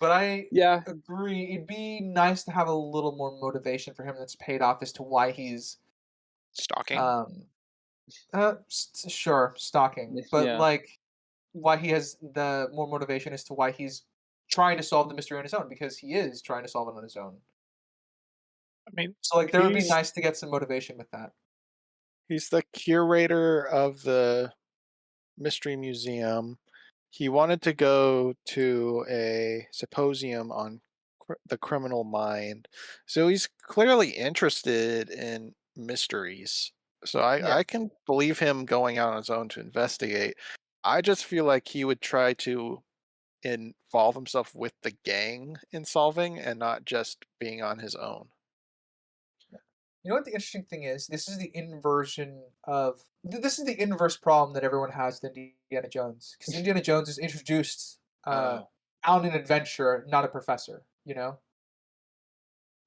But I Yeah. agree, it'd be nice to have a little more motivation for him that's paid off as to why he's, Stalking. um, sure, stalking, but, Yeah. like, why he has the more motivation as to why he's trying to solve the mystery on his own, because he is trying to solve it on his own. I mean, So, like, there would be he's nice to get some motivation with that. he's the curator of the Mystery Museum. He wanted to go to a symposium on the criminal mind. So he's clearly interested in mysteries. So Yeah. I can believe him going out on his own to investigate. I just feel like he would try to involve himself with the gang in solving and not just being on his own. You know what the interesting thing is? This is the inversion of this is the inverse problem that everyone has with Indiana Jones, because Indiana Jones is introduced Oh, on an adventure, not a professor. You know,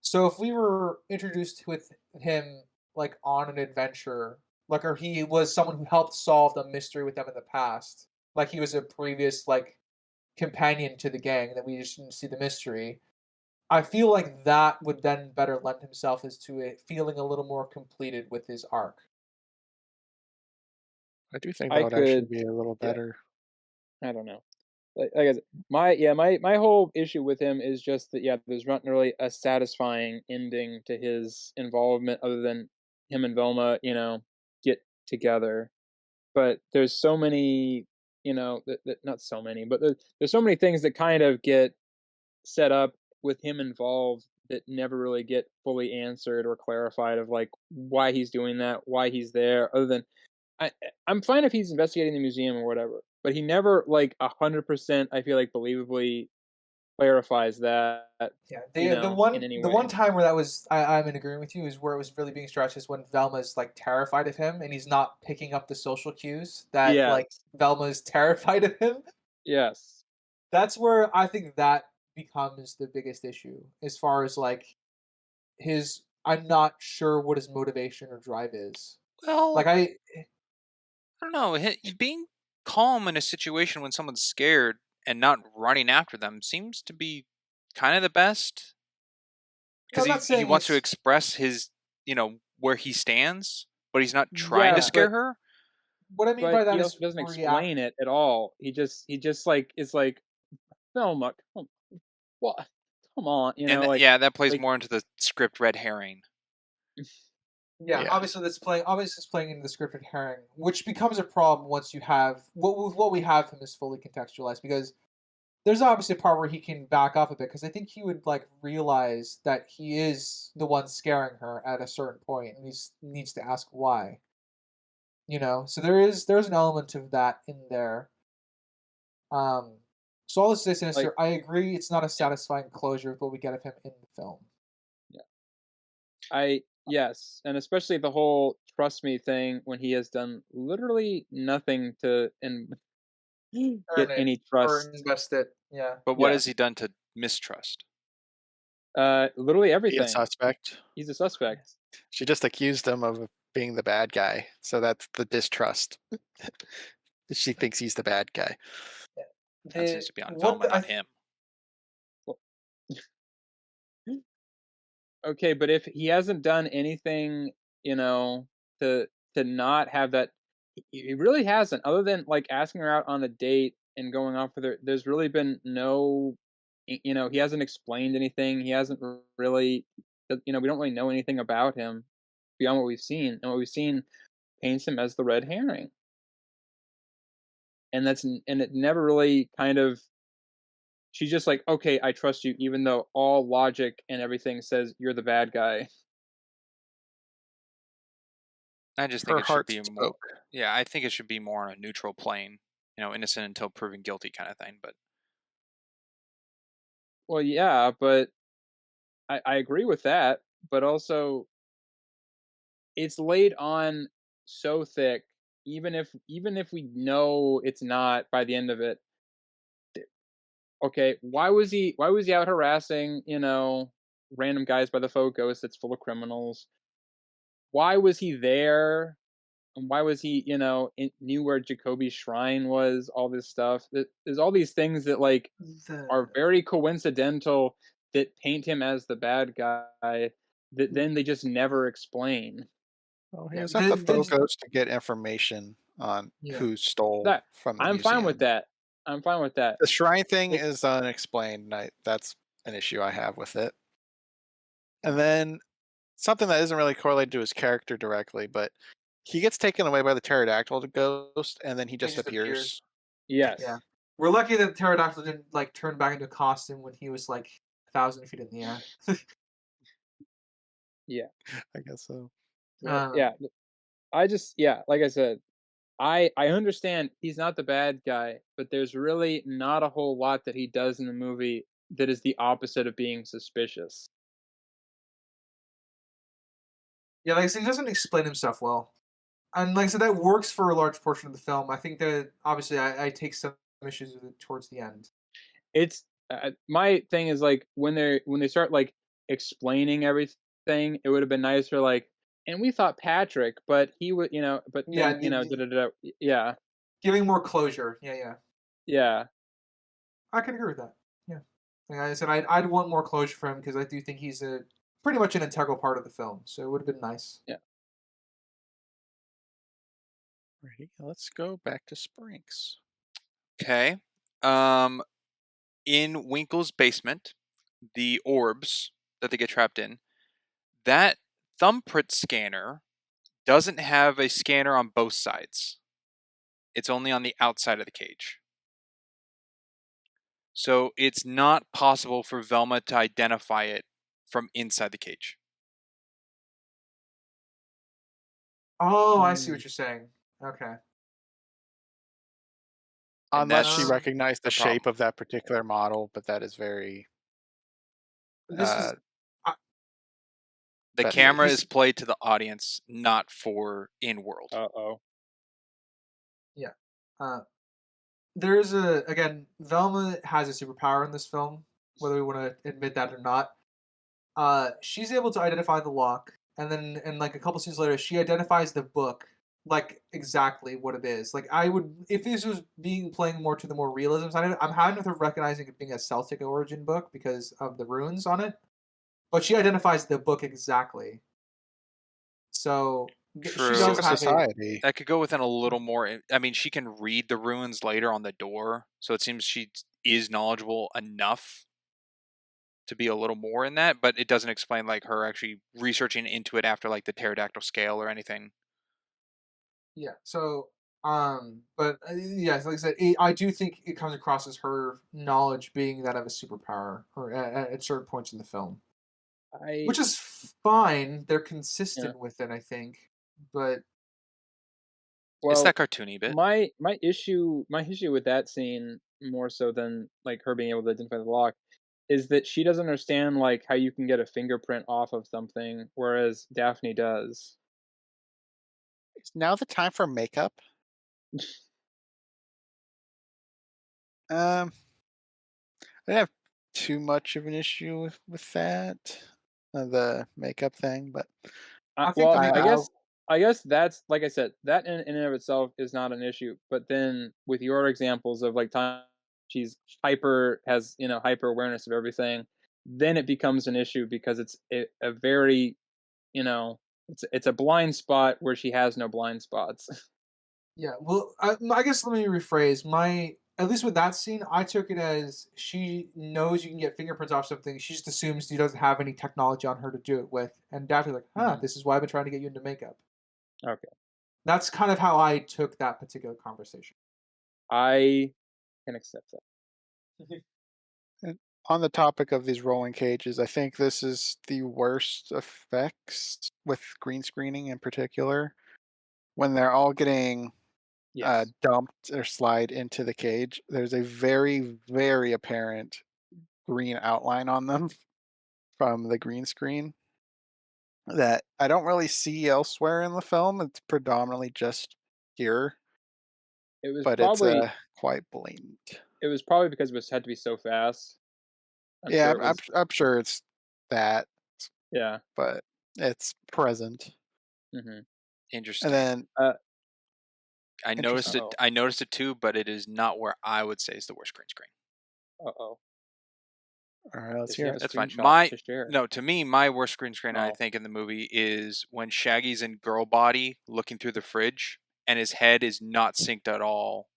so if we were introduced with him like on an adventure, like or he was someone who helped solve the mystery with them in the past, like he was a previous like companion to the gang that we just didn't see the mystery. I feel like that would then better lend himself as to it feeling a little more completed with his arc. I do think that I would actually could be a little yeah, better. I don't know. Like I said, my whole issue with him is just that there's not really a satisfying ending to his involvement other than him and Velma, get together. But there's so many, not so many, but there's so many things that kind of get set up with him involved that never really get fully answered or clarified of like why he's doing that, why he's there, other than I'm fine if he's investigating the museum or whatever, but he never like 100% I feel like believably clarifies that, Yeah, in any the one way. time where that was I'm in agreement with you is where it was really being stretched is when Velma's like terrified of him and he's not picking up the social cues that like Yes. Velma's terrified of him. Yes. That's where I think that becomes the biggest issue as far as like his I'm not sure what his motivation or drive is. Like well, I don't know. Being calm in a situation when someone's scared and not running after them seems to be kind of the best no, because I'm not he saying wants to it's express his, where he stands, but he's not trying to yeah, Yes, scare but her. what I mean but by that he is also doesn't react. explain it at all. He just like is like, "Velma, what? Come on," And yeah, that plays more into the script red herring. Yeah, Yeah. obviously it's playing into the scripted herring, which becomes a problem once you have what we have him is fully contextualized because there's obviously a part where he can back off a bit because I think he would like realize that he is the one scaring her at a certain point and he needs to ask why. You know, so there's an element of that in there. Um, so all this is like, sinister. I agree, it's not a yeah, satisfying closure with what we get of him in the film. yeah. Yes, and especially the whole trust me thing when he has done literally nothing to and Earn get it any or trust. invest it. Yeah. But what Yeah. has he done to mistrust? Literally Be a everything. suspect. He's a suspect. She just accused him of being the bad guy. So that's the distrust. She thinks he's the bad guy. Yeah. That seems The to be on what Velma, the, not him. Well, okay, but if he hasn't done anything, you know, to not have that, he really hasn't. Other than like asking her out on a date and going off with her, there's really been no, he hasn't explained anything. He hasn't really. that, we don't really know anything about him beyond what we've seen, and what we've seen paints him as the red herring. And it never really kind of she's just like, "Okay, I trust you," even though all logic and everything says you're the bad guy. I just think Her it should heart be more. spoke. Yeah, I think it should be more on a neutral plane. Innocent until proven guilty kind of thing. But Well, yeah, but I agree with that, but also it's laid on so thick, even if we know it's not by the end of it. Okay, why was he out harassing, random guys by the Focus that's full of criminals? Why was he there? And why was he, knew where Jacoby's shrine was, all this stuff. There's all these things that like are The very coincidental that paint him as the bad guy that then they just never explain. Well, he yeah was at the the Focus to get information on yeah who stole That from the I'm fine with museum. that. I'm fine with that. The shrine thing It, is unexplained. And that's an issue I have with it. yeah. And then something that isn't really correlated to his character directly, but he gets taken away by the pterodactyl ghost, and then he He just just appears. appears. Yeah, yes. we're lucky that pterodactyl didn't like turn back into a costume when he was like 1,000 feet in the air. Yeah. I guess so. But um yeah, like I said, I understand he's not the bad guy, but there's really not a whole lot that he does in the movie that is the opposite of being suspicious. yeah, like I said, he doesn't explain himself well. And like I said, that works for a large portion of the film. I think that obviously I take some issues with it towards the end. It's my thing is like when they start like explaining everything, it would have been nicer like, and we thought Patrick, but he would, but Yeah, then, da da da. Yeah, giving more closure. Yeah, yeah, yeah, I can agree with that. Yeah, like I said, I'd want more closure for him because I do think he's a pretty much an integral part of the film. So it would have been nice. yeah. Righty, let's go back to Sprinks. okay, um, in Winkle's basement, the orbs that they get trapped in, that thumbprint scanner doesn't have a scanner on both sides. It's only on the outside of the cage. So it's not possible for Velma to identify it from inside the cage. Oh, I see Mm. what you're saying. Okay. And Unless she that's Um, recognized the the shape problem. of that particular model, but that is very this uh, is uh, The yeah, camera speculative. is played to the audience, not for in world. Oh. yeah. Uh, there's a again, Velma has a superpower in this film, whether we want to admit that or not. She's able to identify the lock, and then and like a couple scenes later, she identifies the book like exactly what it is. Like I would, if this was being playing more to the more realism side, of it, I'm having with her recognizing it being a Celtic origin book because of the runes on it. But she identifies the book exactly, so she does True. Secret have a Society. That could go within a little more. I mean, she can read the runes later on the door, so it seems she is knowledgeable enough to be a little more in that, but it doesn't explain like her actually researching into it after like the pterodactyl scale or anything. yeah. So but yeah, like I said, I do think it comes across as her knowledge being that of a superpower, or at certain points in the film. I Which is fine, they're Yeah. consistent with it, I think, but It's Well, that cartoony bit. my issue with that scene more so than like her being able to identify the lock is that she doesn't understand like how you can get a fingerprint off of something, whereas Daphne does. Is now the time for makeup? Um, I didn't have too much of an issue with that, the makeup thing, but I think the Well, I, makeup I'll I guess that's like I said, that in and of itself is not an issue. But then with your examples of like time she's has hyper awareness of everything, then it becomes an issue because it's a very you know it's a blind spot where she has no blind spots. yeah, well, I guess let me rephrase, at least with that scene, I took it as she knows you can get fingerprints off something. She just assumes she doesn't have any technology on her to do it with. And Daphne's like, huh, Mhm. this is why I've been trying to get you into makeup. Okay. That's kind of how I took that particular conversation. I can accept that. And on the topic of these rolling cages, I think this is the worst effects with green screening in particular. When they're all getting Yes. dumped or slide into the cage, there's a very, very apparent green outline on them from the green screen that I don't really see elsewhere in the film. It's predominantly just here, It was but it's probably quite blatant. it was probably because it was had to be so fast. I'm Yeah, sure I'm, it I'm, was. I'm sure it's that, Yeah. but it's present. Mhm. And Interesting. then Uh, I noticed interesting. it. Uh-oh. I noticed it too, but it is not where I would say is the worst green screen. Uh-oh. All right, let's Does he hear have it. a That's fine. screenshot to share? No, to me, my worst screen screen I Oh. think in the movie is when Shaggy's in girl body looking through the fridge and his head is not synced at all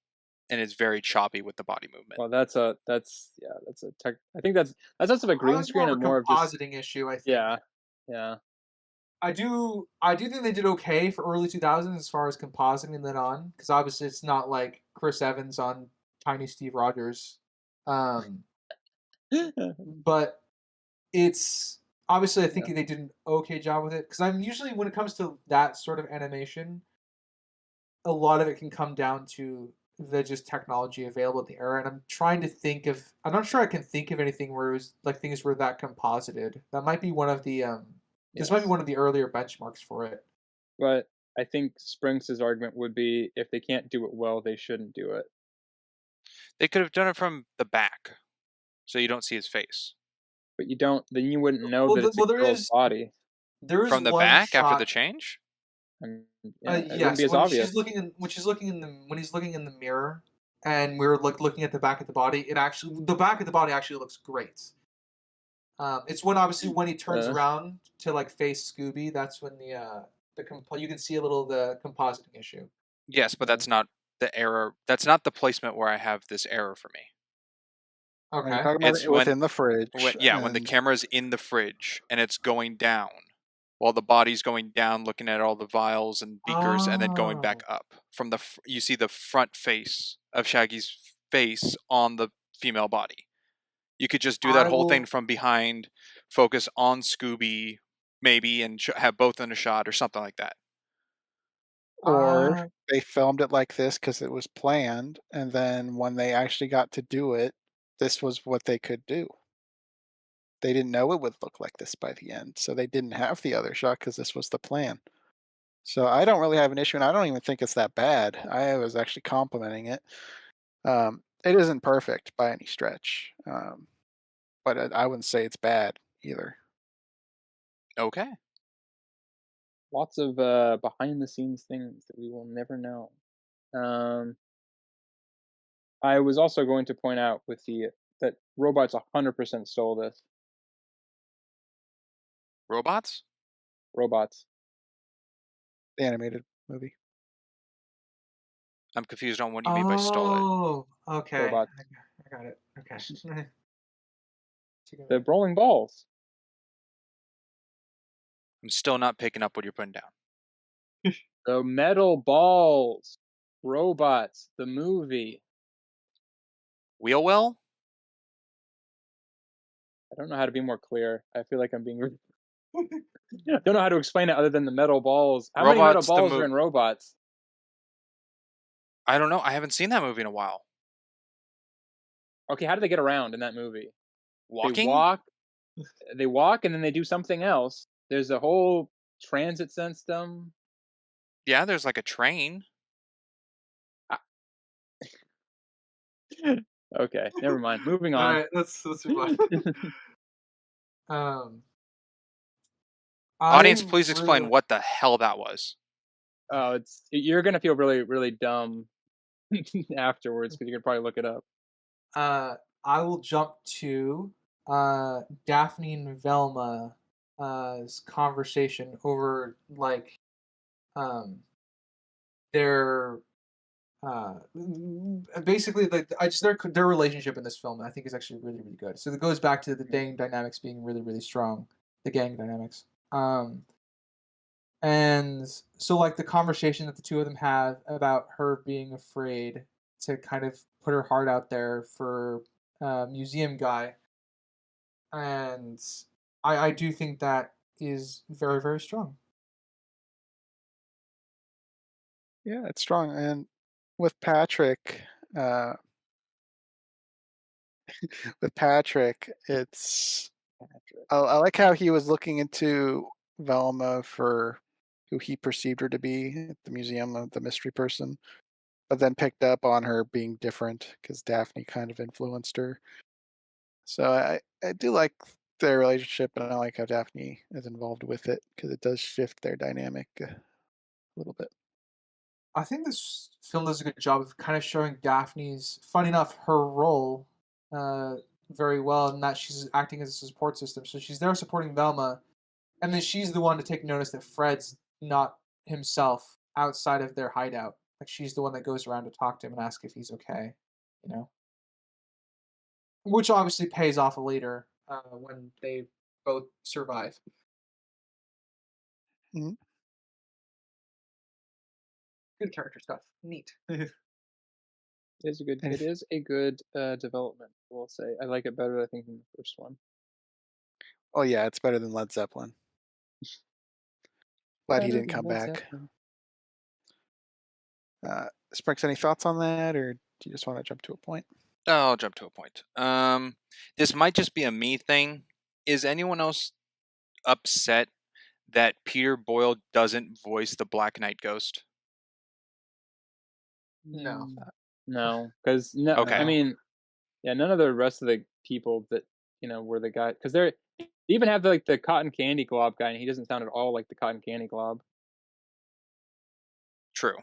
and it's very choppy with the body movement. Well, that's a tech. I think that's less of a green That's more screen of a and more of just compositing issue, I think. yeah, yeah. I do think they did okay for early 2000s as far as compositing that on, because obviously it's not like Chris Evans on Tiny Steve Rogers. Um, but it's obviously I think Yeah. they did an okay job with it, because I'm usually when it comes to that sort of animation, a lot of it can come down to the just technology available at the era. And I'm trying to think of, I'm not sure I can think of anything where it was like things were that composited. That might be one of the this might be Yes. one of the earlier benchmarks for it. But I think Springs' argument would be if they can't do it well, they shouldn't do it. They could have done it from the back so you don't see his face. But you don't, then you wouldn't know Well, that it's a girl's body. there is From the one back after the shot. change? And yeah, it wouldn't be Yes, as obvious. when she's looking in the when he's looking in the mirror, and we're like looking at the back of the body. It actually the back of the body actually looks great. It's when obviously when he turns Uh, around to like face Scooby. That's when you can see a little of the compositing issue. Yes, but yeah. that's not the error. That's not the placement where I have this error for me. When you're Okay. talking about It's it within the when fridge, yeah, when the and camera's in the fridge and it's going down while the body's going down looking at all the vials and beakers and then going back Oh, up. From the you see the front face of Shaggy's face on the female body. You could just do that I whole thing will. from behind, focus on Scooby maybe and have both in a shot or something like that. or Uh, they filmed it like this because it was planned, and then when they actually got to do it, this was what they could do. They didn't know it would look like this by the end, so they didn't have the other shot because this was the plan. So I don't really have an issue, and I don't even think it's that bad. I was actually complimenting it. It isn't perfect by any stretch, but I wouldn't say it's bad either. Okay. Lots of behind the scenes things that we will never know. Um, I was also going to point out with the that robots 100% stole this. Robots? Robots. The animated movie. I'm confused on what you mean by stole it. oh, okay. Robots. I got it. Okay. The rolling balls. I'm still not picking up what you're putting down. The metal balls. Robots. The movie. Wheel well? I don't know how to be more clear. I feel like I'm being. I don't know how to explain it other than the metal balls. How many metal Robots the balls are in robots? I don't know. I haven't seen that movie in a while. Okay, how do they get around in that movie? They Walking? walk. They walk, and then they do something else. There's a whole transit system. Yeah, there's like a train. Okay, never mind. Moving All on. right, let's move on. Um, I Audience, please explain really what the hell that was. Oh, you're gonna feel really, really dumb afterwards because you're gonna probably look it up. I will jump to Daphne and Velma 's conversation over like um their Basically, like I just their relationship in this film, I think, is actually really really good. So it goes back to the gang dynamics being really really strong, the gang dynamics. And so like the conversation that the two of them have about her being afraid to kind of put her heart out there for museum guy, and I do think that is very very strong. Yeah, it's strong. And with Patrick, uh, it's I like how he was looking into Velma for who he perceived her to be at the museum of the mystery person, but then picked up on her being different because Daphne kind of influenced her. So I do like their relationship, and I like how Daphne is involved with it because it does shift their dynamic a little bit. I think this film does a good job of kind of showing Daphne's, funny enough, her role uh, very well, in that she's acting as a support system. So she's there supporting Velma, and then she's the one to take notice that Fred's not himself outside of their hideout. Like she's the one that goes around to talk to him and ask if he's okay, you know, which obviously pays off later when they both survive. Mhm. Good character stuff. Neat. And It is a good development. I will say I like it better, I think, than the first one. oh yeah, it's better than Led Zeppelin. Glad he Better didn't than come Led back. Zeppelin. Sprinks, any thoughts on that, or do you just want to jump to a point? I'll jump to a point. This might just be a me thing. Is anyone else upset that Peter Boyle doesn't voice the Black Knight Ghost? No, Mm, no, because no, Okay, I no. mean, yeah, none of the rest of the people that were the guy because they even have like the cotton candy glob guy, and he doesn't sound at all like the cotton candy glob. true.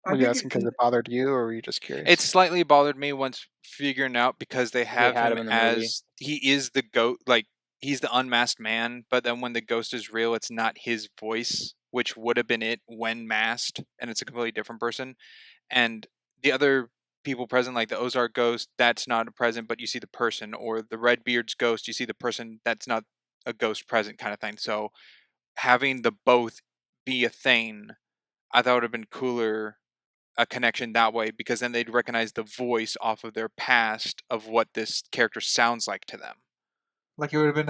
I Were you think asking because it bothered you, or were you just It curious? slightly bothered me once figuring out because they They have had him him in the movie. as he is the goat, like he's the unmasked man, but then when the ghost is real, it's not his voice, which would have been it when masked, and it's a completely different person. And the other people present, like the Ozark ghost, that's not a present, but you see the person, or the Redbeard's ghost, you see the person, that's not a ghost present kind of thing. So having the both be a thing, I thought would have been cooler, a connection that way, because then they'd recognize the voice off of their past of what this character sounds like to them. Like it would have been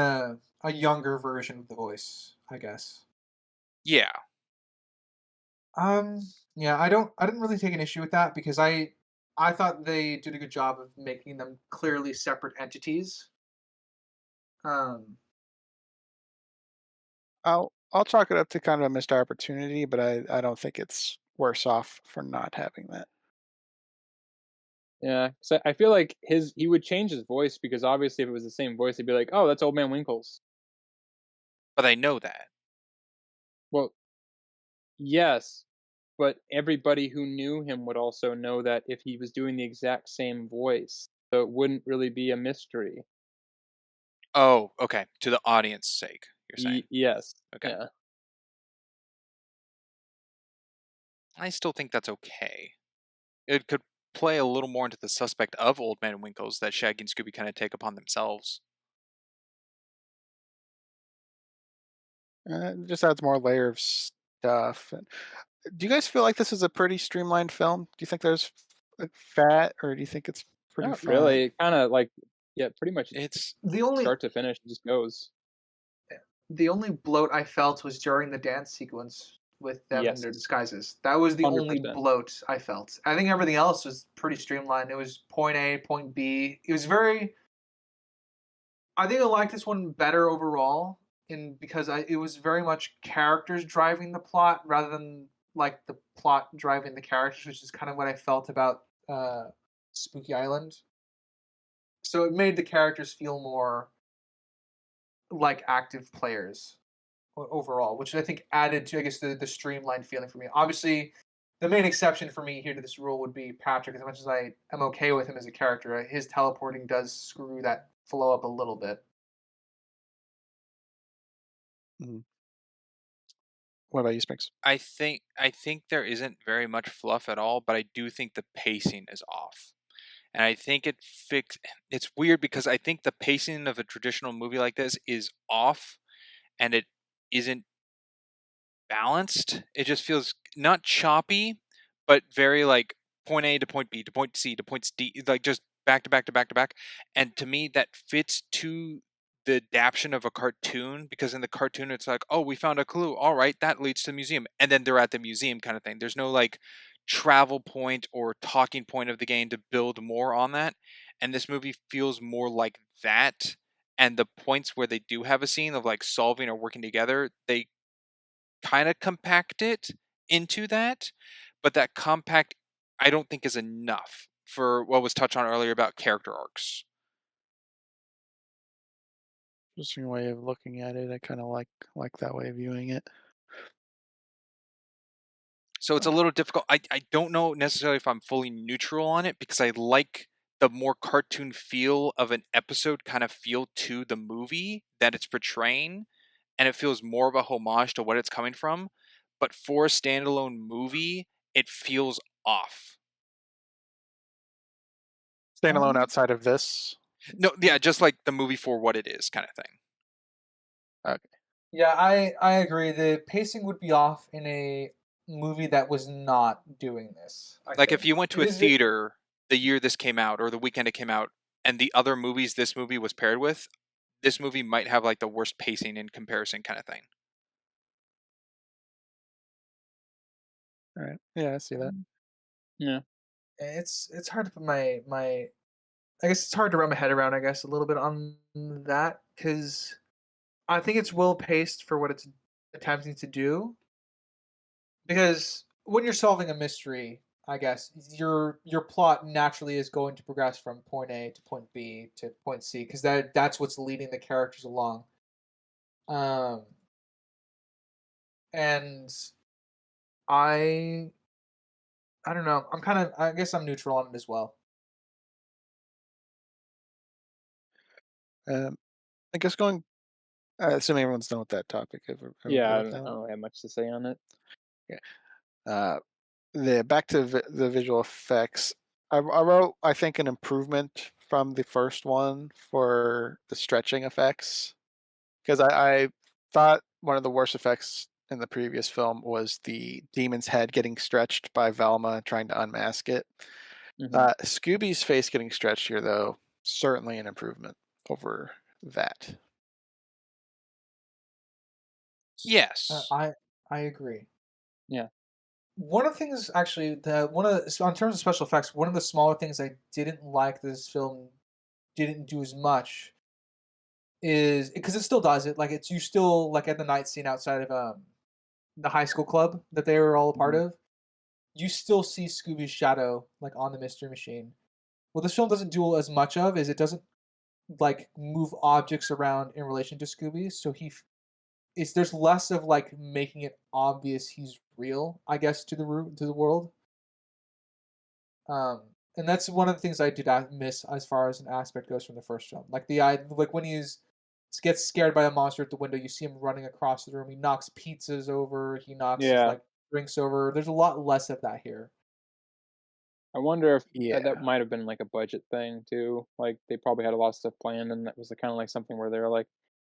a younger version of the voice, I guess. Yeah. Um, yeah, I didn't really take an issue with that because I thought they did a good job of making them clearly separate entities. Um, I'll chalk it up to kind of a missed opportunity, but I don't think it's worse off for not having that. Yeah, so I feel like he would change his voice because obviously if it was the same voice, he'd be like, "Oh, that's Old Man Winkles." But I know that. Well, yes, but everybody who knew him would also know that if he was doing the exact same voice, so it wouldn't really be a mystery. Oh, okay. To the audience sake, you're saying. Yes, Okay. yeah. I still think that's okay. It could play a little more into the suspect of Old Man Winkles that Shaggy and Scooby kind of take upon themselves. It just adds more layer of stuff. And do you guys feel like this is a pretty streamlined film? Do you think there's like fat, or do you think it's pretty Not fine? really. Kind of like, yeah, pretty much It's the only start to finish, it just goes. the only bloat I felt was during the dance sequence with them in Yes, their disguises. That was the only 100%. bloat I felt. I think everything else was pretty streamlined. It was point A, point B. It was very. I think I like this one better overall, in because it was very much characters driving the plot rather than like the plot driving the characters, which is kind of what I felt about Spooky Island. So it made the characters feel more like active players overall, which I think added to, I guess, the streamlined feeling for me. Obviously, the main exception for me here to this rule would be Patrick. As much as I am okay with him as a character, his teleporting does screw that flow up a little bit. Mhm. What about you, Spinks? I think there isn't very much fluff at all, but I do think the pacing is off. And I think it's weird because I think the pacing of a traditional movie like this is off and it isn't balanced. It just feels not choppy, but very like point A to point B to point C to point D, like just back to back to back to back. And to me, that fits to the adaptation of a cartoon because in the cartoon, it's like, oh, we found a clue. All right, that leads to the museum. And then they're at the museum kind of thing. There's no like travel point or talking point of the game to build more on that. And this movie feels more like that. And the points where they do have a scene of like solving or working together, they kind of compact it into that, but that compact I don't think is enough for what was touched on earlier about character arcs. Interesting way of looking at it. I kind of like that way of viewing it. So it's a little difficult. I don't know necessarily if I'm fully neutral on it because I like the more cartoon feel of an episode kind of feel to the movie that it's portraying, and it feels more of a homage to what it's coming from. But for a standalone movie, it feels off. Standalone Um, outside of this. No, yeah, just like the movie for what it is, kind of thing. Okay. yeah, I agree. The pacing would be off in a movie that was not doing this. I Like if think you went to it a is. theater the year this came out or the weekend it came out, and the other movies this movie was paired with, this movie might have like the worst pacing in comparison, kind of thing. All right. Yeah, I see that. Yeah. It's hard to put my. I guess it's hard to wrap my head around. I guess a little bit on that because I think it's well paced for what it's attempting to do. Because when you're solving a mystery, I guess your plot naturally is going to progress from point A to point B to point C because that's what's leading the characters along. Um, and I I don't know. I guess I'm neutral on it as well. Um, I guess going. Assuming everyone's done with that topic, everyone Yeah, good I with don't, that I one? don't have much to say on it. Yeah. Uh, the back to the visual effects. I wrote, I think, an improvement from the first one for the stretching effects because I thought one of the worst effects in the previous film was the demon's head getting stretched by Velma trying to unmask it. Hmm. Scooby's face getting stretched here, though, certainly an improvement over that. Yes. I agree. Yeah. One of the things, actually, that one of the, so in terms of special effects, one of the smaller things I didn't like this film didn't do as much is because it still does it. Like it's you still like at the night scene outside of the high school club that they were all a part Hmm. of. You still see Scooby's shadow like on the mystery machine. What this film doesn't do as much of is it doesn't like move objects around in relation to Scooby. So it's there's less of like making it obvious he's real, I guess, to the world. And that's one of the things I did miss as far as an aspect goes from the first film. Like like when he's gets scared by a monster at the window, you see him running across the room. He knocks pizzas over. He knocks his Yeah. like drinks over. There's a lot less of that here. I wonder if that Yeah. might have been like a budget thing too. Like they probably had a lot of stuff planned, and that was kind of like something where they were like,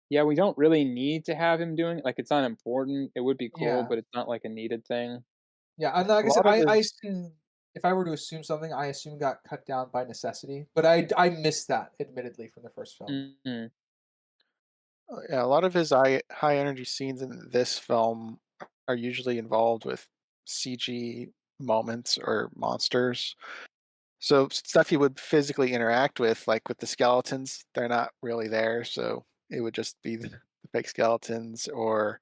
"Yeah, we don't really need to have him doing it. Like it's not important. It would be cool, Yeah, but it's not like a needed thing." yeah. And like A I said, lot of I his assume if I were to assume something, I assume got cut down by necessity. But I missed that admittedly from the first film. Hmm. yeah, a lot of his high energy scenes in this film are usually involved with CG moments or monsters. So stuff you would physically interact with, like with the skeletons, they're not really there. So it would just be the fake skeletons or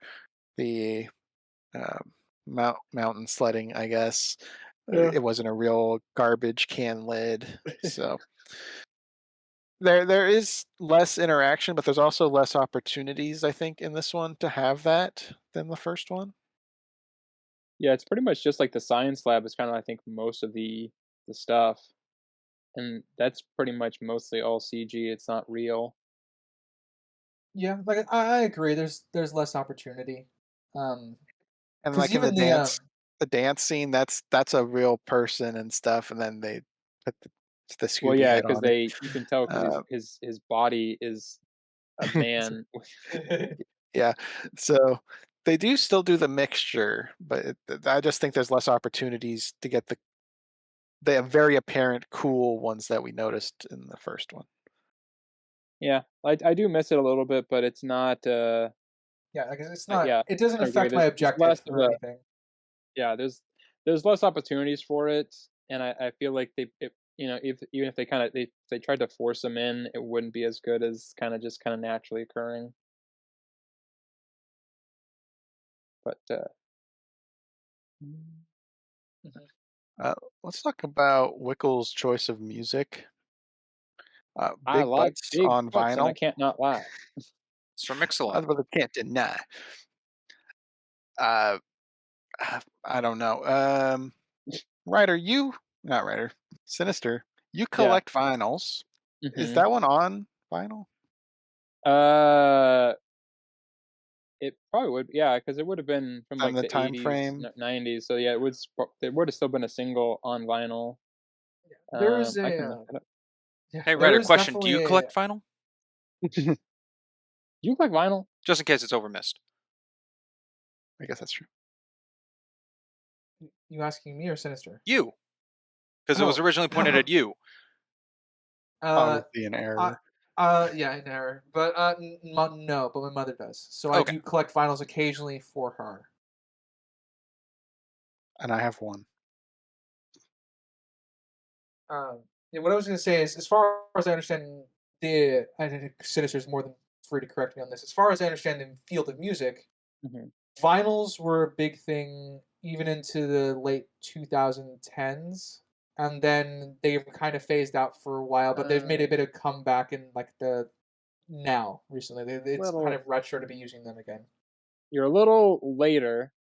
the mountain sledding, I guess. Yeah. It wasn't a real garbage can lid. So there is less interaction, but there's also less opportunities, I think, in this one to have that than the first one. Yeah, it's pretty much just like the science lab is kind of I think most of the stuff, and that's pretty much mostly all CG. It's not real. Yeah, like I agree. There's less opportunity. Um, And because like in even the the dance scene, that's a real person and stuff, and then they put the Well, Scooby yeah, head because on it. they you can tell because Uh, his body is a man. yeah, so they do still do the mixture, but I just think there's less opportunities to get the very apparent cool ones that we noticed in the first one. Yeah, I do miss it a little bit, but it's not, yeah, because it's like, not. yeah, It doesn't I agree. affect my There's less objective of or a anything. yeah, there's less opportunities for it, and I feel like if even if they tried to force them in, it wouldn't be as good as kinda naturally occurring. But, Mhm. Uh, let's talk about Wickles' choice of music. I Big like Butts big on butts, and I vinyl. can't not lie. It's from Mix-a-Lot. That's what I can't deny. Uh, I don't know. Writer, not writer, Sinister. You Yeah. collect vinyls. Is Mhm. that one on vinyl? Uh, it probably would, yeah, because it would've been from, On like, the the time '80s, frame? 90s, so, yeah, it would've still been a single on vinyl. There is I a can look it up. yeah, Hey, there Ryder, is question: do definitely you a. collect vinyl? You like vinyl? Just in case it's overmissed. I guess that's true. You asking me or Sinister? You, because it was Oh, originally pointed at you. uh, Obviously an I, error. yeah, an error, but no, but my mother does. So I Okay. do collect vinyls occasionally for her. And I have one. Yeah, what I was going to say is, as far as I understand, I think Sinister is more than free to correct me on this. As far as I understand, in field of music, Mhm. vinyls were a big thing even into the late 2010s, and then they've kind of phased out for a while. But they've made Uh, a bit of comeback in like the now recently. It's kind little of retro to be using them again. you're a little later,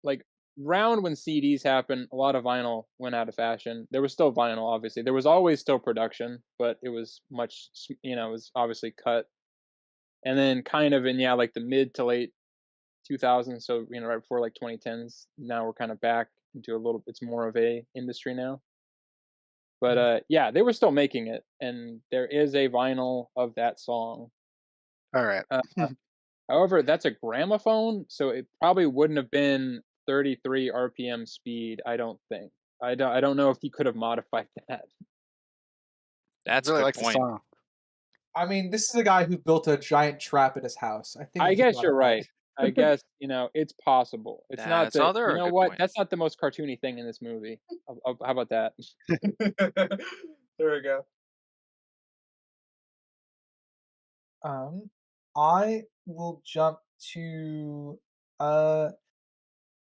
like, round when CDs happened, a lot of vinyl went out of fashion. There was still vinyl, obviously. There was always still production, but it was it was obviously cut. And then kind of in, yeah, like, the mid to late 2000s, so, right before, like, 2010s, now we're kinda back into a little it's more of a industry now. But, Mhm. yeah, they were still making it, and there is a vinyl of that song. All right. Uh, However, that's a gramophone, so it probably wouldn't have been 33 RPM speed, I don't think. I don't know if he could have modified that. That's a Really good likes the point. song. I mean, this is a guy who built a giant trap in his house. I think I he could guess you're modify right. I guess, it's possible. It's not That's the other you a know good what? point. That's not the most cartoony thing in this movie. How about that? it. There we go. Um, I will jump to uh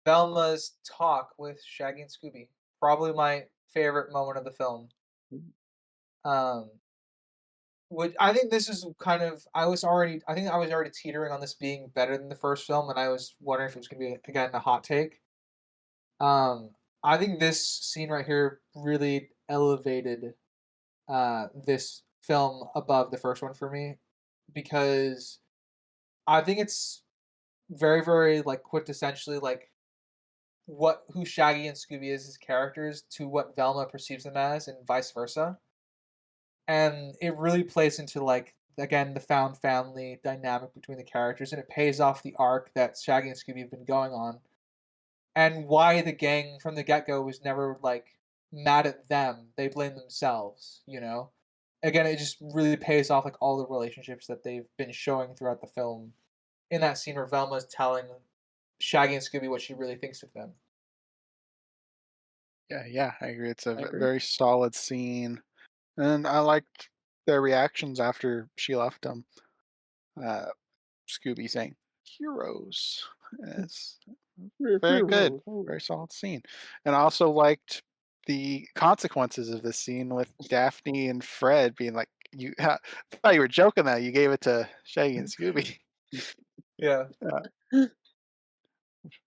Velma's talk with Shaggy and Scooby. Probably my favorite moment of the film. Um, which I think this is kind of I think I was already teetering on this being better than the first film, and I was wondering if it was gonna be again a hot take. Um, I think this scene right here really elevated this film above the first one for me because I think it's very, very like quintessentially like what who Shaggy and Scooby is as characters to what Velma perceives them as, and vice versa. And it really plays into like again the found family dynamic between the characters, and it pays off the arc that Shaggy and Scooby have been going on, and why the gang from the get go was never like mad at them; they blame themselves. Again, it just really pays off like all the relationships that they've been showing throughout the film. In that scene where Velma's telling Shaggy and Scooby what she really thinks of them. Yeah, I agree. It's a I agree. very solid scene, and I liked their reactions after she left them. Uh, Scooby saying "heroes" is We're very good, heroes. Oh. very solid scene, and I also liked the consequences of this scene with Daphne and Fred being like, "You I thought you were joking that you gave it to Shaggy and Scooby." Yeah. uh,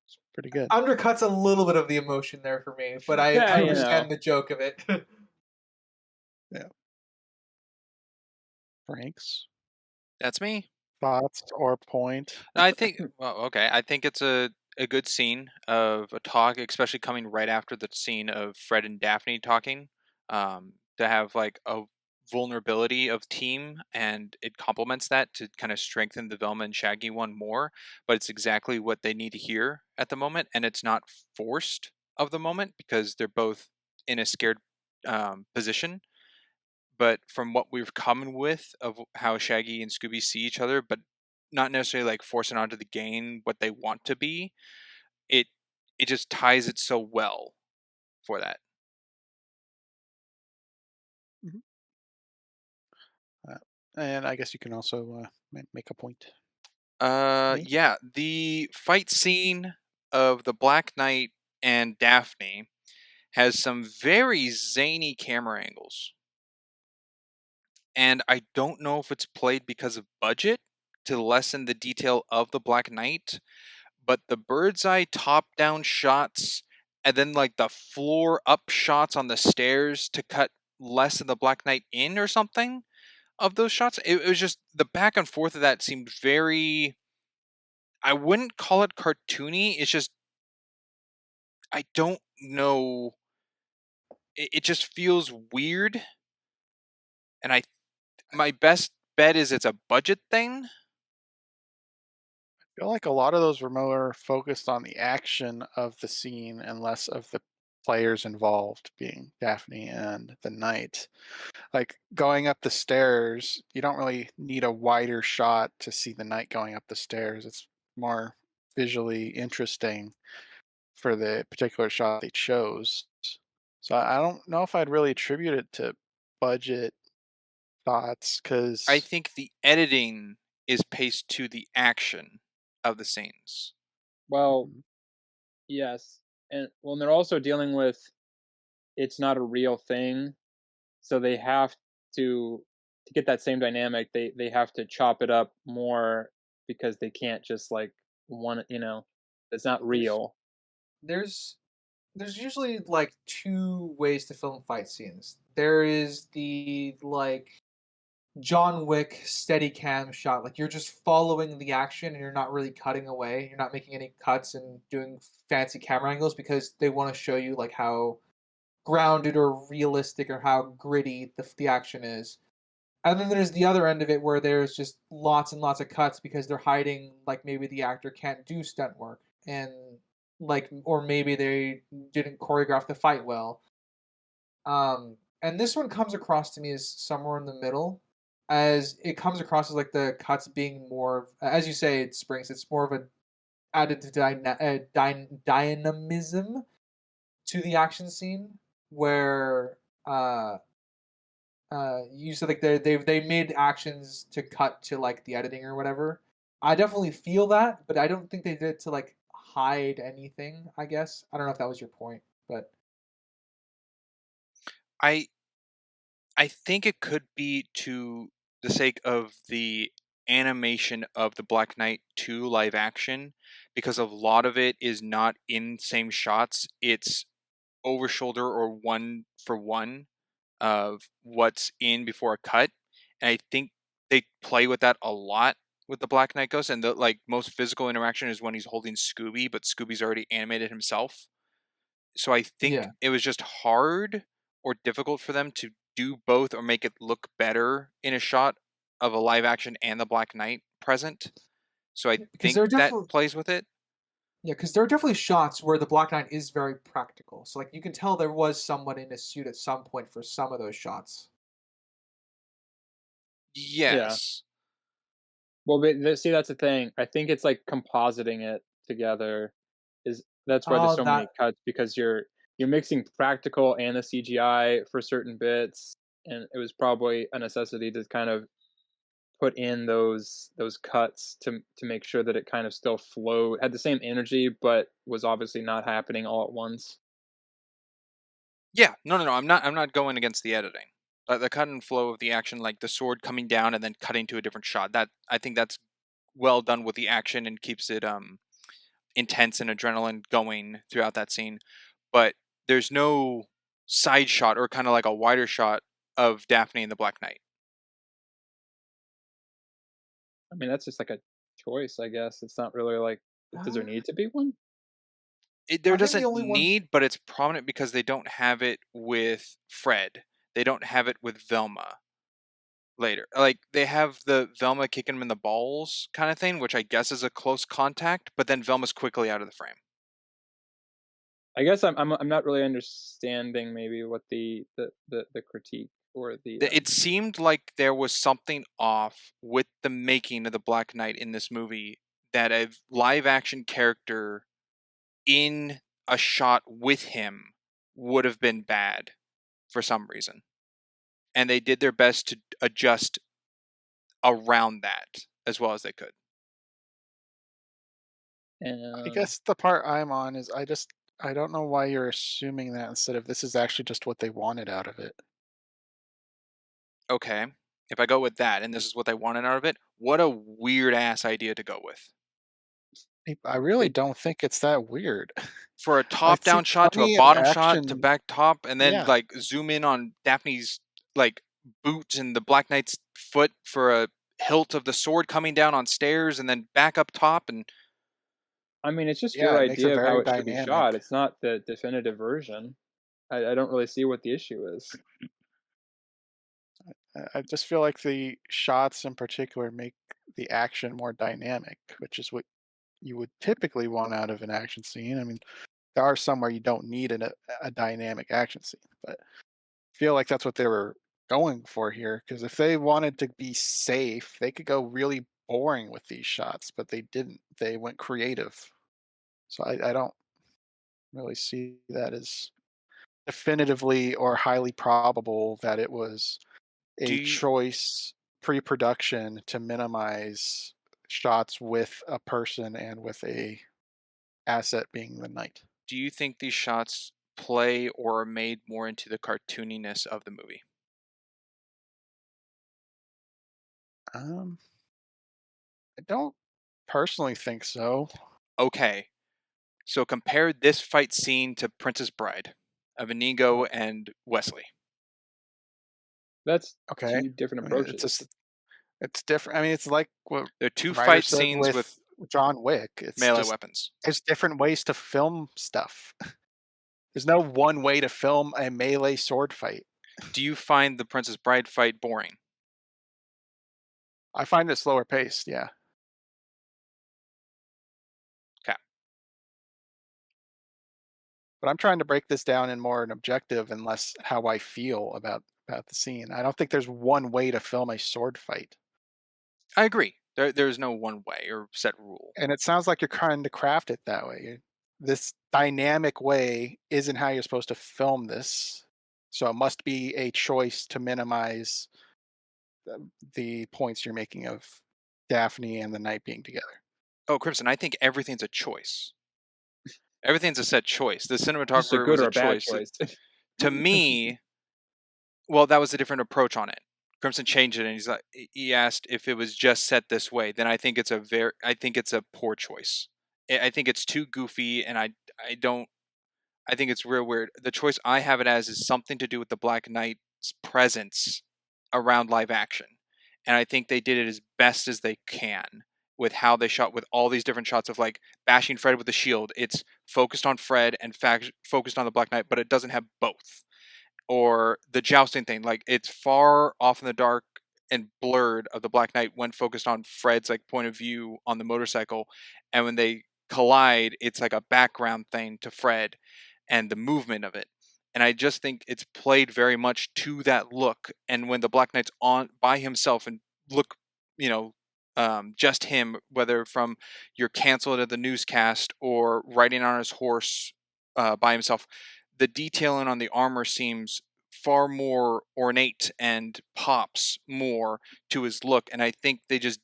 it's pretty good. Undercuts a little bit of the emotion there for me, but I Yeah, understand the joke of it. Yeah, Frank's That's me. thoughts or point. I think. Well, okay. I think it's a a good scene of a talk, especially coming right after the scene of Fred and Daphne talking. To have like a vulnerability of team, and it complements that to kind of strengthen the Velma and Shaggy one more. But it's exactly what they need to hear at the moment, and it's not forced of the moment because they're both in a scared position. But from what we've come with of how Shaggy and Scooby see each other, but not necessarily like forcing onto the game what they want to be, it it just ties it so well for that. Mhm. And I guess you can also make a point. Me? Yeah, the fight scene of the Black Knight and Daphne has some very zany camera angles, and I don't know if it's played because of budget to lessen the detail of the Black Knight, but the bird's eye top down shots and then like the floor up shots on the stairs to cut less of the Black Knight in or something of those shots. It was just the back and forth of that seemed very. I wouldn't call it cartoony. It's just I don't know. It just feels weird, and I my best bet is it's a budget thing. I feel like a lot of those were more focused on the action of the scene and less of the players involved, being Daphne and the knight. Like going up the stairs, you don't really need a wider shot to see the knight going up the stairs. It's more visually interesting for the particular shot they chose. So I don't know if I'd really attribute it to budget thoughts I because think the editing is paced to the action of the scenes. Well, yes, and well, they're also dealing with it's not a real thing, so they have to get that same dynamic. They have to chop it up more because they can't just like one. It's not There's real. there's there's usually like two ways to film fight scenes. There is the like John Wick steady cam shot, like you're just following the action and you're not really cutting away. You're not making any cuts and doing fancy camera angles because they want to show you like how grounded or realistic or how gritty the action is. And then there's the other end of it where there's just lots and lots of cuts because they're hiding like maybe the actor can't do stunt work and like or maybe they didn't choreograph the fight well. And this one comes across to me as somewhere in the middle, as it comes across as like the cuts being more, as you say, it springs. It's more of a added to dynamism to the action scene, where you said like they made actions to cut to like the editing or whatever. I definitely feel that, but I don't think they did it to like hide anything. I guess I don't know if that was your point, but I I think it could be to the sake of the animation of the Black Knight 2 live action, because a lot of it is not in same shots. It's over shoulder or one for one of what's in before a cut. And I think they play with that a lot with the Black Knight Ghost. And the like most physical interaction is when he's holding Scooby, but Scooby's already animated himself. So I think yeah, it was just hard or difficult for them to do both or make it look better in a shot of a live action and the Black Knight present. So I because think they're that definitely plays with it. yeah, because there are definitely shots where the Black Knight is very practical. So like you can tell there was someone in a suit at some point for some of those shots. Yeah. Yes. Well, but see, that's the thing. I think it's like compositing it together. Is That's why there's Oh, so many that cuts because you're mixing practical and the CGI for certain bits, and it was probably a necessity to kind of put in those cuts to make sure that it kind of still flowed, had the same energy, but was obviously not happening all at once. Yeah. No. I'm not going against the editing. The cut and flow of the action, like the sword coming down and then cutting to a different shot. That I think that's well done with the action and keeps it intense and adrenaline going throughout that scene. But there's no side shot or kind of like a wider shot of Daphne and the Black Knight. I mean, that's just like a choice, I guess. It's not really like, does there uh, need to be one? there I think the doesn't only one need, but it's prominent because they don't have it with Fred. They don't have it with Velma later. Like they have the Velma kicking him in the balls kind of thing, which I guess is a close contact, but then Velma's quickly out of the frame. I guess I'm not really understanding maybe what the critique or the It seemed like there was something off with the making of the Black Knight in this movie, that a live action character in a shot with him would have been bad for some reason. And they did their best to adjust around that as well as they could. I and guess the part I'm on is I don't know why you're assuming that instead of this is actually just what they wanted out of it. Okay, if I go with that and this is what they wanted out of it, what a weird ass idea to go with. I really it, don't think it's that weird. For a I've top seen down shot to a plenty of bottom shot to action. back top and then Yeah, like zoom in on Daphne's like boot and the Black Knight's foot for a hilt of the sword coming down on stairs and then back up top and I mean, it's just yeah, your it makes it idea of how very it should be shot. dynamic. It's not the definitive version. I don't really see what the issue is. I just feel like the shots in particular make the action more dynamic, which is what you would typically want out of an action scene. I mean, there are some where you don't need a dynamic action scene, but I feel like that's what they were going for here. Because if they wanted to be safe, they could go really boring with these shots, but they didn't. They went creative. So I don't really see that as definitively or highly probable that it was do a you, choice pre-production to minimize shots with a person and with a asset being the knight. do you think these shots play or are made more into the cartooniness of the movie? Um, I don't personally think so. Okay, so compare this fight scene to Princess Bride of Inigo Oh, and Wesley. that's Okay, two different I mean approaches. it's different. I mean, it's like what They're two Ryder fight said scenes with with John Wick. It's melee just weapons. there's different ways to film stuff. There's no one way to film a melee sword fight. Do you find the Princess Bride fight boring? I find it slower paced. Yeah, Okay. but I'm trying to break this down in more an objective and less how I feel about the scene. I don't think there's one way to film a sword fight. I agree. There's no one way or set rule. And it sounds like you're trying to craft it that way. This dynamic way isn't how you're supposed to film this. So it must be a choice to minimize the points you're making of Daphne and the knight being together. Oh, Crimson, I think everything's a choice. Everything's a set choice. The Just a cinematographer good was a or a bad choice. choice. To me, well, that was a different approach on it. Crimson changed it, and he asked if it was just set this way. Then I think it's a poor choice. I think it's too goofy, and I don't. I think it's real weird. The choice I have it as is something to do with the Black Knight's presence around live action, and I think they did it as best as they can with how they shot with all these different shots of like bashing Fred with the shield. It's focused on Fred and focused on the Black Knight, but it doesn't have both. Or the jousting thing, like it's far off in the dark and blurred of the Black Knight when focused on Fred's like point of view on the motorcycle, and when they collide, it's like a background thing to Fred and the movement of it. And I just think it's played very much to that look. And when the Black Knight's on by himself and look, you know, just him, whether from you're canceled at the newscast or riding on his horse by himself, the detailing on the armor seems far more ornate and pops more to his look. And I think they just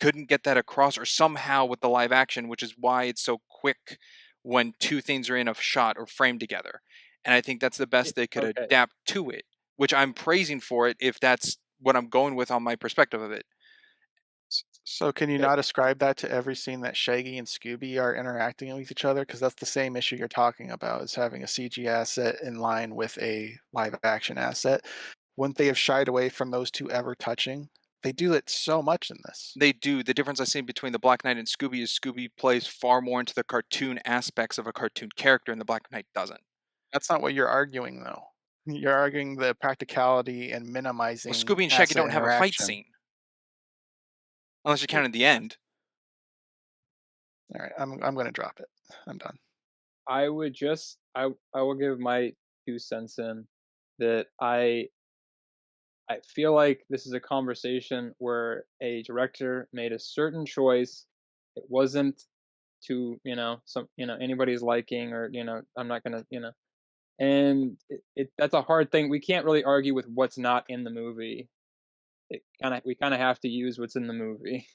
couldn't get that across, or somehow with the live action, which is why it's so quick when two things are in a shot or framed together. And I think that's the best they could Okay. adapt to it, which I'm praising for it if that's what I'm going with on my perspective of it. So can you Okay. not ascribe that to every scene that Shaggy and Scooby are interacting with each other? Because that's the same issue you're talking about, is having a CG asset in line with a live action asset. Wouldn't they have shied away from those two ever touching? They do it so much in this. They do. The difference I see between the Black Knight and Scooby is Scooby plays far more into the cartoon aspects of a cartoon character, and the Black Knight doesn't. That's not what you're arguing, though. You're arguing the practicality and Well, minimizing Scooby and Shaggy asset don't have a fight interaction. scene unless you count at the end. All right, I'm going to drop it. I'm done. I would just I will give my 2 cents in that I feel like this is a conversation where a director made a certain choice. It wasn't to, anybody's liking, or, I'm not gonna, and that's a hard thing. We can't really argue with what's not in the movie. We kind of have to use what's in the movie.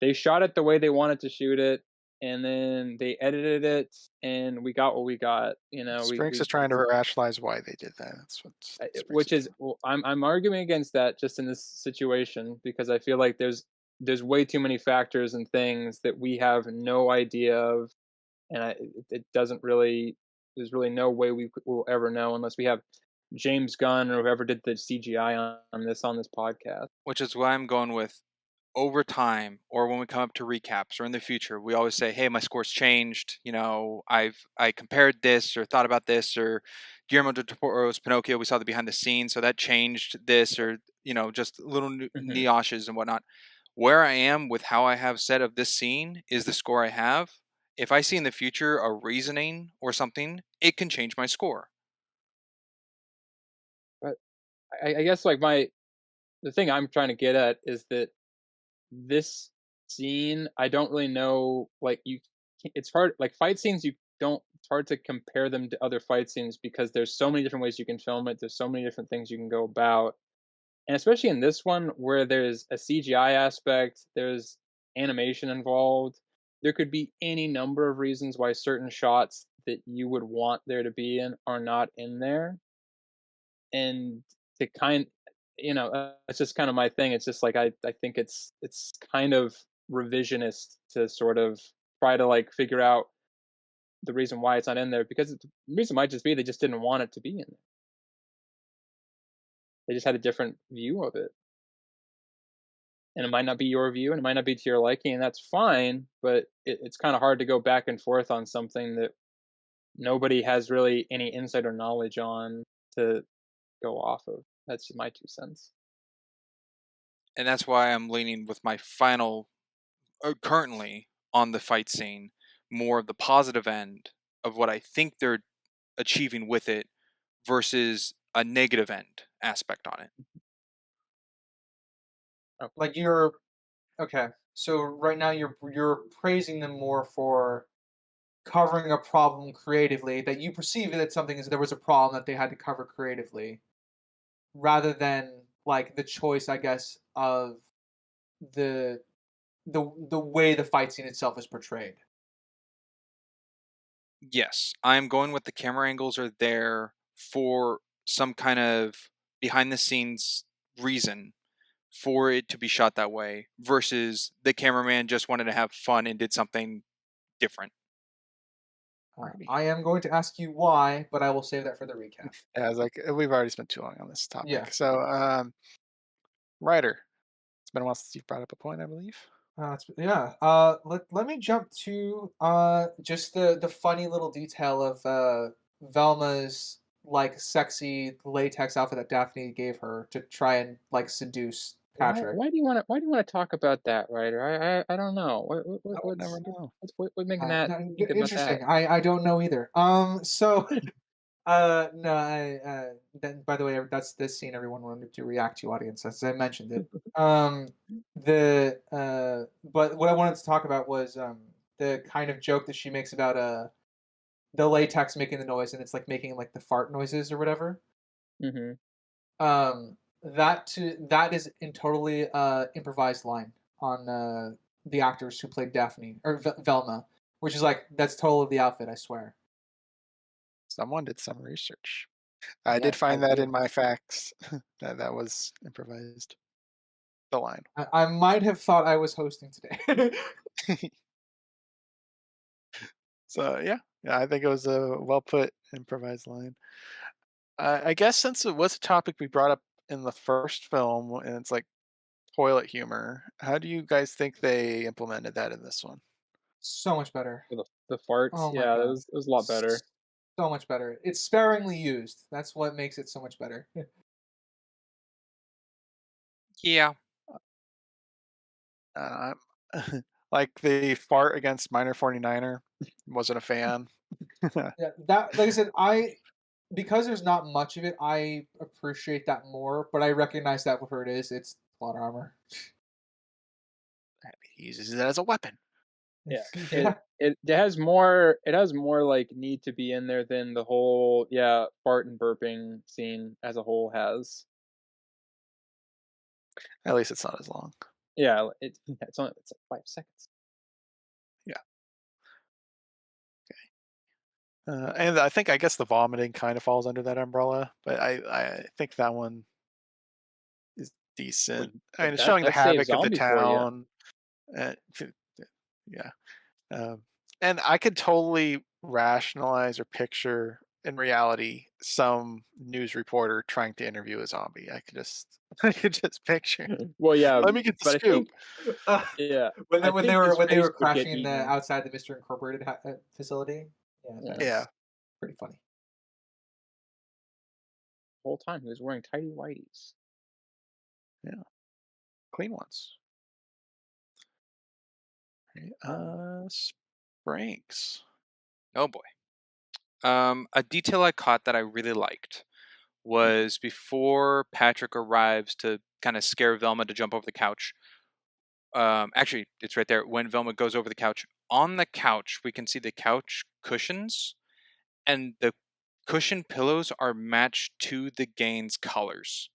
They shot it the way they wanted to shoot it, and then they edited it, and we got what we got. Sprinks is trying to rationalize why they did that. That's what Sprinks which is is, well, I'm arguing against that just in this situation, because I feel like there's way too many factors and things that we have no idea of, and it doesn't really, there's really no way will ever know unless we have James Gunn or whoever did the CGI on this podcast. Which is why I'm going with over time, or when we come up to recaps or in the future, we always say, hey, my score's changed. I compared this or thought about this, or Guillermo del Toro's Pinocchio, we saw the behind the scenes, so that changed this, or just little Hmm. niaches and whatnot. Where I am with how I have said of this scene is the score I have. If I see in the future a reasoning or something, it can change my score. But I guess, like, the thing I'm trying to get at is that this scene, I don't really know, like, it's hard, like, fight scenes, you don't it's hard to compare them to other fight scenes because there's so many different ways you can film it, there's so many different things you can go about, and especially in this one where there's a CGI aspect, there's animation involved, there could be any number of reasons why certain shots that you would want there to be in are not in there, and to it's just kind of my thing. It's just like, I think it's kind of revisionist to sort of try to, like, figure out the reason why it's not in there, because the reason might just be they just didn't want it to be in there. They just had a different view of it, and it might not be your view, and it might not be to your liking, and that's fine. But it's kind of hard to go back and forth on something that nobody has really any insight or knowledge on to go off of. That's my 2 cents. And that's why I'm leaning with my final, currently on the fight scene, more of the positive end of what I think they're achieving with it versus a negative end aspect on it. Okay. Like okay. So right now you're praising them more for covering a problem creatively that you perceive that something is there was a problem that they had to cover creatively, rather than like the choice, I guess, of the the way the fight scene itself is portrayed. Yes, I'm going with the camera angles are there for some kind of behind the scenes reason for it to be shot that way versus the cameraman just wanted to have fun and did something different. Alrighty. I am going to ask you why, but I will save that for the recap. Yeah, I was like, we've already spent too long on this Yeah. topic. So, writer, it's been a while since you've brought up a point, I believe. Yeah. Let me jump to just the funny little detail of Velma's like sexy latex outfit that Daphne gave her to try and like seduce Patrick. Why do you want to talk about that, Ryder? I don't know. I would never know. What's making that No, think about that? interesting. I don't know either. So no, then, by the way, that's this scene everyone wanted to react to, audience, as I mentioned it. But what I wanted to talk about was the kind of joke that she makes about the latex making the noise, and it's like making like the fart noises or whatever. Hmm. That is in totally improvised line on the actors who played Daphne or Velma, which is like that's totally the outfit, I swear. Someone did some research. I did Yes, I find that did. in my facts that was improvised. The line. I might have thought I was hosting today. So yeah, I think it was a well put improvised line. I guess since it was a topic we brought up in the first film, and it's like toilet humor. How do you guys think they implemented that in this one? So much better. The farts, Oh my yeah, god. it was a lot better. So much better. It's sparingly used. That's what makes it so much better. Yeah. Uh, like the fart against Minor 49er, wasn't a fan. Yeah, that like I said, because there's not much of it, I appreciate that more, but I recognize that for what it is, it's plot armor. He uses it as a weapon. Yeah, Yeah. it has more, like, need to be in there than the whole, yeah, fart and burping scene as a whole has. At least it's not as long. Yeah, it's like 5 seconds. Yeah. And I guess the vomiting kind of falls under that umbrella, but I think that one is Well, decent. I yeah, mean, it's showing the that saves havoc of the zombie for you. town. Uh, yeah. Um, and I could totally rationalize or picture in reality some news reporter trying to interview a zombie. I could just picture. Well, yeah, Let me get the but I scoop. think yeah, I When they think were his when they face were would get crashing in the eaten. outside the Mr. Incorporated facility. Yeah, that Yeah, Yeah, was pretty funny. the whole time he was wearing tidy whities. yeah, clean ones. Right, Um, Spranks. Oh boy. A detail I caught that I really liked was before Patrick arrives to kind of scare Velma to jump over the couch. Actually, it's right there. When Velma goes over the couch, on the couch, we can see the couch cushions, and the cushion pillows are matched to the gang's colors.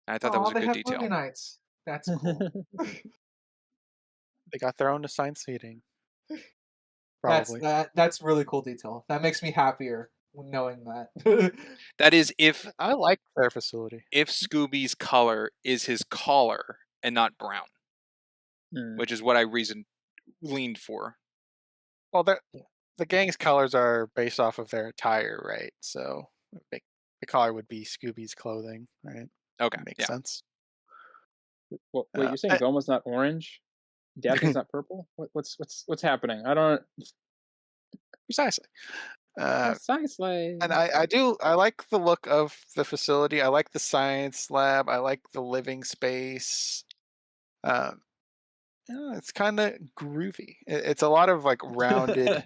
I thought that was oh, a they good have movie detail. nights. That's cool. They got their own assigned seating, probably. That's really cool detail. That makes me happier knowing that. That is I like their facility. if Scooby's color is his collar and not brown, Mm. which is what I leaned for. Well, Yeah. the gang's colors are based off of their attire, right? So the collar would be Scooby's clothing, right? Okay, Makes yeah. sense. Well, wait, you're saying I- Velma's not orange? Daphne's not purple? What's happening? I don't precisely. Uh, precisely. and I like the look of the facility. I like the science lab. I like the living space. Um, yeah, it's kind of groovy. It's a lot of like rounded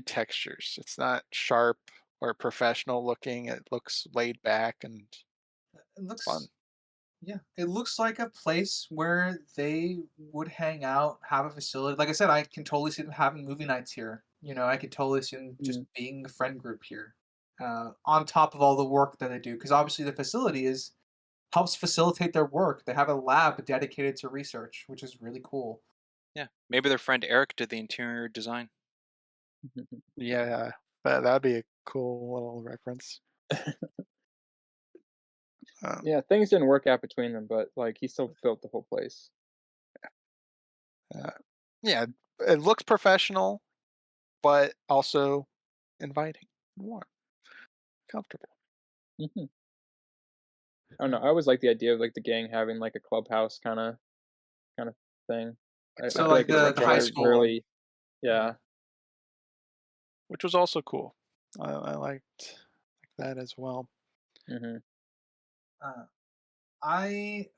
textures. It's not sharp or professional looking. It looks laid back and It fun. looks Yeah, it looks like a place where they would hang out, have a facility. Like I said, I can totally see them having movie nights here. You know, I could totally see them just Mm, being a friend group here, on top of all the work that they do. Because obviously, the facility is helps facilitate their work. They have a lab dedicated to research, which is really cool. Yeah. Maybe their friend Eric did the interior design. Yeah, that'd be a cool little reference. Um, yeah, things didn't work out between them, but, like, he still built the whole place. uh, yeah, it looks professional, but also inviting, warm, comfortable. Mhm. I don't know, I always like the idea of, like, the gang having, like, a clubhouse kinda thing. I So, feel Exactly, like like it's the something high I school, rarely. yeah. Yeah. which was also cool. I liked that as well. Mhm. Uh, I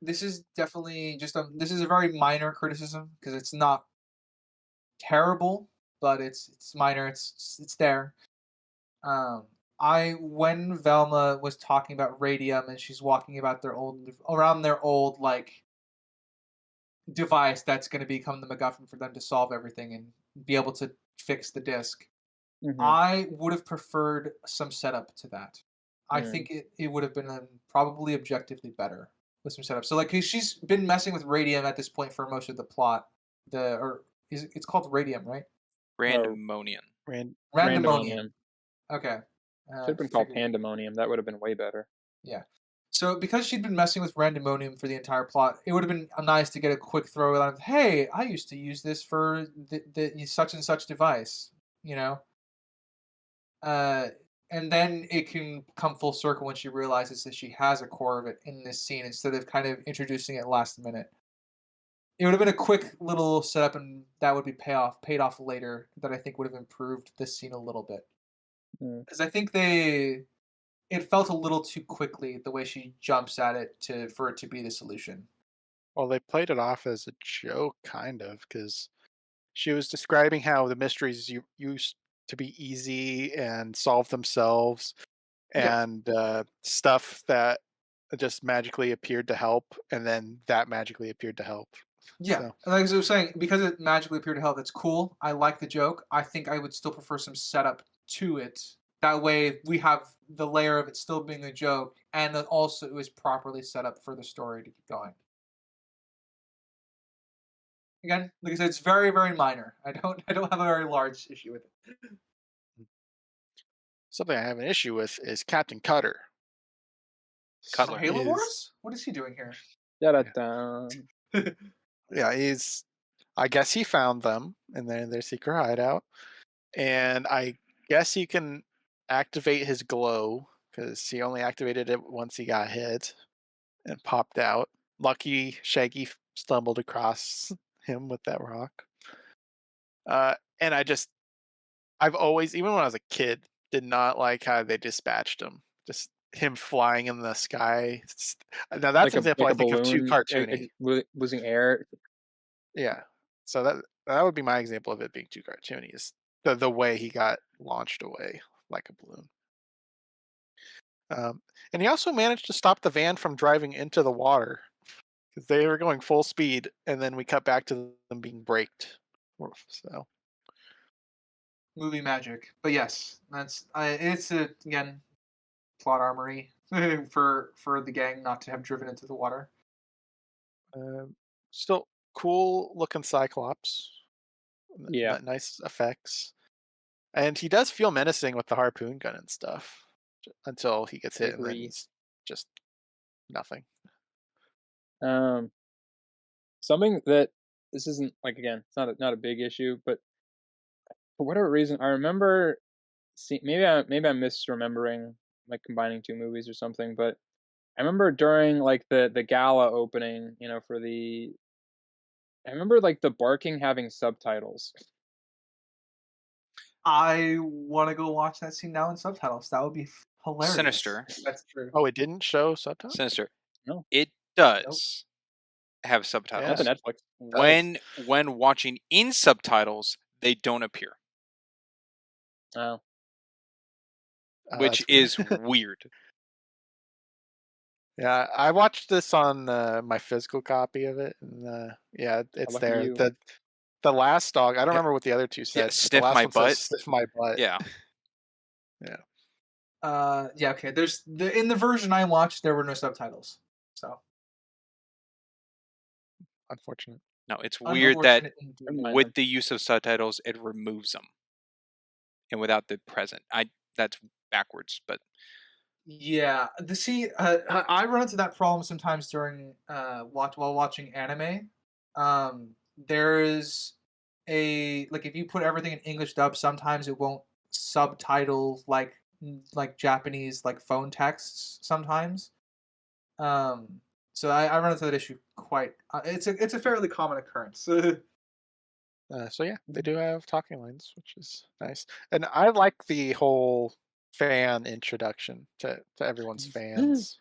this is definitely this is a very minor criticism because it's not terrible, but it's minor. It's there. Um, I when Velma was talking about radium and she's walking about their old like device that's going to become the MacGuffin for them to solve everything and be able to fix the disc. Mhm. I would have preferred some setup to that. I Mm. think it would have been probably objectively better with some setup. So like 'cause she's been messing with radium at this point for most of the plot. It's called radium, right? Oh, Randemonian. Randomonium. Randemonium. Okay. Should've been called Figured. Pandemonium, that would've been way better. Yeah. So because she'd been messing with randomonium for the entire plot, it would have been nice to get a quick throw of, "Hey, I used to use this for the such and such device," you know. Uh, and then it can come full circle when she realizes that she has a core of it in this scene instead of kind of introducing it last minute. It would have been a quick little setup, and that would be paid off later. That I think would have improved this scene a little bit Mm. because I think it felt a little too quickly the way she jumps at it to for it to be the solution. Well, they played it off as a joke, kind of, because she was describing how the mysteries used to be easy and solve themselves, Yeah, and stuff that just magically appeared to help, and then that magically appeared to help. yeah. So, And like I was saying, because it magically appeared to help, that's cool. I like the joke. I think I would still prefer some setup to it. That way, we have the layer of it still being a joke, and then also it was properly set up for the story to keep going. Again, like I said, it's very, very minor. I don't have a very large issue with it. something I have an issue with is Captain Cutter. From Cutler. Halo Is Wars? What is he doing here? Da-da-da. Yeah, he's. I guess he found them in their secret hideout, and I guess he can activate his glow because he only activated it once he got hit and popped out. Lucky Shaggy stumbled across him with that rock. And I've always, even when I was a kid, did not like how they dispatched him. Just him flying in the sky. Now that's an example Like I a think of too balloon, cartoony. losing air. Yeah. So that would be my example of it being too cartoony, is the way he got launched away like a balloon. And he also managed to stop the van from driving into the water because they were going full speed, and then we cut back to them being braked. So Movie magic. But yes, it's a, again, plot armory for the gang not to have driven into the water. um, still cool looking Cyclops, Yeah, nice effects, and he does feel menacing with the harpoon gun and stuff until he gets I hit, and then agree. he's just nothing. Um, Something that this isn't like, again, it's not a big issue, but for whatever reason, I remember maybe I'm misremembering, like combining two movies or something, but I remember during like the gala opening, for the I remember like the barking having subtitles. I want to go watch that scene now in subtitles. That would be hilarious. Sinister. If that's true. Oh, it didn't show subtitles. Sinister. No, It Nope. does have Yeah, not the subtitles. Netflix. does. When watching in subtitles, they don't appear, Oh, which That's weird. is weird. Yeah, I watched this on my physical copy of it, and yeah, it's lucky there. you. The last dog, I don't Yeah, remember what the other two yeah. said, but the Sniff last my one says butt. "sniff my butt." Yeah. Yeah, Yeah, okay. There's in the version I watched, there were no subtitles. So unfortunate. No, it's weird that unfortunate Never indeed. mind with then. the use of subtitles, it removes them, and without the present, that's backwards. But Yeah, the see, I run into that problem sometimes during while watching anime. There is a like if you put everything in English dub, sometimes it won't subtitle like Japanese like phone texts sometimes. Um, so I run into that issue quite. It's a fairly common occurrence. So yeah, they do have talking lines, which is nice, and I like the whole fan introduction to everyone's fans.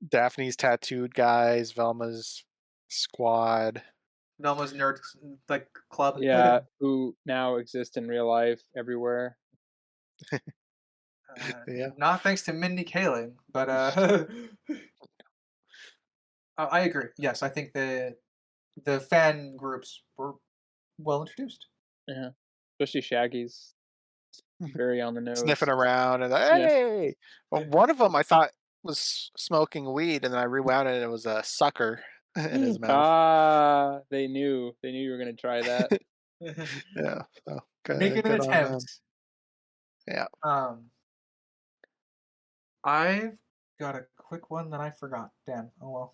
Daphne's tattooed guys, Velma's squad. Velma's nerd like club. Yeah, who now exist in real life everywhere. Yeah, Not thanks to Mindy Kaling, but I agree. Yes, I think the fan groups were well introduced. Yeah, especially Shaggy's very on the sniffing nose. around and like, Yeah. hey. Well, one of them I thought was smoking weed, and then I rewound it, and it was a sucker in his mouth. They knew you were gonna try that. Yeah, so Making an good on them. attempt. Yeah. Um, I've got a quick one that I forgot. Damn. Oh well.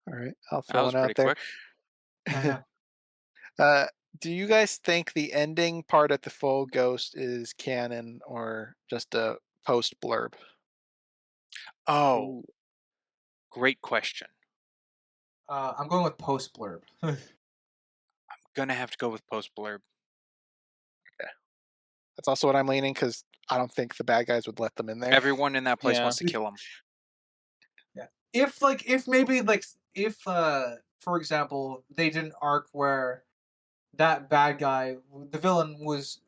All right, I'll that throw was one pretty out there. quick. I know. uh, Do you guys think the ending part at the full ghost is canon or just a post blurb? Oh, Ooh, great question. I'm going with post blurb. Gonna have to go with post blurb. That's also what I'm leaning because I don't think the bad guys would let them in there. Everyone in that place yeah. wants to kill him. Yeah. If maybe if for example they did an arc where that bad guy, the villain was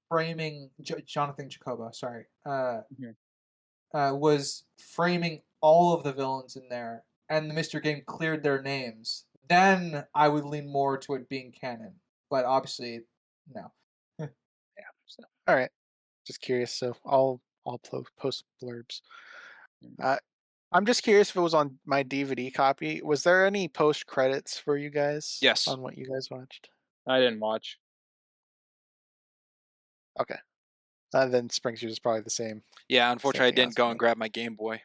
framing Jonathan Jacobo, sorry, Mhm. was framing all of the villains in there, and the Mr. Game cleared their names, then I would lean more to it being canon. But obviously, no. Yeah. So, all right. Just curious. So I'll post blurbs. Mhm. Uh, I'm just curious if it was on my DVD copy. Was there any post credits for you guys Yes. on what you guys watched? I didn't watch. Okay. Then Springs yours is probably the same. Yeah, Same unfortunately, I thing I didn't was go and thinking. grab my Game Boy.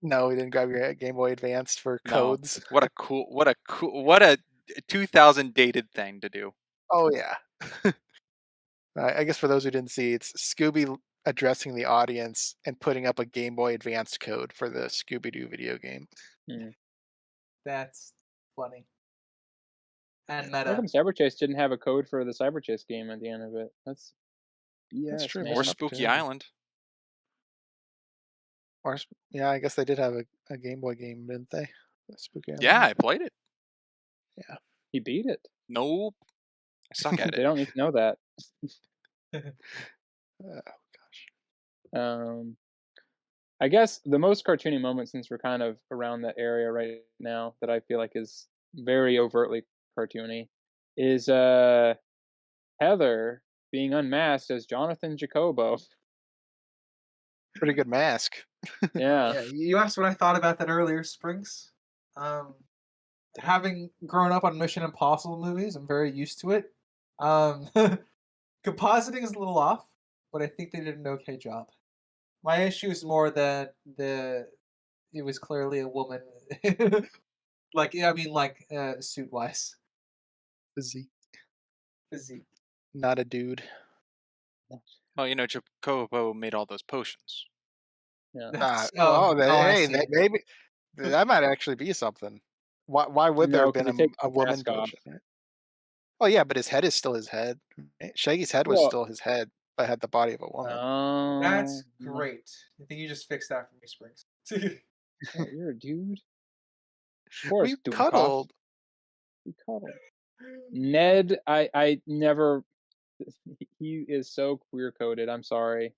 No, we didn't grab your Game Boy Advanced for No. codes. What a 2000 dated thing to do. Oh yeah. I guess for those who didn't see, it's Scooby addressing the audience and putting up a Game Boy Advance code for the Scooby-Doo video game. Mm. That's funny Yeah, and How meta. come Cyber Chase didn't have a code for the Cyber Chase game at the end of it? That's that's BS, true. Or Missed man. Spooky opportunity. Island. Yeah, I guess they did have a Game Boy game, didn't they? The Spooky Yeah, Island. I played it. Yeah. He beat it. Nope. I suck at They it. don't need to know that. Uh, Um, I guess the most cartoony moment, since we're kind of around that area right now, that I feel like is very overtly cartoony, is Heather being unmasked as Jonathan Jacobo. pretty good mask. Yeah. Yeah, you asked what I thought about that earlier, Springs. Um, Having grown up on Mission Impossible movies, I'm very used to it. Um, Compositing is a little off, but I think they did an okay job. My issue is more that it was clearly a woman, like yeah, I mean like suit wise, Physique, physique. not a dude. Well, Jacobo made all those potions. Yeah. That's I Hey, see. maybe that might actually be something. Why would there No, have because been he takes a the woman mask off. potion? Right? Oh yeah, but his head is still his head. Right? Shaggy's head was Well, still his head, but had the body of a woman. That's no. great. I think you just fixed that for me, Springs. What, you're a dude? Of course, We Dudikoff. cuddled. We cuddle. Ned, I never. He is so queer coded. I'm sorry.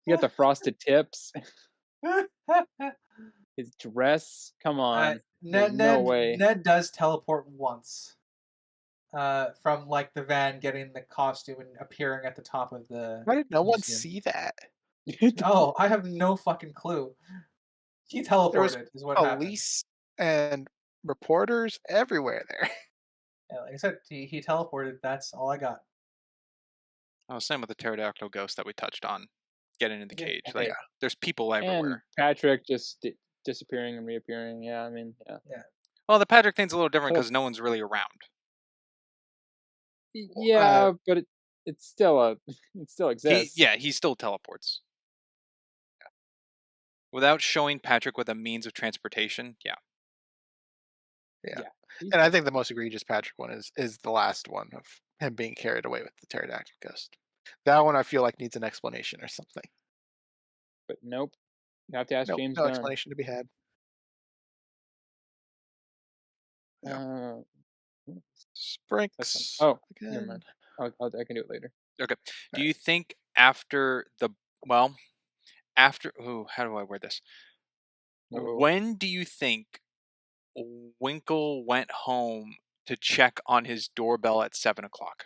You got the frosted tips. His dress. Come on. There's no way. Ned does teleport once. From like the van getting the costume and appearing at the top of the Why did no one museum. see that? Oh, I have no fucking clue. He There was teleported, is what happened. police and reporters everywhere there. Yeah, like I said, he teleported. That's all I got. Oh, same with the pterodactyl ghost that we touched on. Getting in the Yeah. cage. Okay. Like, there's people And everywhere. Patrick just disappearing and reappearing. Yeah, I mean, yeah. Yeah. Well, the Patrick thing's a little different Tele- because no one's really around. Uh, yeah, but it's still it still exists. He still teleports. Without showing Patrick with a means of transportation, yeah. yeah. He's And I just- think the most egregious Patrick one is the last one of him being carried away with the pterodactyl ghost. That one I feel like needs an explanation or something. but nope. You have to ask Nope, James no Gunn. explanation to be had. Yeah. Uh, that's fine. Sprinks Oh, never again. mind. I can do it later. Okay. Do Alright. you think after how do I word this? Uh-oh. When do you think Winkle went home to check on his doorbell at 7 o'clock?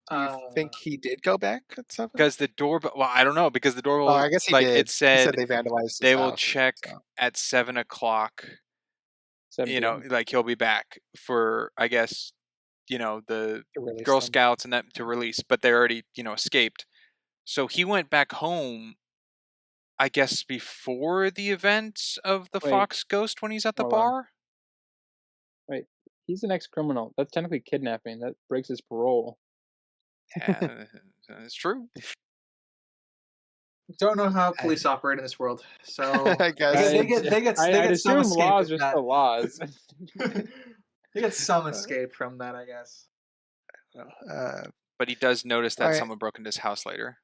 Do you think he did go back at 7? Because the doorbell, well, I don't know, because the Oh, doorbell, I guess he like did. it He said said, they vandalized his they will house. check So at 7 o'clock. 7 p.m. Like he'll be back for, I guess, the to release Girl them. Scouts and that to release, but they already, escaped. So he went back home, I guess, before the event of the Wait, Fox Ghost when he's at the hold on. bar. Wait, He's an ex-criminal. That's technically kidnapping. That breaks his parole. Yeah, it's true. Don't know how I, police operate in this world, so I they get guess they get they get they I'd get some assume escape laws with are that. still laws. They get some uh, escape from that, I guess. uh, But he does notice all that right. someone broke into his house later.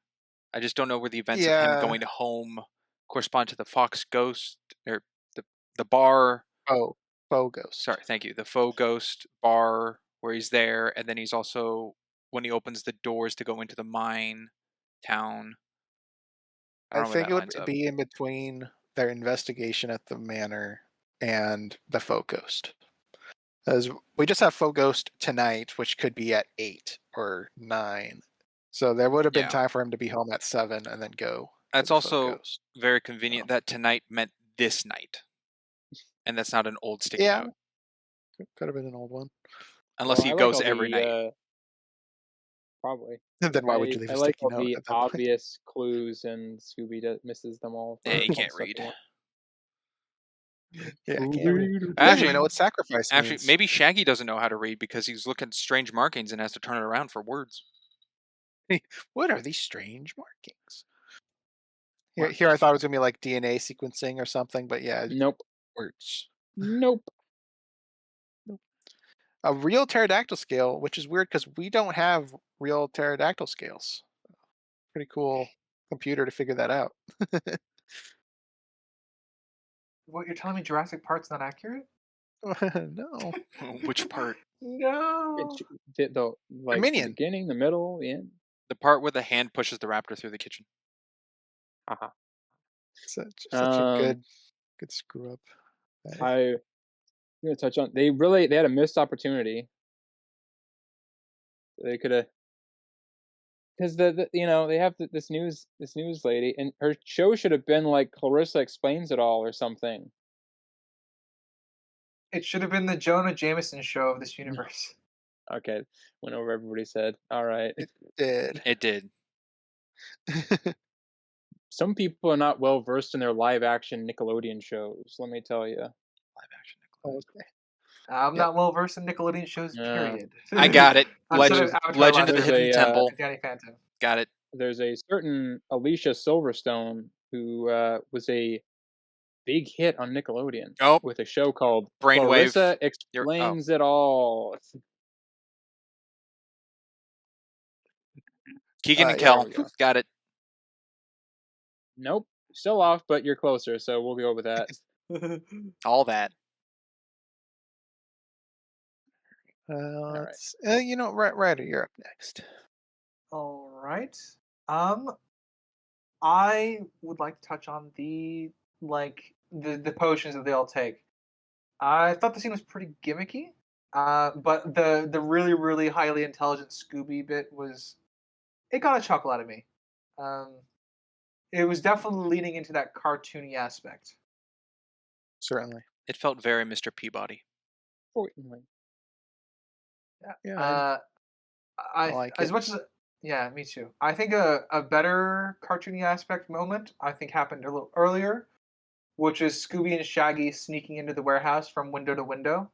I just don't know where the events of him Yeah. going to home correspond to the Fox Ghost or the the bar. Oh, faux ghost. Sorry, thank you. The faux ghost bar where he's there, and then he's also when he opens the doors to go into the mine town. I I don't know where think that it lines would up. be in between their investigation at the manor and the faux ghost. As we just have faux ghost tonight, which could be at 8 or 9. So there would have been Yeah, time for him to be home at 7 and then go to that's the faux also ghost. very So convenient that tonight meant this night, and that's not an old sticky yeah, note, could have been an old one. unless Well, he I like goes all every the, night. probably. Then why would you leave I a like sticky all note the at that point? obvious clues, and Scooby misses them all Yeah, for you all the can't stuff read. he wants. Yeah, I can't read. Scooby-Doo. He doesn't even know Actually, what sacrifice actually, means. maybe Shaggy doesn't know how to read because he's looking at strange markings and has to turn it around for words. What are these strange markings? Here, Mark. here I thought it was gonna be like DNA sequencing or something, but yeah, Nope. words. Nope. A real pterodactyl scale, which is weird because we don't have real pterodactyl scales. Pretty cool computer to figure that out. What, you're telling me Jurassic Park's not accurate? No. Which part? No. The Dominion. beginning, the middle, the end. The part where the hand pushes the raptor through the kitchen. Haha. Such a Um, good screw up. I'm gonna touch on. They had a missed opportunity. They could have, because they have this news lady, and her show should have been like Clarissa Explains It All or something. It should have been the Jonah Jameson show of this No. universe. Okay, went over everybody said. All right. It did. It did. Some people are not well versed in their live action Nickelodeon shows. Let me tell you. Live action Nickelodeon. Okay. I'm Yep. not well versed in Nickelodeon shows, Yeah. period. I got it. Outside of Legend, There's Avatar: Legend of Last the there's Hidden Airbender a Temple. and Danny Phantom. Got it. there's a certain Alicia Silverstone who was a big hit on Nickelodeon Oh, with a show called brainwave. Clarissa Oh, Explains It All. Keegan and Yeah, there Kel. we go. Got it. Nope, still off, but you're closer, so we'll go with that. All that. All right. Ryder, you're up next. All right. Um, I would like to touch on the potions that they all take. I thought the scene was pretty gimmicky. But the really really highly intelligent Scooby bit was, it got a chuckle out of me. Um, it was definitely leaning into that cartoony aspect. Certainly. It felt very Mr. Peabody. Fortunately. Yeah, I I like as it. much as yeah, me too. I think a better cartoony aspect moment I think happened a little earlier, which is Scooby and Shaggy sneaking into the warehouse from window to window,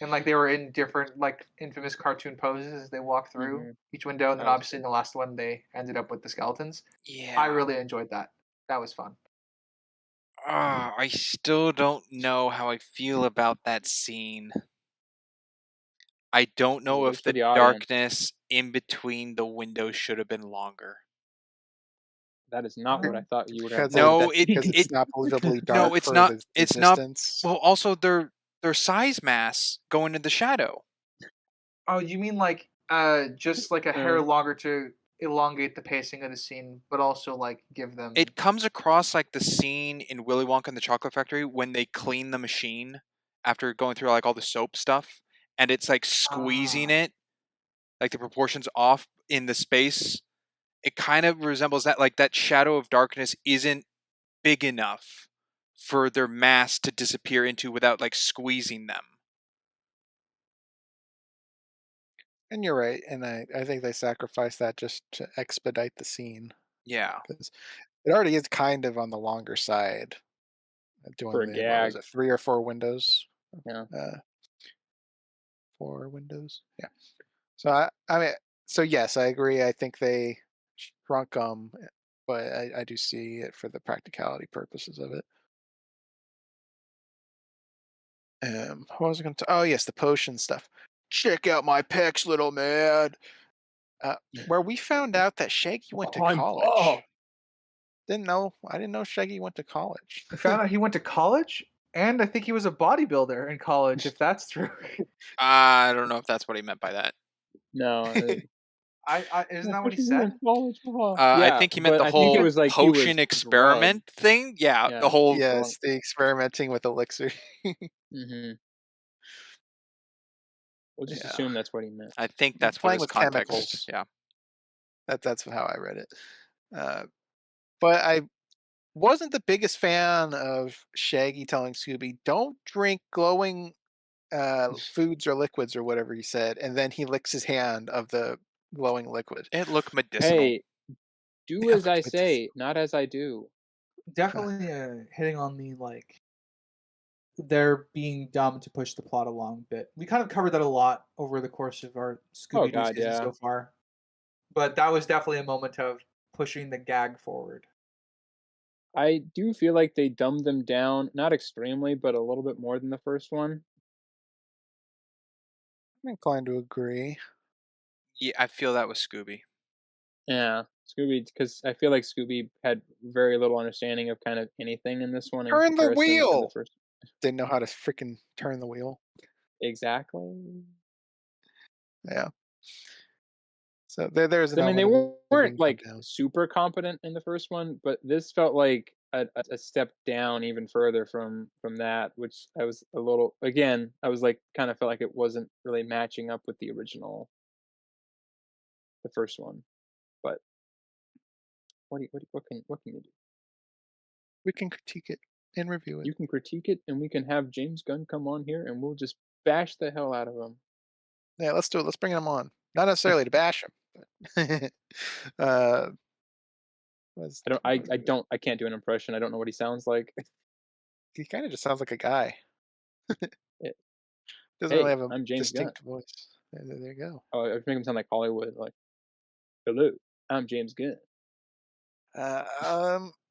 and like they were in different like infamous cartoon poses as they walked through Hmm. each window, and That then was obviously in good. the last one they ended up with the skeletons. I Yeah. really enjoyed that. That was fun. I still don't know how I feel about that scene. I don't know Works if for the the audience. darkness in between the windows should have been longer. That is not what I Um, thought you would have Because wanted No, to it because see. it's it not believably no, dark it's for not. the It's not. distance. Well, also their size mass going into the shadow. oh, you mean like just like a hair Uh, longer to elongate the pacing of the scene, but also like give them. It comes across like the scene in Willy Wonka and the Chocolate Factory when they clean the machine after going through like all the soap stuff, and it's like squeezing Ah. it, like the proportions off in the space. It kind of resembles that. Like that shadow of darkness isn't big enough for their mass to disappear into without like squeezing them. And you're right, and I think they sacrificed that just to expedite the scene Yeah. because it already is kind of on the longer side, for doing a the what was gag. it, 3 or 4 windows. Yeah. Uh, 4 windows. Yeah. So I mean, so yes, I agree. I think they shrunk them, but I do see it for the practicality purposes of it. What was I going to? Oh yes, the potion stuff. Check out my pecs, little man. Where we found out that Shaggy went to Oh, I'm buff. college. Didn't know. I didn't know Shaggy went to college. I found out he went to college, and I think he was a bodybuilder in college. If that's true, I don't know if that's what he meant by that. No, I isn't I that what he think he went said? to college. Haha. I Yeah, think he meant but the I think it whole was like he potion was drugged. experiment thing. Yeah, the Yeah. whole. Drunk. Yes, the experimenting with elixir. Mhm. We'll just Yeah, assume that's what he meant. I think that's what playing his with context. chemicals. Yeah. That's how I read it. Uh, but I wasn't the biggest fan of Shaggy telling Scooby, "Don't drink glowing foods or liquids or whatever he said," and then he licks his hand of the glowing liquid. It looked medicinal. Hey, do Yeah, as I look at this. say, not as I do. Definitely hitting on the like they're being dumb to push the plot along bit. We kind of covered that a lot over the course of our Oh Scooby Doo god, season yeah. so far, but that was definitely a moment of pushing the gag forward. I do feel like they dumbed them down, not extremely, but a little bit more than the first one. I'm inclined to agree. Yeah, I feel that with Scooby. Yeah, Scooby, because I feel like Scooby had very little understanding of kind of anything in this one in Turn the comparison to the wheel. first. Didn't know how to freaking turn the wheel. Exactly. Yeah. So there's an I mean, they element of them weren't being dumbed like down. super competent in the first one, but this felt like a step down even further from that, which I was a little again. I was like, kind of felt like it wasn't really matching up with the original, the first one. But what can you do? We can critique it and review it. You can critique it, and we can have James Gunn come on here, and we'll just bash the hell out of him. Yeah, let's do it. Let's bring him on. Not necessarily to bash him, but uh, I don't. I don't. I can't do an impression. I don't know what he sounds like. he kind of just sounds like a guy. It, Doesn't really hey, have a I'm James Gunn. distinct voice. There you go. Oh, I was making him sound like Hollywood. Like, hello, I'm James Gunn.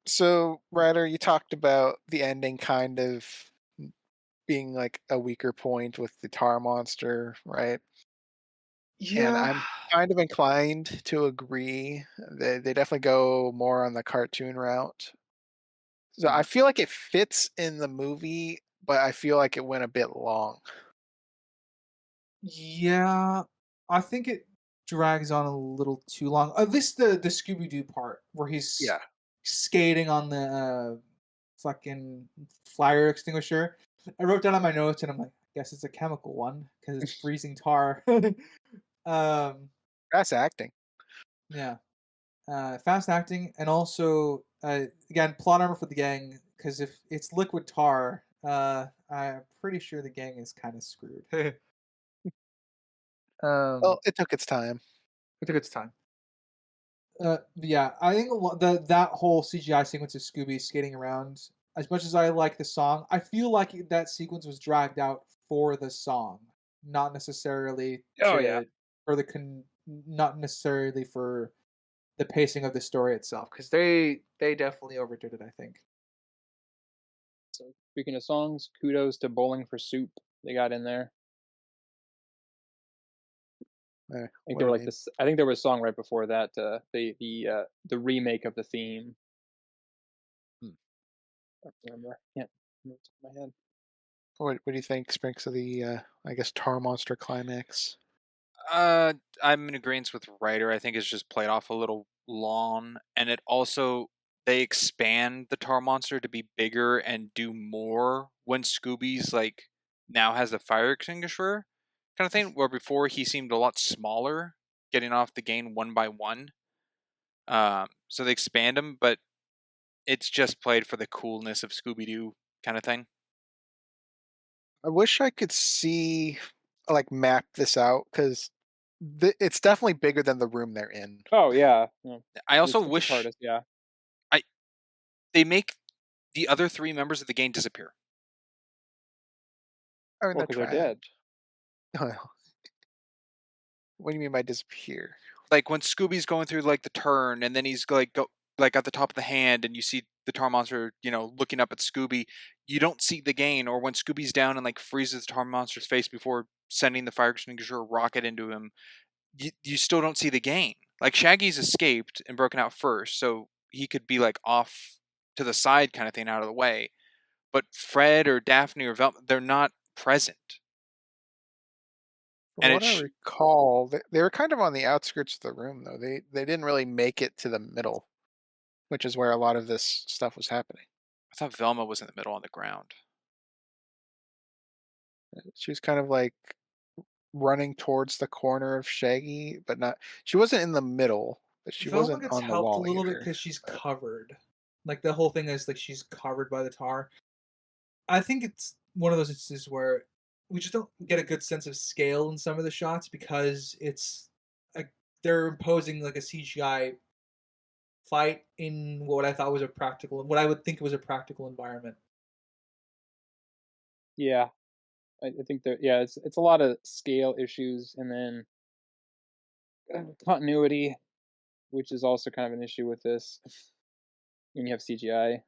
So, Ryder, you talked about the ending kind of being like a weaker point with the tar monster, right? And Yeah, I'm kind of inclined to agree. They definitely go more on the cartoon route. So I Mhm. feel like it fits in the movie, but I feel like it went a bit long. yeah. I think it drags on a little too long. At least the Scooby Doo part where he's Yeah. skating on the fucking fire extinguisher. I wrote down on my notes, and I'm like, I guess it's a chemical one because it's freezing tar. um, That's acting. yeah. Fast acting, and also again plot armor for the gang. Because if it's liquid tar, I'm pretty sure the gang is kind of screwed. Well, it took its time. It took its time. Yeah, I think that whole CGI sequence of Scooby skating around. As much as I like the song, I feel like that sequence was dragged out for the song, not necessarily Oh yeah. to for not necessarily for the pacing of the story itself, because they definitely overdid it. I think. So speaking of songs, kudos to Bowling for Soup. They got in there. I think What they do were you like mean? this. I think there was a song right before that. The remake of the theme. Hmm. I don't remember. Can't remember off the top of my head. What do you think, Sprinks, of the I guess tar monster climax? I'm in agreement with Ryder. I think it's just played off a little long, and it also they expand the tar monster to be bigger and do more when Scooby's like now has a fire extinguisher kind of thing. Where before he seemed a lot smaller, getting off the game one by one. So they expand him, but it's just played for the coolness of Scooby Doo kind of thing. I wish I could see like map this out because it's definitely bigger than the room they're in. Oh yeah. No, I also it's a wish TARDIS. Yeah. I they make the other three members of the gang disappear. I mean, Well, they're because they're dead. trapped. Well, What do you mean by disappear? Like when Scooby's going through like the turn, and then he's like like at the top of the hand, and you see the tar monster, looking up at Scooby. You don't see the gain, or when Scooby's down and like freezes the tar monster's face before sending the fire extinguisher rocket into him. You still don't see the gain. Like Shaggy's escaped and broken out first, so he could be like off to the side kind of thing, out of the way. But Fred or Daphne or Velma, they're not present. From And what I recall, they were kind of on the outskirts of the room, though. They didn't really make it to the middle, which is where a lot of this stuff was happening. I thought Velma was in the middle on the ground. She was kind of like running towards the corner of Shaggy, but not. She wasn't in the middle, but she Velma wasn't gets on the helped a wall little bit either. because she's covered. Like the whole thing is like she's covered by the tar. I think it's one of those instances where we just don't get a good sense of scale in some of the shots because it's like they're imposing like a CGI fight in what I thought was what I would think was a practical environment. Yeah, I think that yeah, it's a lot of scale issues, and then continuity, which is also kind of an issue with this when you have CGI.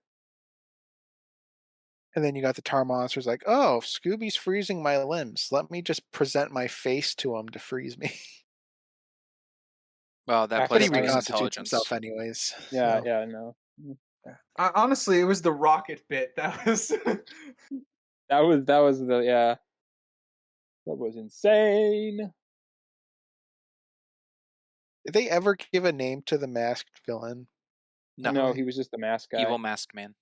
And then you got the tar monsters like, oh, Scooby's freezing my limbs. Let me just present my face to him to freeze me. Well, that Back But plays he to into his running. reconstitutes intelligence. himself anyways. Yeah, So. yeah, no. Honestly, it was the rocket bit that was. That was the yeah. That was insane. Did they ever give a name to the masked villain? No, No, he was just the mask guy. evil masked man.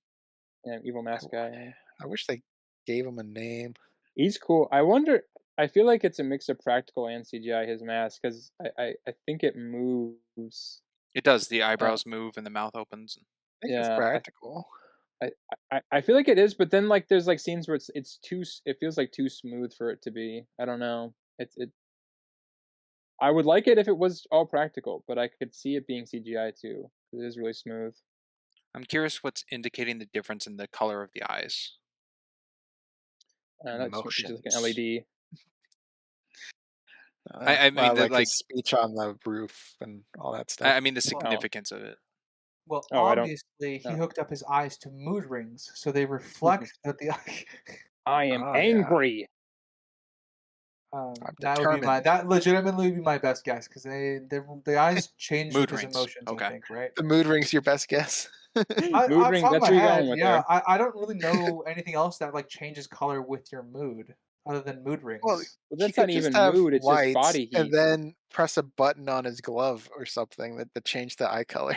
Yeah, evil mask guy. Yeah. I wish they gave him a name. He's cool. I wonder. I feel like it's a mix of practical and CGI. His mask, because I think it moves. It does. The eyebrows move and the mouth opens. I think it's Yeah, practical. I feel like it is, but then like there's like scenes where it's too. It feels like too smooth for it to be. I don't know. It. I would like it if it was all practical, but I could see it being CGI too. It is really smooth. I'm curious what's indicating the difference in the color of the eyes. That's just like an Emotions. LED. I mean, like like his speech on the roof and all that stuff. I mean the significance of it. Well, Oh, I don't. obviously, he No. hooked up his eyes to mood rings, so they reflect that the eye. I am Oh, yeah. angry. I'm That would be determined. that legitimately would be my best guess because the eyes change Mood with his rings. emotions. Okay. I think, right? The mood ring's your best guess. Mood ring. Top of That's my where you're head, going with yeah. there. I don't really know anything else that like changes color with your mood other than mood rings. Well, But he that's could not just even have mood. It's just lights body and heat. then press a button on his glove or something that change the eye color.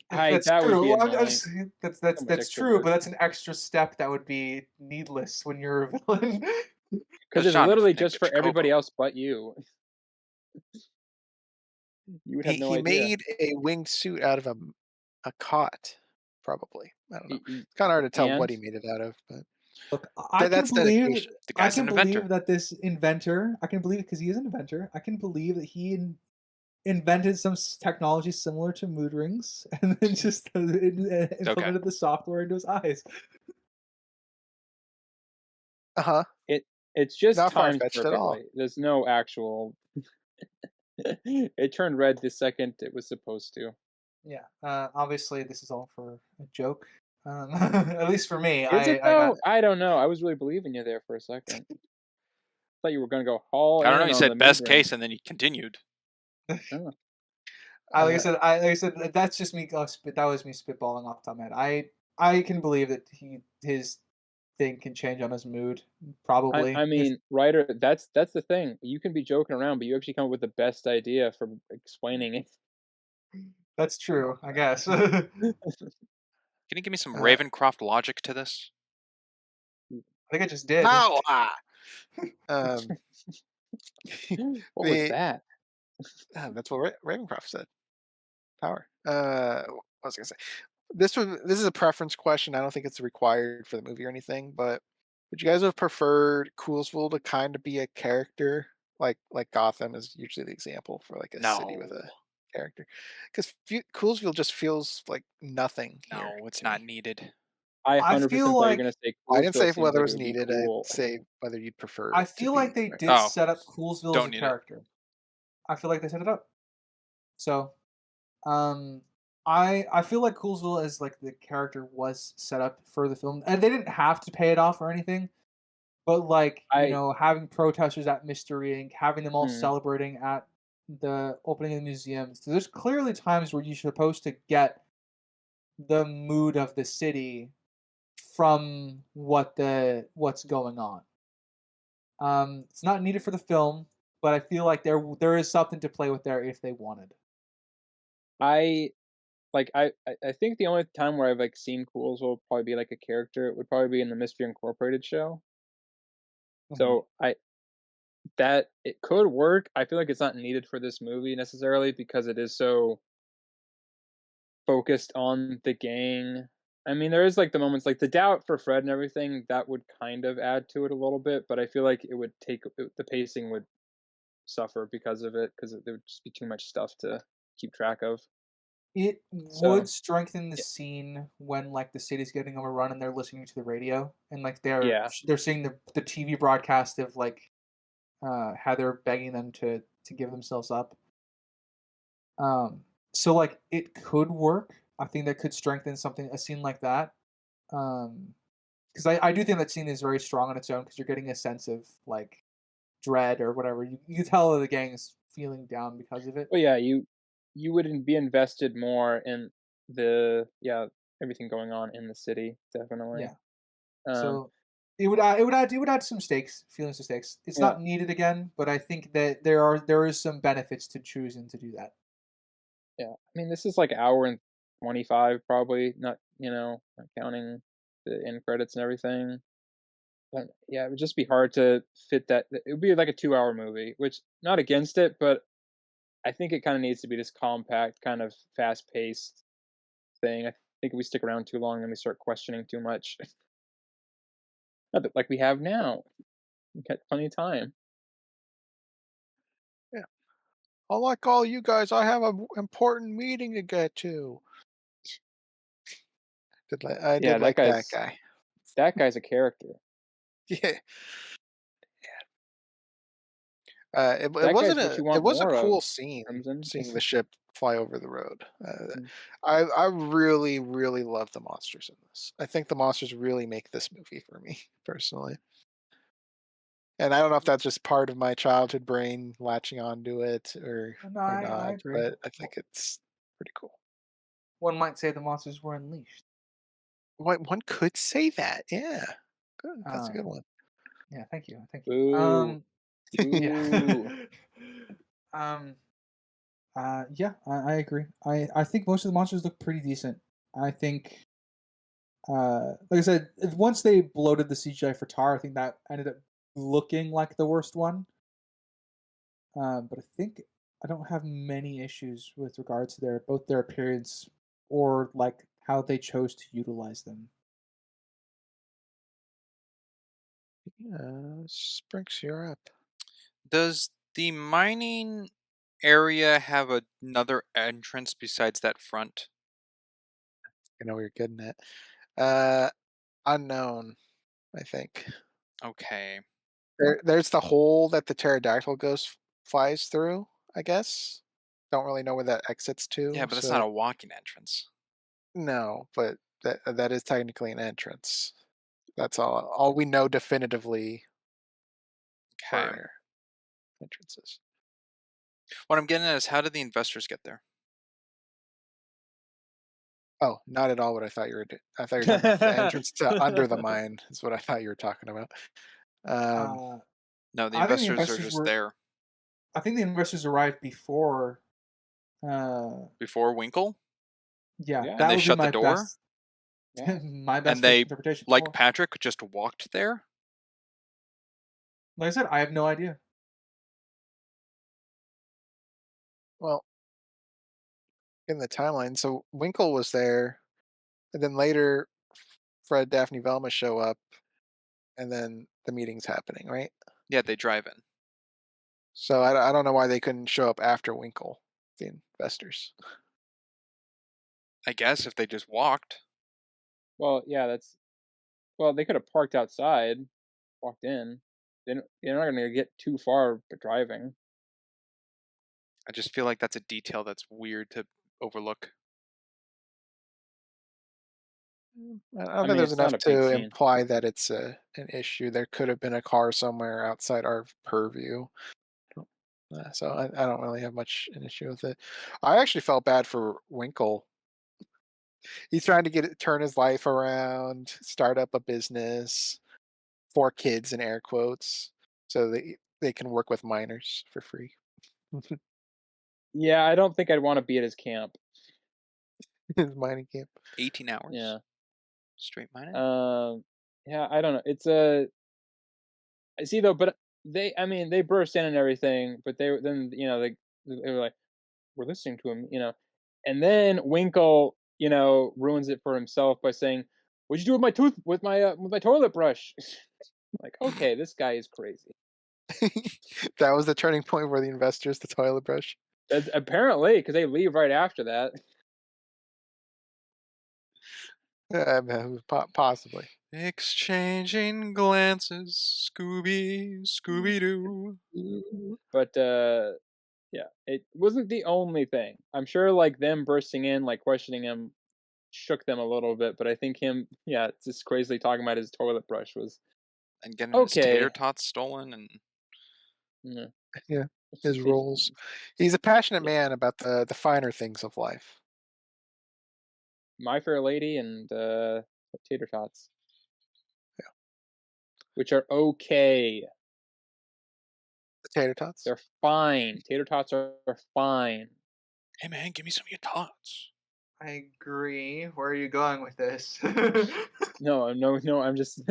That's That would be true. annoying. That's So much that's extra true, work. but that's an extra step that would be needless when you're a villain. Because it's Sean, literally name just it for everybody Chocobo. else but you. You would have no he idea. made a winged suit out of a cot, probably. I don't know. Y- y- It's kind of hard to tell what And he made it out of, but Look, I can that's believe dedication. The I guy's can an inventor. believe that this inventor, I can believe because he is an inventor. I can believe that he invented some technology similar to mood rings and then just implemented the software into his eyes. Uh huh. it's just Not far timed fetched at all. perfectly. There's no actual. It turned red the second it was supposed to. Yeah, obviously this is all for a joke. At least for me, Is it I got though? I don't know. I was really believing you there for a second. Thought you were gonna go all I don't know. in You on the said best mood ring. case, and then you continued. Oh. like I said, that's just me. That was me spitballing off the top of my head. I can believe that his thing can change on his mood. Probably. I mean, writer. That's the thing. You can be joking around, but you actually come up with the best idea for explaining it. That's true. I guess. Can you give me some Ravencroft logic to this? I think I just did. How? What was that? That's what Ravencroft said. Power. What was I gonna say? This is a preference question. I don't think it's required for the movie or anything. But would you guys have preferred Coolsville to kind of be a character, like Gotham is usually the example for like a city with a character? Because Coolsville just feels like nothing. No, it's not needed. I I 100% feel thought you were like gonna say I didn't say Coolsville if seems whether it like it was would be needed. cool. I'd say whether you'd prefer. I It to feel like be they like- did Oh, set up Coolsville as don't a need it. character. I feel like they set it up. So, um, I feel like Coolsville is like the character was set up for the film, and they didn't have to pay it off or anything. But like I having protesters at Mystery Inc., having them all mm, celebrating at the opening of the museum. So there's clearly times where you're supposed to get the mood of the city from what's going on. It's not needed for the film, but I feel like there is something to play with there if they wanted. I like I think the only time where I've like seen Cools will probably be like a character. It would probably be in the Mystery Incorporated show. Mhm. So I that it could work. I feel like it's not needed for this movie necessarily because it is so focused on the gang. I mean, there is like the moments like the doubt for Fred and everything that would kind of add to it a little bit, but I feel like it would the pacing would suffer because of it because there would just be too much stuff to keep track of. It So would strengthen the yeah, scene when like the city's getting overrun and they're listening to the radio and like yeah. they're seeing the TV broadcast of like how they're begging them to give themselves up. Um, so like it could work. I think that could strengthen something a scene like that. Because I do think that scene is very strong on its own because you're getting a sense of like dread or whatever. You can tell the gang is feeling down because of it. Well, yeah, you wouldn't be invested more in the everything going on in the city, definitely. Yeah. Um, So it would add some stakes, feelings of stakes. It's yeah, not needed again, but I think that there is some benefits to choosing to do that. yeah. I mean, this is like an hour and 25 probably, not not counting the end credits and everything. But yeah, it would just be hard to fit that. It would be like a 2-hour movie, which not against it, but I think it kind of needs to be this compact, kind of fast paced thing. I think if we stick around too long, then we start questioning too much. Not that, like we have now. We got plenty of time. Yeah. Unlike all you guys, I have an important meeting to get to. I Yeah, did like that guy. that guy's a character. Yeah. That guy's what you It want was a more cool of, scene Crimson. seeing the ship fly over the road. Mm. I really really love the monsters in this. I think the monsters really make this movie for me personally. And I don't know if that's just part of my childhood brain latching onto it No, or I not, agree. but I think it's pretty cool. One might say the monsters were unleashed. One could say that. Yeah. Good. That's a good Um, one. yeah, thank you. Boo. Yeah. Boo. um, yeah, I agree. I think most of the monsters look pretty decent. I think, like I said, once they bloated the CGI for Tar, I think that ended up looking like the worst one. But I think I don't have many issues with regards to their appearance or like how they chose to utilize them. Sprinks, you're up. Does the mining area have another entrance besides that front? I know what you're getting at. Uh, Unknown, I think. Okay. There's the hole that the pterodactyl goes flies through, I guess. Don't really know where that exits Yeah, to, but that's not so a walking entrance. no, but that is technically an entrance. That's all we know definitively Okay. for entrances. What I'm getting at is how did the investors get there? Oh, not at all what I thought you were I thought you were talking about the entrance to under the mine is what I thought you were talking about. Um, Uh, No, the I think the investors are investors just were. there I think the investors arrived before. Uh, before Winkle, yeah, Yeah, and that they would be shut the my door, best, yeah. my and best they, interpretation. like Or, Patrick, just walked there. like I said, I have no idea. well, in the timeline, so Winkle was there, and then later Fred, Daphne, Velma show up, and then the meeting's happening, right? Yeah, they drive in. So I don't know why they couldn't show up after Winkle, the investors. I guess if they just walked. Well, yeah, they could have parked outside, walked in. They're not gonna get too far driving. I just feel like that's a detail that's weird to overlook. I don't I think mean, there's it's not enough a big to scene. imply that it's an issue. There could have been a car somewhere outside our purview. So I don't really have much an issue with it. I actually felt bad for Winkle. He's trying to turn his life around, start up a business for kids in air quotes, so they can work with minors for free. Yeah, I don't think I'd want to be at his camp. His mining camp. 18 hours Yeah. straight mining. Yeah, I don't know. It's a I see though, but I mean, they burst in and everything, but then they were like, we're listening to him, and then Winkle, ruins it for himself by saying, "What'd you do with my with my toilet brush?" Like, okay, this guy is crazy. That was the turning point for the investors, the toilet brush. That's apparently because they leave right after that. Possibly. Exchanging glances, Scooby-Doo. But yeah, it wasn't the only thing. I'm sure like them bursting in, like questioning him, shook them a little bit. But I think him, yeah, just crazily talking about his toilet brush was And getting his tater okay. tots stolen, and Yeah, Yeah, his roles. He's a passionate yeah. man about the finer things of life. My Fair Lady and tater tots, which are okay. The tater tots. They're fine. Tater tots are fine. hey man, give me some of your tots. I agree. Where are you going with this? No, no, no. I'm just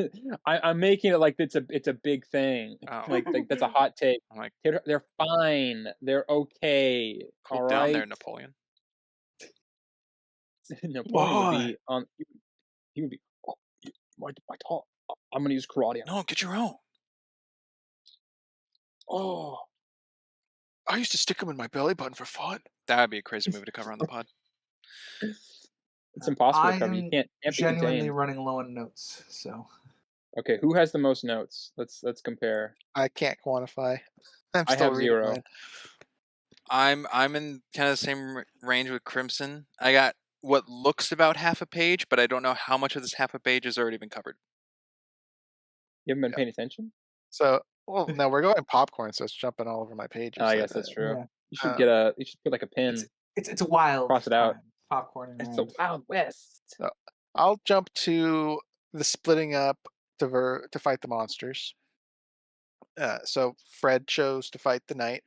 I'm making it like it's a big thing. Oh, Like that's a hot take. I'm like, They're fine. They're okay. cool All down there, right. Napoleon. Napoleon would Why? be on. He would be. Oh, my top. I'm gonna use karate on. No, get your own. Oh, I used to stick them in my belly button for fun. That would be a crazy movie to cover on the pod. it's impossible to I cover. You am can't be genuinely contained. running low on notes, so Okay, who has the most notes? Let's compare. I can't quantify. I'm I still have reading 0. mine. I'm in kind of the same range with Crimson. I got what looks about half a page, but I don't know how much of this half a page has already been covered. You haven't been Yeah. paying attention? So, well, no, we're going popcorn, so it's jumping all over my Oh, pages. I guess that's true. yeah. You should Uh, get a. You should put like a It's pin, it's a wild cross it out. time. Popcorn and It's the wild. Wild West. so I'll jump to the splitting up to fight the monsters. So Fred chose to fight the knight.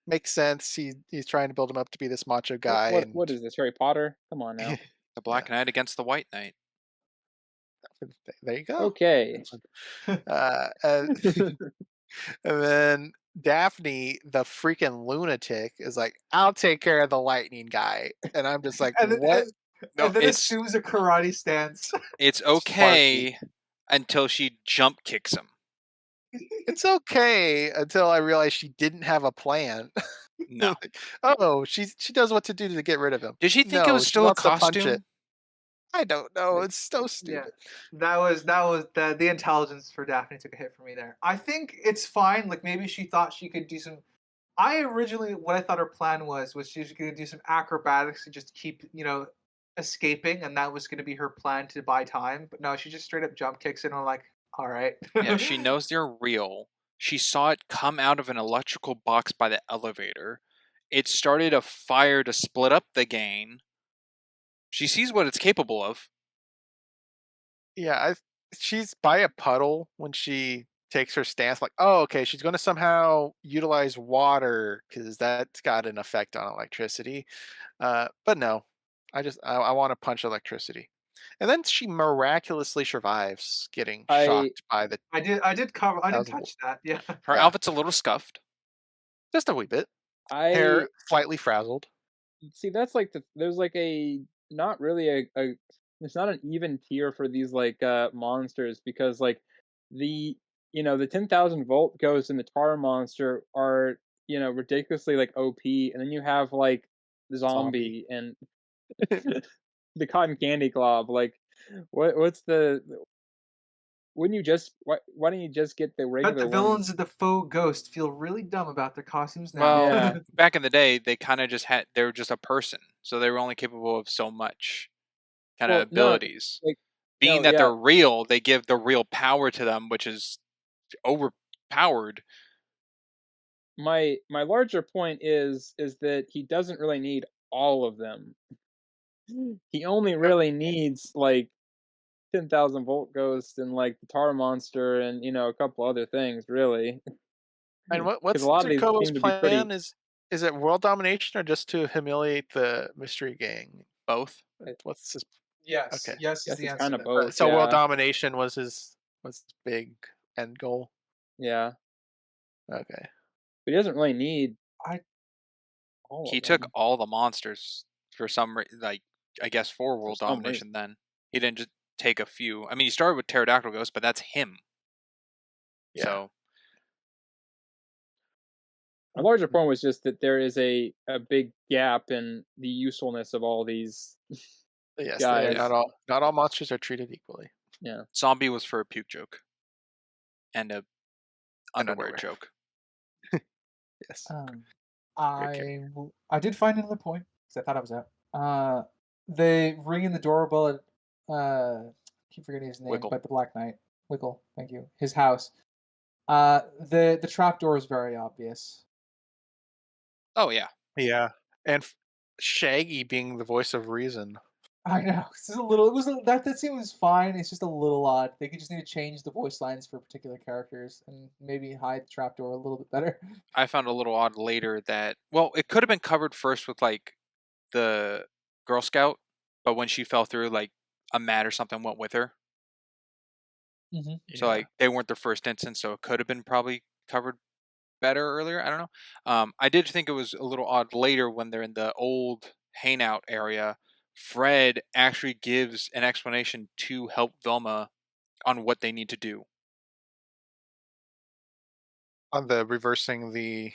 Makes sense. He's trying to build him up to be this macho guy, and What is this? Harry Potter? Come on now. The Black Knight against the White Knight. there you go. Okay. Uh, and, and then Daphne, the freaking lunatic, is like, "I'll take care of the lightning guy," and I'm just like, and then, "What?" No, and then it's assumes a karate stance. it's Sparky. okay until she jump kicks him. It's okay until I realized she didn't have a plan. No. Like, oh, she does what to do to get rid of him. Did she think it No, was she still a wants to punch it. costume? I don't know. Like, It's so yeah, stupid. that was the intelligence for Daphne took a hit for me there. I think it's fine. Like maybe she thought she could do some. I originally what I thought her plan was she was going to do some acrobatics to just keep escaping, and that was going to be her plan to buy time. But no, she just straight up jump kicks it, and I'm like, all right. Yeah, she knows they're real. She saw it come out of an electrical box by the elevator. It started a fire to split up the gang. She sees what it's capable of. Yeah, she's by a puddle when she takes her stance. Like, oh, okay, she's going to somehow utilize water because that's got an effect on electricity. But no, I want to punch electricity, and then she miraculously survives getting I shocked by the I did thousand. touch that. Yeah. Her Yeah, outfit's a little scuffed. just a wee bit. I Hair slightly frazzled. see that's like there's like a not really a it's not an even tier for these like monsters because like the the 10,000 volt ghost and the tar monster are ridiculously like OP, and then you have like the Zombie. zombie and the cotton candy glob. Like what's the wouldn't you just why don't you just get the Bet the regular villains ones? of the faux ghost feel really dumb about their costumes now. Well, Yeah. back in the day, they kind of just they were just a person, so they were only capable of so much kind of Well, no, abilities. like Being no, that yeah. they're real, they give the real power to them, which is overpowered. My larger point is that he doesn't really need all of them. He only Yep. really needs like 10,000 volt ghost and like the tar monster and a couple other things really. And Because a what's lot of these Jacobo's seem to be plan? pretty. Is it world domination or just to humiliate the mystery gang? Both. I What's his? Yes, Okay, yes is guess the it's kind answer of there. both. so world Yeah, domination was his big end goal. yeah. Okay, But he doesn't really need I all He of took them all the monsters for some like I guess for for world some reason. domination. Then he didn't just take a few. I mean, he started with pterodactyl ghost, but that's him. yeah. So My larger point was just that there is a big gap in the usefulness of all these Yes, they are yeah, guys. not all monsters are treated equally. Yeah. zombie was for a puke joke and a And underwear underwear. joke. Yes, um, great character. I did find another point because I thought I was out. They ring in the doorbell at keep forgetting his name, Wiggle. but the Black Knight, Wiggle. Thank you. His house. The trap door is very obvious. Oh yeah, Yeah, and Shaggy being the voice of reason. I know. It's just a little. It was that scene was fine. It's just a little odd. They could just need to change the voice lines for particular characters and maybe hide the trapdoor a little bit better. I found a little odd later that it could have been covered first with like the Girl Scout, but when she fell through, like a mat or something went with her. Hmm. So Yeah, like they weren't the first instance, so it could have been probably covered better earlier. I don't know. I did think it was a little odd later when they're in the old hangout area. Fred actually gives an explanation to help Velma on what they need to do. on the reversing the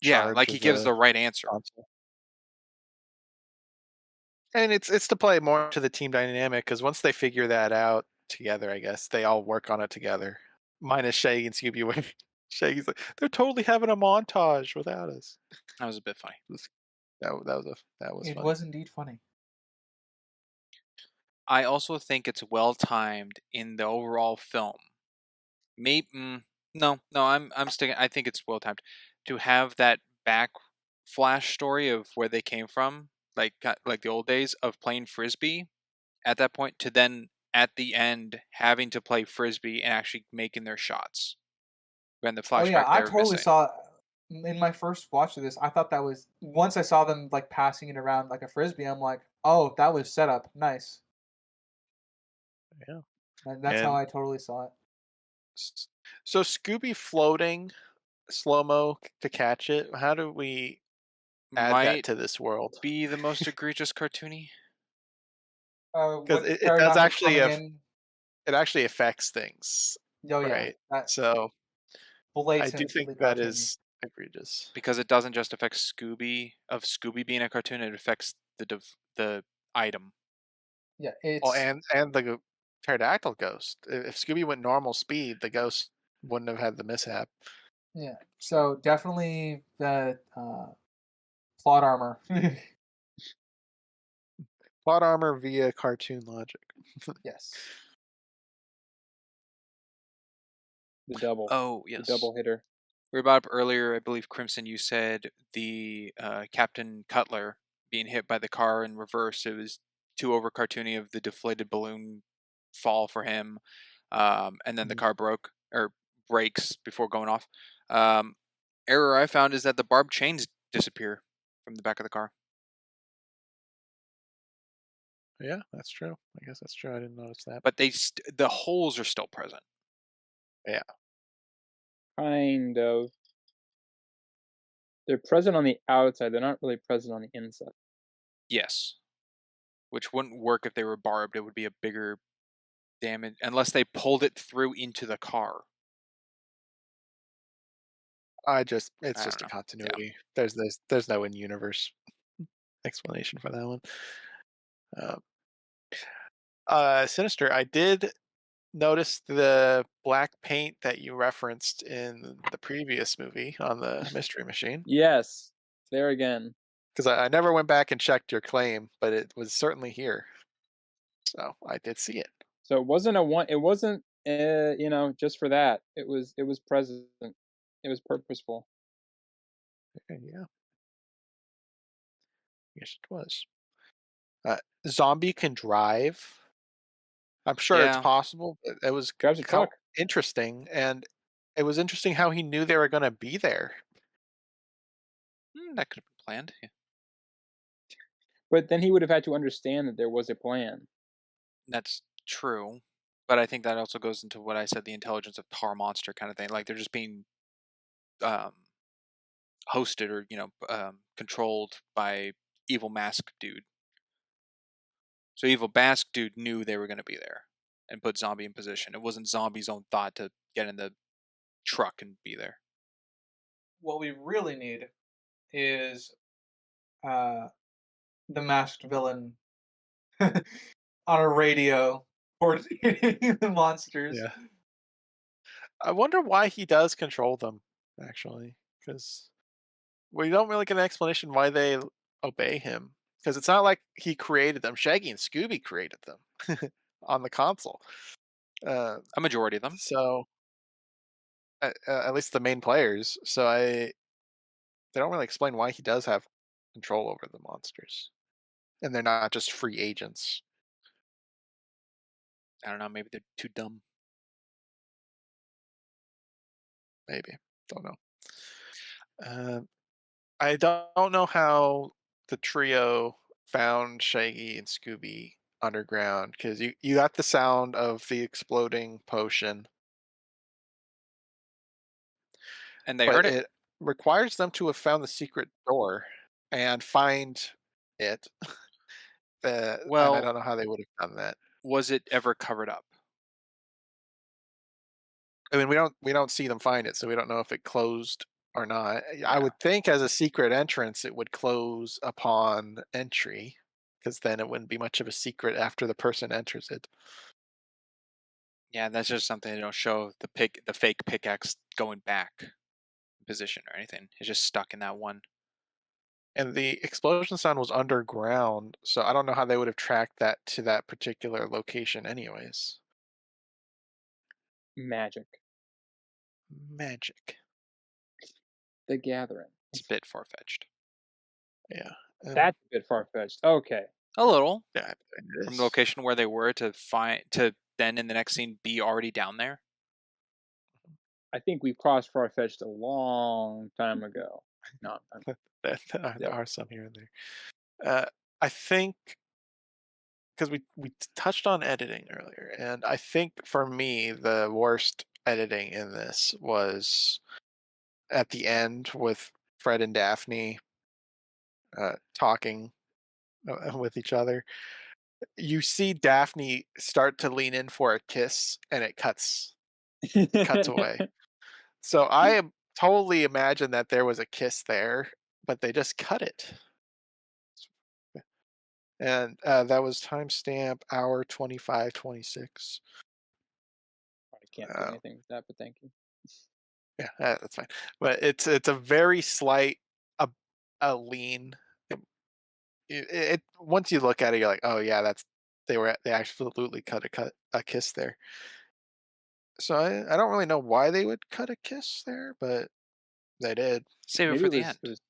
Yeah, charge like he of gives the the right answer. console. And it's to play more to the team dynamic because once they figure that out together, I guess they all work on it together. Minus Shaggy and Scooby, where Shaggy's like, they're totally having a montage without us. That was a bit funny. That was It funny. was indeed funny. I also think it's well timed in the overall film. Maybe no, I'm sticking. I think it's well timed to have that back flash story of where they came from, like the old days of playing frisbee. At that point, to then at the end having to play frisbee and actually making their shots when the Oh yeah, flashback I they're totally missing. saw in my first watch of this. I thought that was once I saw them like passing it around like a frisbee. I'm like, oh, that was set up. Nice, Yeah. and that's how And I totally saw it. so Scooby floating slow mo to catch it. How do we add that Might to this world? be the most egregious cartoony. Because With it does pterodactyl actually coming in. it actually affects things, Oh yeah, right? that So I do think blatantly that cartoony. is egregious. Because it doesn't just affect Scooby being a cartoon, it affects the item. Yeah, Well, it's and the pterodactyl ghost. If Scooby went normal speed, the ghost wouldn't have had the mishap. yeah. So definitely the plot armor. Plot armor via cartoon logic. Yes. Oh The yes, double hitter. we brought up earlier. I believe Crimson, you said the Captain Cutler being hit by the car in reverse. It was too over cartoony of the deflated balloon fall for him, and then the Mhm. car broke or breaks before going off. Um, Error I found is that the barbed chains disappear from the back of the car. Yeah, that's true. I guess that's true. I didn't notice that. But the holes are still present. Yeah. Kind of. They're present on the outside. They're not really present on the inside. Yes, which wouldn't work if they were barbed. It would be a bigger damage unless they pulled it through into the car. It's I don't just a know. Yeah, continuity. There's no in universe explanation for that one. Uh, Sinister. I did notice the black paint that you referenced in the previous movie on the Mystery Machine? Yes, there again. Because I never went back and checked your claim, but it was certainly here. So I did see it. So it wasn't a one. It wasn't, just for that. It was present. It was purposeful. Okay, yeah, yes, it was. Uh, Zombie can drive. I'm sure it's Yeah, possible. But it was Drives a truck. interesting, and it was interesting how he knew they were going to be there. that could have been planned. Yeah. But then he would have had to understand that there was a plan. That's true, but I think that also goes into what I said, the intelligence of tar monster kind of thing. Like they're just being um, hosted or controlled by evil mask dude. So evil mask dude knew they were going to be there and put zombie in position. It wasn't zombie's own thought to get in the truck and be there. What we really need is uh, the masked villain on a radio coordinating the monsters. Yeah. I wonder why he does control them, actually, because we don't really get an explanation why they obey him. Because it's not like he created them. Shaggy and Scooby created them on the console. Uh, A majority of them. so at least the main players. So they don't really explain why he does have control over the monsters, and they're not just free agents. I don't know. Maybe they're too dumb. Maybe, don't know. I don't know how the trio found Shaggy and Scooby underground because you got the sound of the exploding potion, And they but heard it. it requires them to have found the secret door and find it. And I Well, don't know how they would have done that. was it ever covered up? I mean, we don't see them find it, so we don't know if it closed or not. I Yeah. would think as a secret entrance, it would close upon entry, because then it wouldn't be much of a secret after the person enters it. Yeah, that's just something they don't show the fake pickaxe going back position or anything. It's just stuck in that one. And the explosion sound was underground, so I don't know how they would have tracked that to that particular location, anyways. Magic. Magic, The Gathering. It's a bit far fetched. yeah, That's a bit far fetched. Okay. A little yeah, it from the is. location where they were to then in the next scene be already down there. I think we crossed far fetched a long time ago. No, There are some here and there. I think because we touched on editing earlier, and I think for me the worst editing in this was at the end with Fred and Daphne talking with each other. You see Daphne start to lean in for a kiss, and it cuts away. So I totally imagine that there was a kiss there, but they just cut it. And that was timestamp hour 25:26. I can't do Uh, anything with that, but thank you. yeah, that's fine. But it's a very slight a, a lean. It once you look at it, you're like, oh yeah, they absolutely cut a kiss there. So I don't really know why they would cut a kiss there, but they did. Save it Maybe for it the was end. it was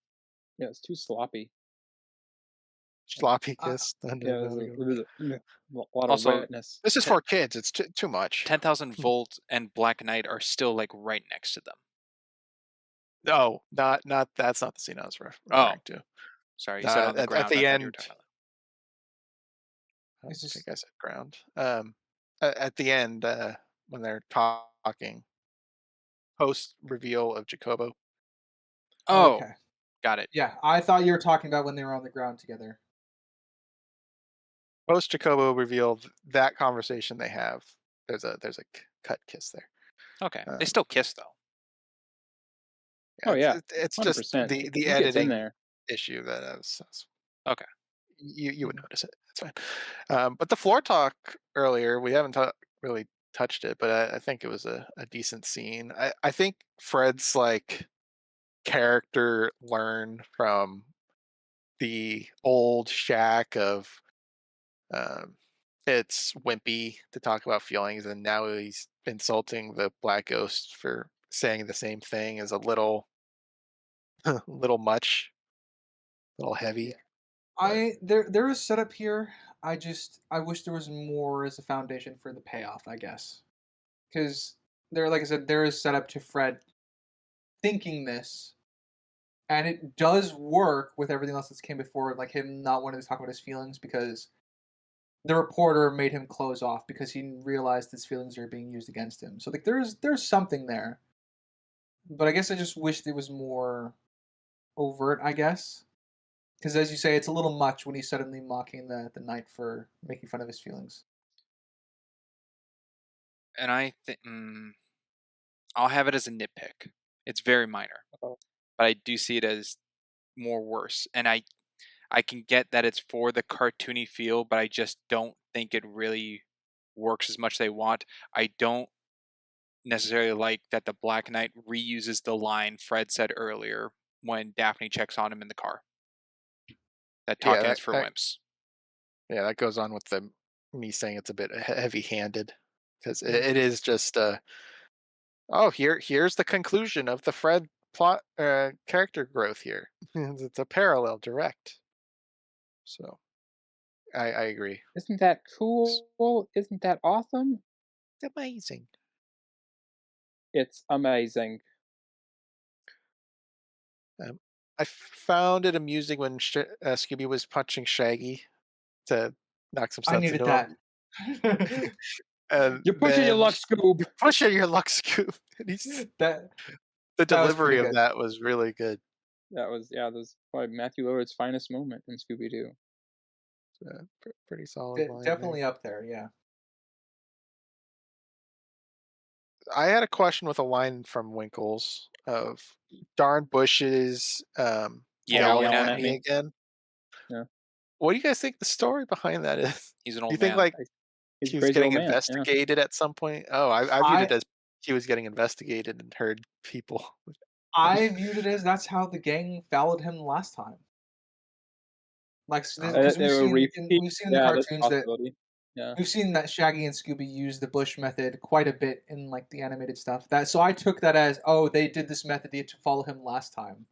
yeah, it's too sloppy. Sloppy Uh, kiss. No, Yeah, no, there's no, no. a lot of Also, wetness. This is for kids. It's too much. 10,000 Volt and Black Knight are still like right next to them. No, not that's not the scene I was Oh, referring to. sorry, you said on the At ground. I the thought you were end, talking about I it's think just I said ground. At the end, when they're talking, post reveal of Jacobo. that. Oh, okay. got it. Yeah, I thought you were talking about when they were on the ground together. Post Jacobo reveal, that conversation they have. There's a cut kiss there. Okay, they Um, still kiss though. yeah, Oh yeah, it's just 100%. the He gets in editing there. issue that Okay, you would notice it. It's fine. But the floor talk earlier, we haven't really touched it, but I think it was a decent scene. I think Fred's like character learned from the old shack of um, it's wimpy to talk about feelings, and now he's insulting the black ghost for saying the same thing is a little little much, a little Yeah. heavy. But There is setup here. I wish there was more as a foundation for the payoff, I guess. Because there, like I said, there is setup to Fred thinking this, and it does work with everything else that's came before, like him not wanting to talk about his feelings because the reporter made him close off because he realized his feelings are being used against him. So like there's something there, but I guess I just wished it was more overt. I guess because as you say, it's a little much when he's suddenly mocking the knight for making fun of his feelings. And I think I'll have it as a nitpick. It's very minor, Oh, but I do see it as more worse. And I can get that it's for the cartoony feel, but I just don't think it really works as much as they want. I don't necessarily like that the Black Knight reuses the line Fred said earlier when Daphne checks on him in the car. That yeah, talking is for that wimps. yeah, that goes on with the me saying it's a bit heavy-handed because Mhm. it is just oh, here's the conclusion of the Fred plot character growth here. It's a parallel direct. So I agree. isn't that It's cool? Isn't that awesome? amazing. It's amazing. Um, I found it amusing when Scooby was punching Shaggy to knock some I sense needed into him, that. and You're pushing your then luck, Scoob. you push at your luck, Scoop. And that the that was pretty delivery of good. that was really good. That was probably Matthew Lillard's finest moment in Scooby-Doo. Pretty solid line there. Definitely up there. Yeah. I had a question with a line from Winkles of "Darn bushes, Yeah, Always when yelling yelling at at me me. again." Yeah, What do you guys think the story behind that is? he's an Do you old think man. like he's a he was crazy getting old man. Yeah. investigated at some point? Oh, I viewed it I as he was getting investigated and heard people. I viewed it as that's how the gang followed him last time. Like, Oh, because They were repeat. we've seen in the Yeah, that's a cartoons that possibility. Yeah. we've seen that Shaggy and Scooby use the Bush method quite a bit in like the animated stuff. That so I took that as oh they did this method to follow him last time.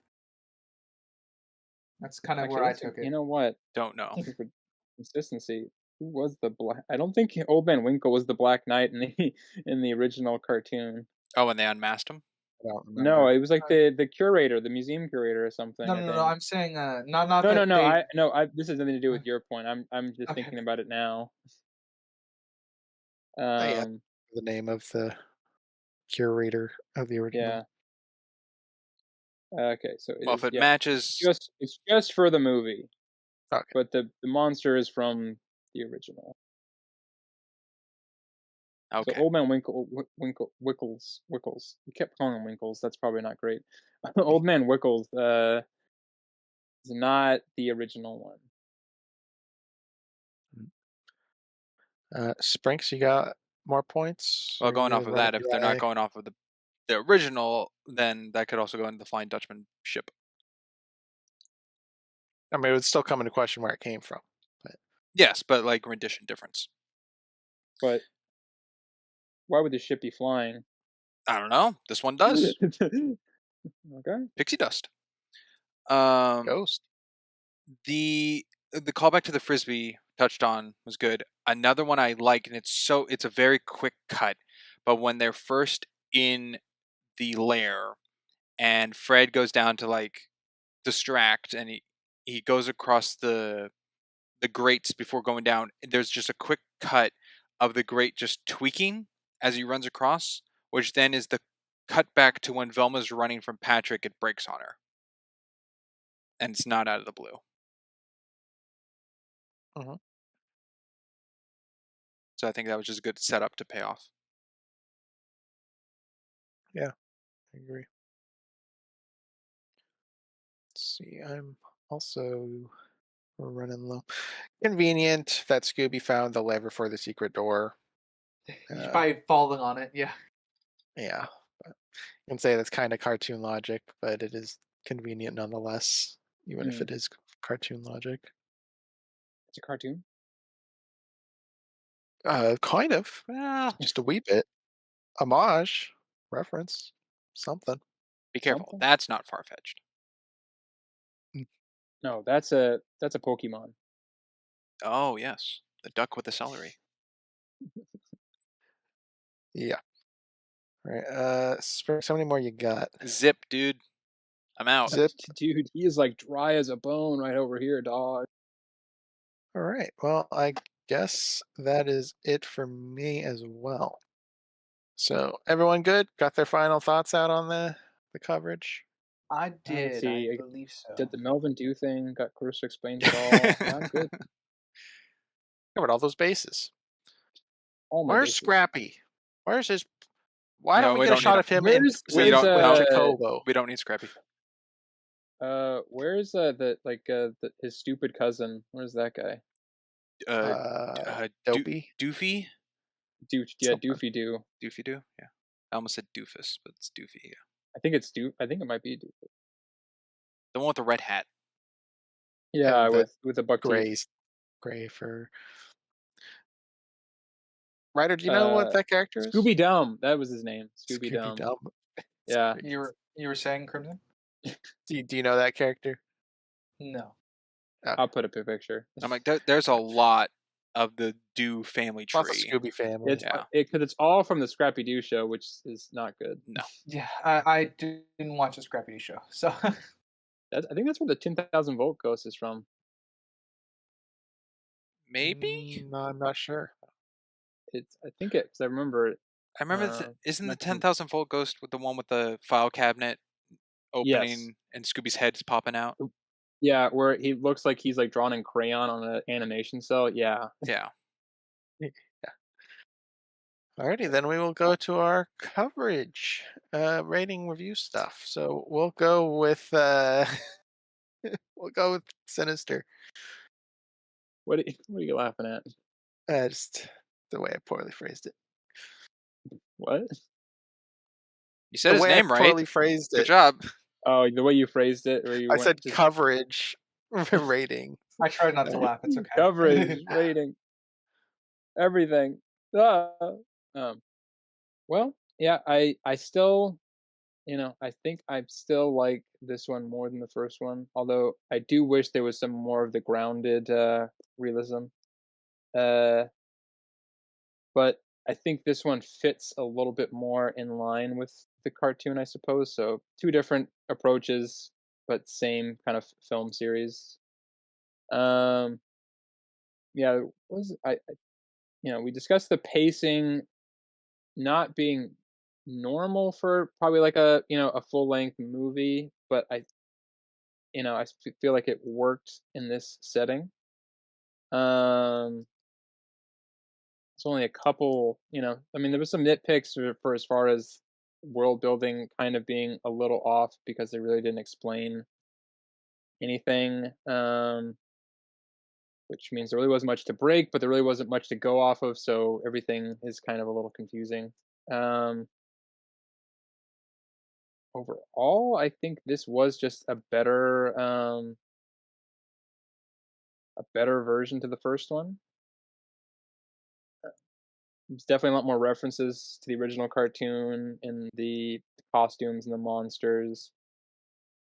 That's kind of where Actually, I that's took you it. know what? Don't know. Looking for consistency. Who was the black? I don't think Old Man Winkle was the Black Knight in the in the original cartoon. Oh, and they unmasked him. I don't No, remember. it was like the curator, the museum curator or something. I No. think. I'm saying not No, no, that no. they. I no. I this has nothing to do with your point. I'm just Okay. thinking about it now. Oh yeah, Um. the name of the curator of the original. Yeah. Okay. So it Well, if is. it Yeah. matches, It's just for the movie, Okay. but the monster is from the original. So okay. Old Man Wickles. You kept calling him Winkles. That's probably not great. Old Man Wickles is not the original one. Sprinks, you got more points, Well, or going you off of running that, if they're not dry? going off of the original, then that could also go into the Flying Dutchman ship. I mean, it would still come into question where it came from. But Yes, but like rendition difference. But why would the ship be flying? I don't know. This one does. Okay. Pixie dust. Um, Ghost. the callback to the frisbee touched on was good. Another one I like, and it's a very quick cut, but when they're first in the lair and Fred goes down to like distract, and he goes across the grates before going down. There's just a quick cut of the grate just tweaking as he runs across, which then is the cut back to when Velma's running from Patrick. It breaks on her, and it's not out of the blue. Mhm. So I think that was just a good setup to pay off. Yeah, I agree. Let's see. I'm also running low. Convenient that Scooby found the lever for the secret door. He's Uh, probably falling on it. Yeah. yeah, but you can say that's kind of cartoon logic, but it is convenient nonetheless, even if Mm, it is cartoon logic. it's a cartoon. Kind of. Well, just a wee bit. Homage, reference, something. Be careful. Something. That's not far fetched. Mm, No, that's a Pokemon. Oh yes, the duck with the celery. yeah. All right. How many more you got? Zip, dude. I'm out. Zip. Dude, he is like dry as a bone right over here, dog. All right. Well, I guess that is it for me as well. So everyone good? Got their final thoughts out on the coverage? I Let's did. I see. I believe did so. the Melvin Do thing. Got Clarissa explains it all. Yeah, I'm good. Covered all those bases. All my Where's bases. Scrappy? Where's his? Why don't No, we we get a don't need shot him. of him in Where's We San where's don't. No, Jacobo? we don't need Scrappy. where's his stupid cousin? Where's that guy? Uh, Dopey. Doofy. Yeah, Something. Doofy Doo. Doofy Doo. Yeah, I almost said Doofus, but it's Doofy. Yeah, I think it might be Doofy. the one with the red hat. Yeah, And the with the buck teeth. gray fur. Ryder, do you know what Uh, that character is? Scooby Dumb. That was his name. Scooby Scooby Dumb. Doo. It's Yeah. great. You were saying Crimson? Do you know that character? No. Okay. I'll put up a picture. I'm like, there's a lot of the Doo family Lots of tree. Scooby family. Yeah. Because it's all from the Scrappy Doo show, which is not good. No, Yeah, I didn't watch the Scrappy Doo show, so I think that's where the 10,000 volt ghost is from. maybe. No, I'm not sure. I think it because I remember it. I remember. Isn't the 10,000 volt ghost with the one with the file cabinet Yes. opening and Scooby's head is popping out? Yeah, where he looks like he's like drawn in crayon on an animation cell. Yeah. Yeah. Yeah. Alrighty, then we will go to our coverage, rating review stuff. So we'll go with we'll go with Sinister. What are you laughing at? Just the way I poorly phrased it. What? You said The his way I name right. poorly phrased Good it. job. Oh, the way you phrased it, where you I went said just coverage rating. I tried not to laugh. It's okay. coverage, rating, everything. Ah. Um. Well, yeah. I still, I think I still like this one more than the first one. Although I do wish there was some more of the grounded realism. Uh. But I think this one fits a little bit more in line with the cartoon, I suppose. So two different approaches, but same kind of film series. Um, yeah, we discussed the pacing not being normal for probably like a full length movie, but I feel like it worked in this setting. Um, It's only a couple, I mean, there was some nitpicks for as far as world building kind of being a little off because they really didn't explain anything, which means there really wasn't much to break, but there really wasn't much to go off of, so everything is kind of a little confusing. Um, Overall, I think this was just a better version to the first one. There's definitely a lot more references to the original cartoon and the costumes and the monsters.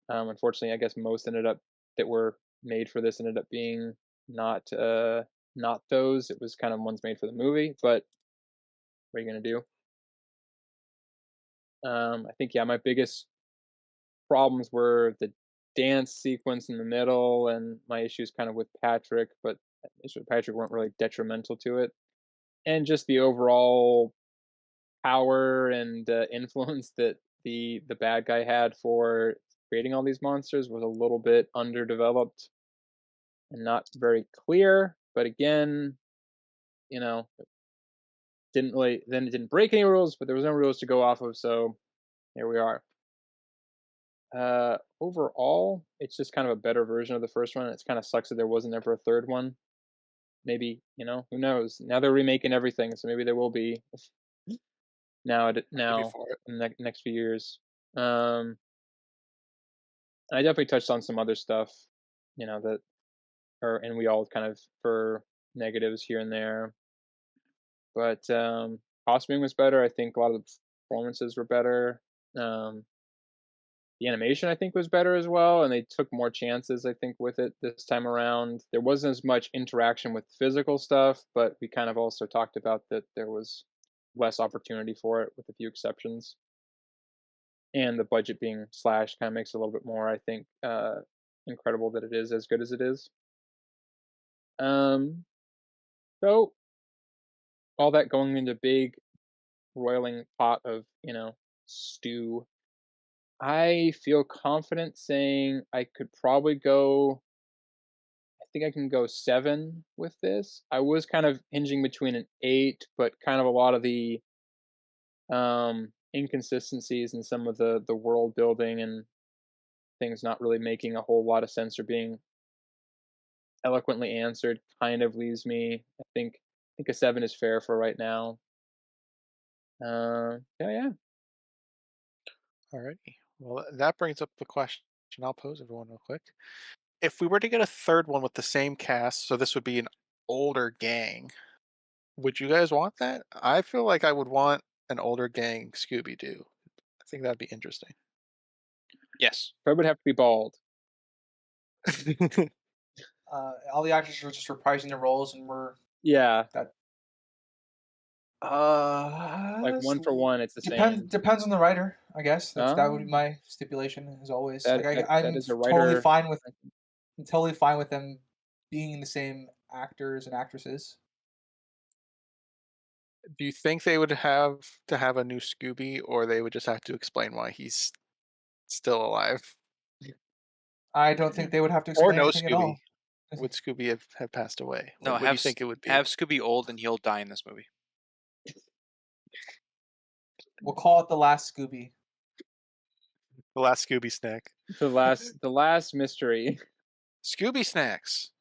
Unfortunately, I guess most ended up that were made for this ended up being not not those. It was kind of ones made for the movie, but what are you gonna do? I think my biggest problems were the dance sequence in the middle, and my issues kind of with Patrick, but issues with Patrick weren't really detrimental to it, and just the overall power and influence that the bad guy had for creating all these monsters was a little bit underdeveloped and not very clear. But again, you know, it didn't break any rules, but there was no rules to go off of, so here we are. Overall, it's just kind of a better version of the first one. It's kind of sucks that there wasn't ever a third one. maybe, who knows? Now they're remaking everything, so maybe there will be Ready now for it. in the next few years. Um, I definitely touched on some other stuff, that and we all kind of for negatives here and there. But costuming was better. I think a lot of the performances were better. Um, the animation I think was better as well, and they took more chances I think with it this time around. There wasn't as much interaction with physical stuff, but we kind of also talked about that there was less opportunity for it with a few exceptions. And the budget being slashed kind of makes it a little bit more, I think, incredible that it is as good as it is. Um, so all that going into big roiling pot of stew. I feel confident saying I could probably go. I think I can go 7 with this. I was kind of hinging between an 8, but kind of a lot of the inconsistencies in some of the world building and things not really making a whole lot of sense or being eloquently answered kind of leaves me. I think a 7 is fair for right now. Yeah, yeah. Alrighty. Well, that brings up the question I'll pose everyone real quick. If we were to get a third one with the same cast, so this would be an older gang, would you guys want that? I feel like I would want an older gang Scooby-Doo. I think that'd be interesting. Yes. Fred would have to be bald. All the actors were just reprising their roles, and we're Yeah, that. like one for one, it's the same. Depends on the writer, I guess. That would be Um, my stipulation, as always. that Like that that is a totally writer. fine with I'm totally fine with them being the same actors and actresses. Do you think they would have to have a new Scooby, or they would just have to explain why he's still alive? I don't think they would have to Or explain no anything at Scooby? all. Would Scooby have passed away? No, What do you think it would be? have Scooby old and he'll die in this movie. We'll call it the last Scooby. The last Scooby snack. The last mystery. Scooby snacks.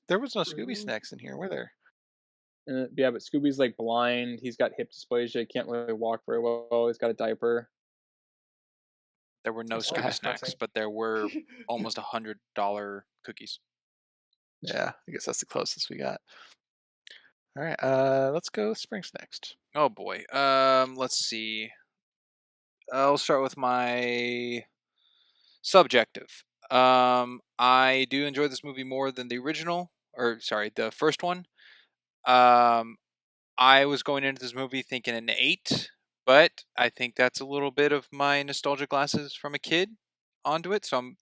There was no Scooby snacks in here, were there? Yeah, but Scooby's like blind. He's got hip dysplasia. He can't really walk very well. He's got a diaper. There were no That's so Scooby snacks, depressing. but there were almost $100 cookies. Yeah, I guess that's the closest we got. All right, let's go Sprinks next. Oh boy. Let's see. I'll start with my subjective. I do enjoy this movie more than the original, or sorry, the first one. Um, I was going into this movie thinking an 8, but I think that's a little bit of my nostalgia glasses from a kid onto it. So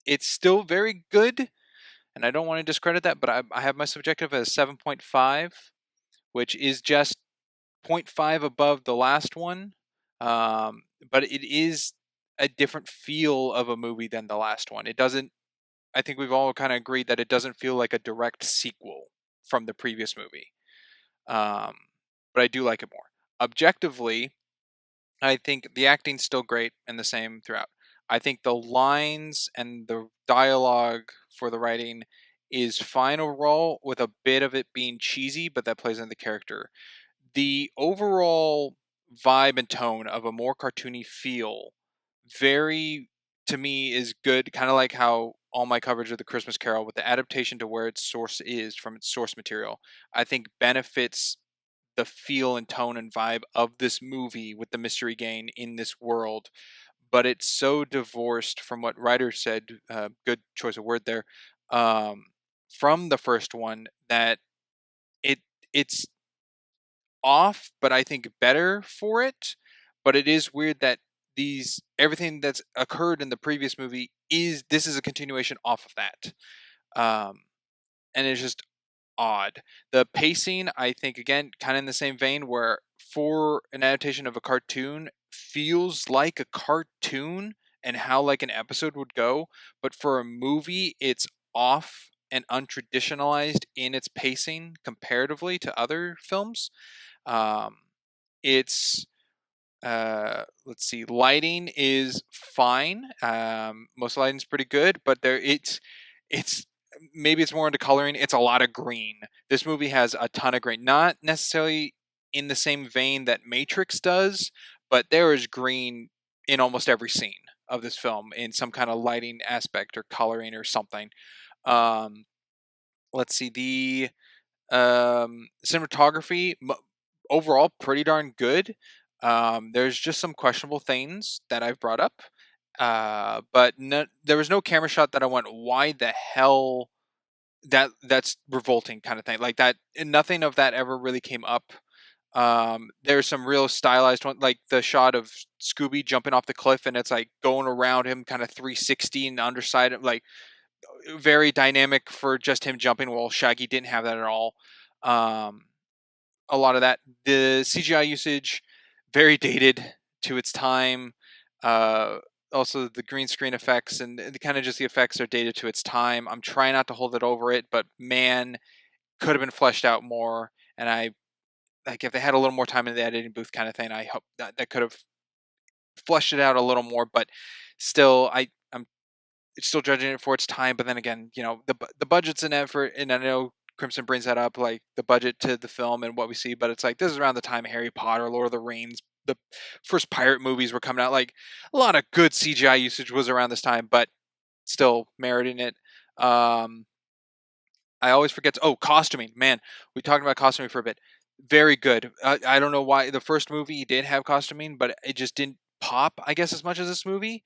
it's still very good, and I don't want to discredit that, but I have my subjective as 7.5, which is just 0.5 above the last one. But it is a different feel of a movie than the last one. It doesn't. I think we've all kind of agreed that it doesn't feel like a direct sequel from the previous movie. Um, but I do like it more. Objectively, I think the acting's still great and the same throughout. I think the lines and the dialogue for the writing is fine overall, with a bit of it being cheesy, but that plays into the character. The overall vibe and tone of a more cartoony feel, very, to me, is good. Kind of like how all my coverage of the Christmas Carol, with the adaptation to where its source is from its source material, I think benefits the feel and tone and vibe of this movie with the mystery gang in this world. But it's so divorced from what writer said, good choice of word there, um, from the first one, that it it's off, but I think better for it. But it is weird that these everything that's occurred in the previous movie is a continuation off of that, um, and it's just odd. The pacing, I think, again, kind of in the same vein, where for an adaptation of a cartoon, feels like a cartoon and how like an episode would go, but for a movie, it's off and untraditionalized in its pacing comparatively to other films. Um, it's let's see, lighting is fine. Most lighting's pretty good, but it's maybe it's more into coloring. It's a lot of green. This movie has a ton of green, not necessarily in the same vein that Matrix does, but there is green in almost every scene of this film in some kind of lighting aspect or coloring or something. Um, let's see, the cinematography overall pretty darn good. There's just some questionable things that I've brought up, but there was no camera shot that I went, why the hell, that's revolting kind of thing like that. And nothing of that ever really came up. There's some real stylized one, like the shot of Scooby jumping off the cliff and it's like going around him kind of 360 and underside, like very dynamic for just him jumping, while Shaggy didn't have that at all. Um, a lot of that, the CGI usage, very dated to its time. Uh, Also, the green screen effects and the kind of just the effects are dated to its time. I'm trying not to hold it over it, but man, could have been fleshed out more. And I like if they had a little more time in the editing booth, kind of thing. I hope that could have fleshed it out a little more. But still, I'm still judging it for its time. But then again, the budget's an effort, and I know Crimson brings that up, like the budget to the film and what we see. But it's like this is around the time Harry Potter, Lord of the Rings, the first pirate movies were coming out. Like a lot of good CGI usage was around this time, but still meriting it. Um, I always forget. Costuming, man. We talked about costuming for a bit. Very good. I don't know why the first movie did have costuming, but it just didn't pop, I guess, as much as this movie.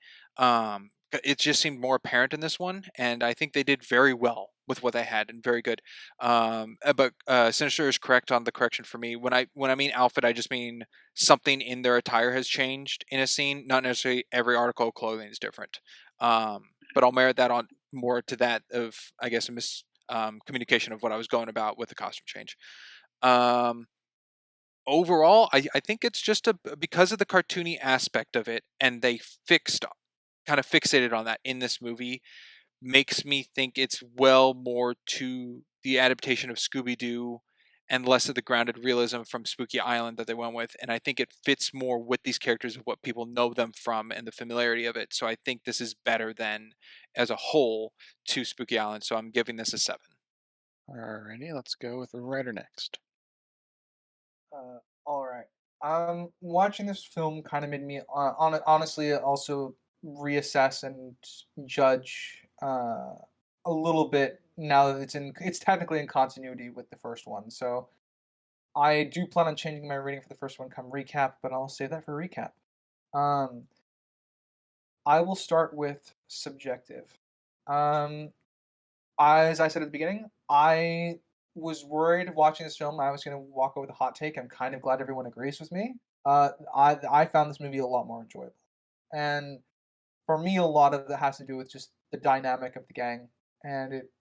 It just seemed more apparent in this one, and I think they did very well with what they had, and very good. But Sinister is correct on the correction for me. When I mean outfit, I just mean something in their attire has changed in a scene. Not necessarily every article of clothing is different. But I'll merit that on more to that of, I guess, a communication of what I was going about with the costume change. Um, Overall, I think it's just because of the cartoony aspect of it, and they kind of fixated on that in this movie, makes me think it's well more to the adaptation of Scooby-Doo and less of the grounded realism from Spooky Island that they went with. And I think it fits more with these characters of what people know them from and the familiarity of it. So I think this is better than, as a whole, to Spooky Island. So I'm giving this a 7. Alrighty, let's go with the writer next. All right. Watching this film kind of made me honestly also reassess and judge a little bit now that it's technically in continuity with the first one. So I do plan on changing my rating for the first one come recap, but I'll save that for recap. Um, I will start with subjective. Um, as I said at the beginning, I was worried watching this film I was going to walk away with a hot take. I'm kind of glad everyone agrees with me. I found this movie a lot more enjoyable, and for me, a lot of that has to do with just the dynamic of the gang, and it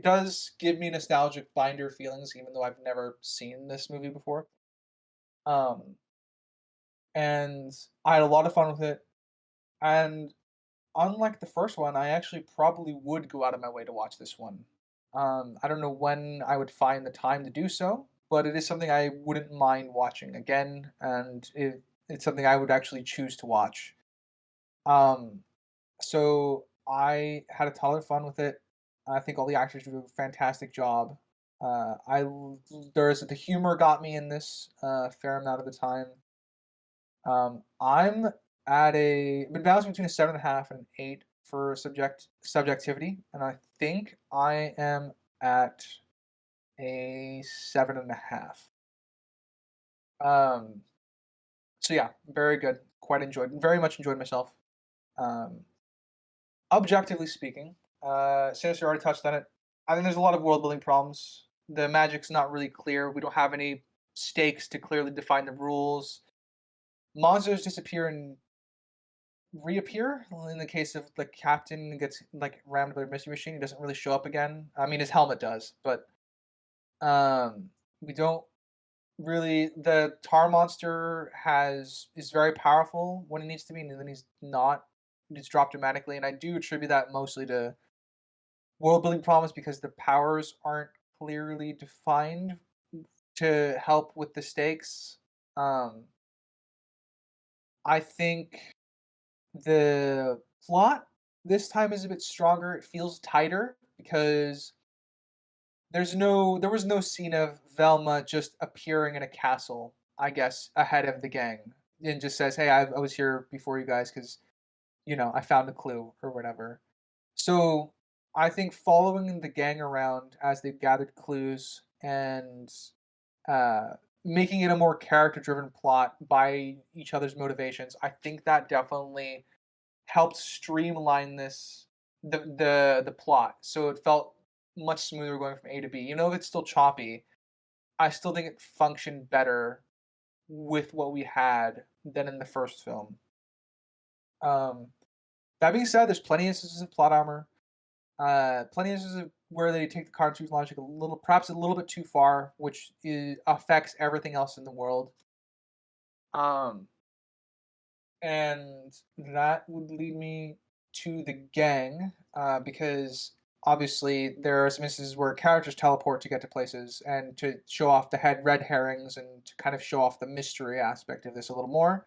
does give me nostalgic binder feelings, even though I've never seen this movie before. Um, and I had a lot of fun with it, and unlike the first one, I actually probably would go out of my way to watch this one. I don't know when I would find the time to do so, but it is something I wouldn't mind watching again, and it's something I would actually choose to watch. Um, so I had a ton of fun with it. I think all the actors do a fantastic job. There's the humor got me in this fair amount of the time. I'm at been balancing between a 7.5 and an 8 for subjectivity, and I think I am at a 7.5. Um, so yeah, very good. Very much enjoyed myself. Um, Objectively speaking, Sinister already touched on it. I think there's a lot of world building problems. The magic's not really clear. We don't have any stakes to clearly define the rules. Monsters disappear and reappear. In the case of the captain gets like rammed by a mystery machine, he doesn't really show up again. I mean, his helmet does, but we don't really. The tar monster is very powerful when he needs to be, and then he's not. It's dropped dramatically, and I do attribute that mostly to world building problems because the powers aren't clearly defined to help with the stakes. Um, I think the plot this time is a bit stronger. It feels tighter because there was no scene of Velma just appearing in a castle, I guess, ahead of the gang, and just says, "Hey, I was here before you guys because I found a clue or whatever." So I think following the gang around as they've gathered clues and uh, making it a more character-driven plot by each other's motivations, I think that definitely helped streamline the plot, so it felt much smoother going from A to B. It's still choppy, I still think it functioned better with what we had than in the first film. Um, that being said, there's plenty of instances of plot armor. Plenty of instances where they take the cartoon logic perhaps a little bit too far, which affects everything else in the world. Um, and that would lead me to the gang, because obviously there are some instances where characters teleport to get to places and to show off the red herrings and to kind of show off the mystery aspect of this a little more.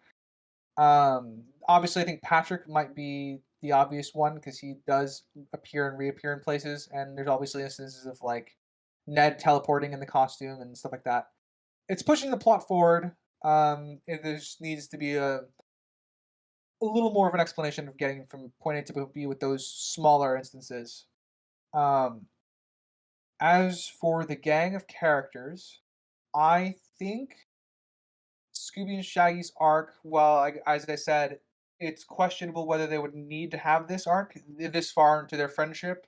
Obviously, I think Patrick might be the obvious one because he does appear and reappear in places, and there's obviously instances of like Ned teleporting in the costume and stuff like that. It's pushing the plot forward. There just needs to be a little more of an explanation of getting from point A to B with those smaller instances. Um, as for the gang of characters, I think Scooby and Shaggy's arc, well, as I said, it's questionable whether they would need to have this arc this far into their friendship.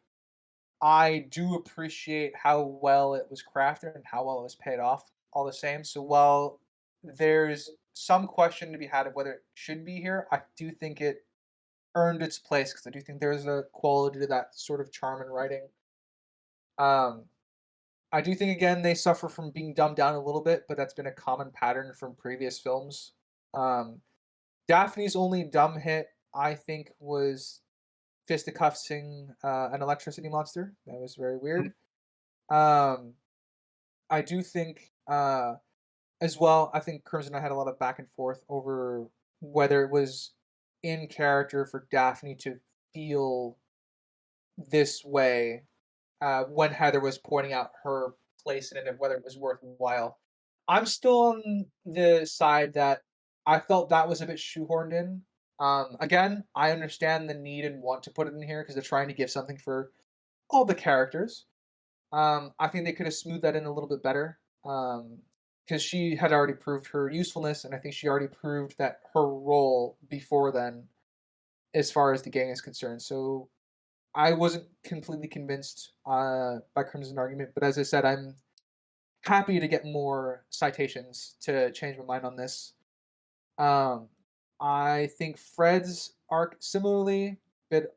I do appreciate how well it was crafted and how well it was paid off all the same. So while there's some question to be had of whether it should be here, I do think it earned its place because I do think there's a quality to that sort of charm in writing. Um, I do think again they suffer from being dumbed down a little bit, but that's been a common pattern from previous films. Um, Daphne's only dumb hit, I think, was fisticuffsing an electricity monster. That was very weird. Um, I do think, as well, I think Crimson and I had a lot of back and forth over whether it was in character for Daphne to feel this way when Heather was pointing out her place in it and whether it was worthwhile. I'm still on the side that I felt that was a bit shoehorned in. Again, I understand the need and want to put it in here because they're trying to give something for all the characters. I think they could have smoothed that in a little bit better because she had already proved her usefulness, and I think she already proved that her role before then, as far as the gang is concerned. So I wasn't completely convinced by Crimson argument, but as I said, I'm happy to get more citations to change my mind on this. Um, I think Fred's arc similarly bit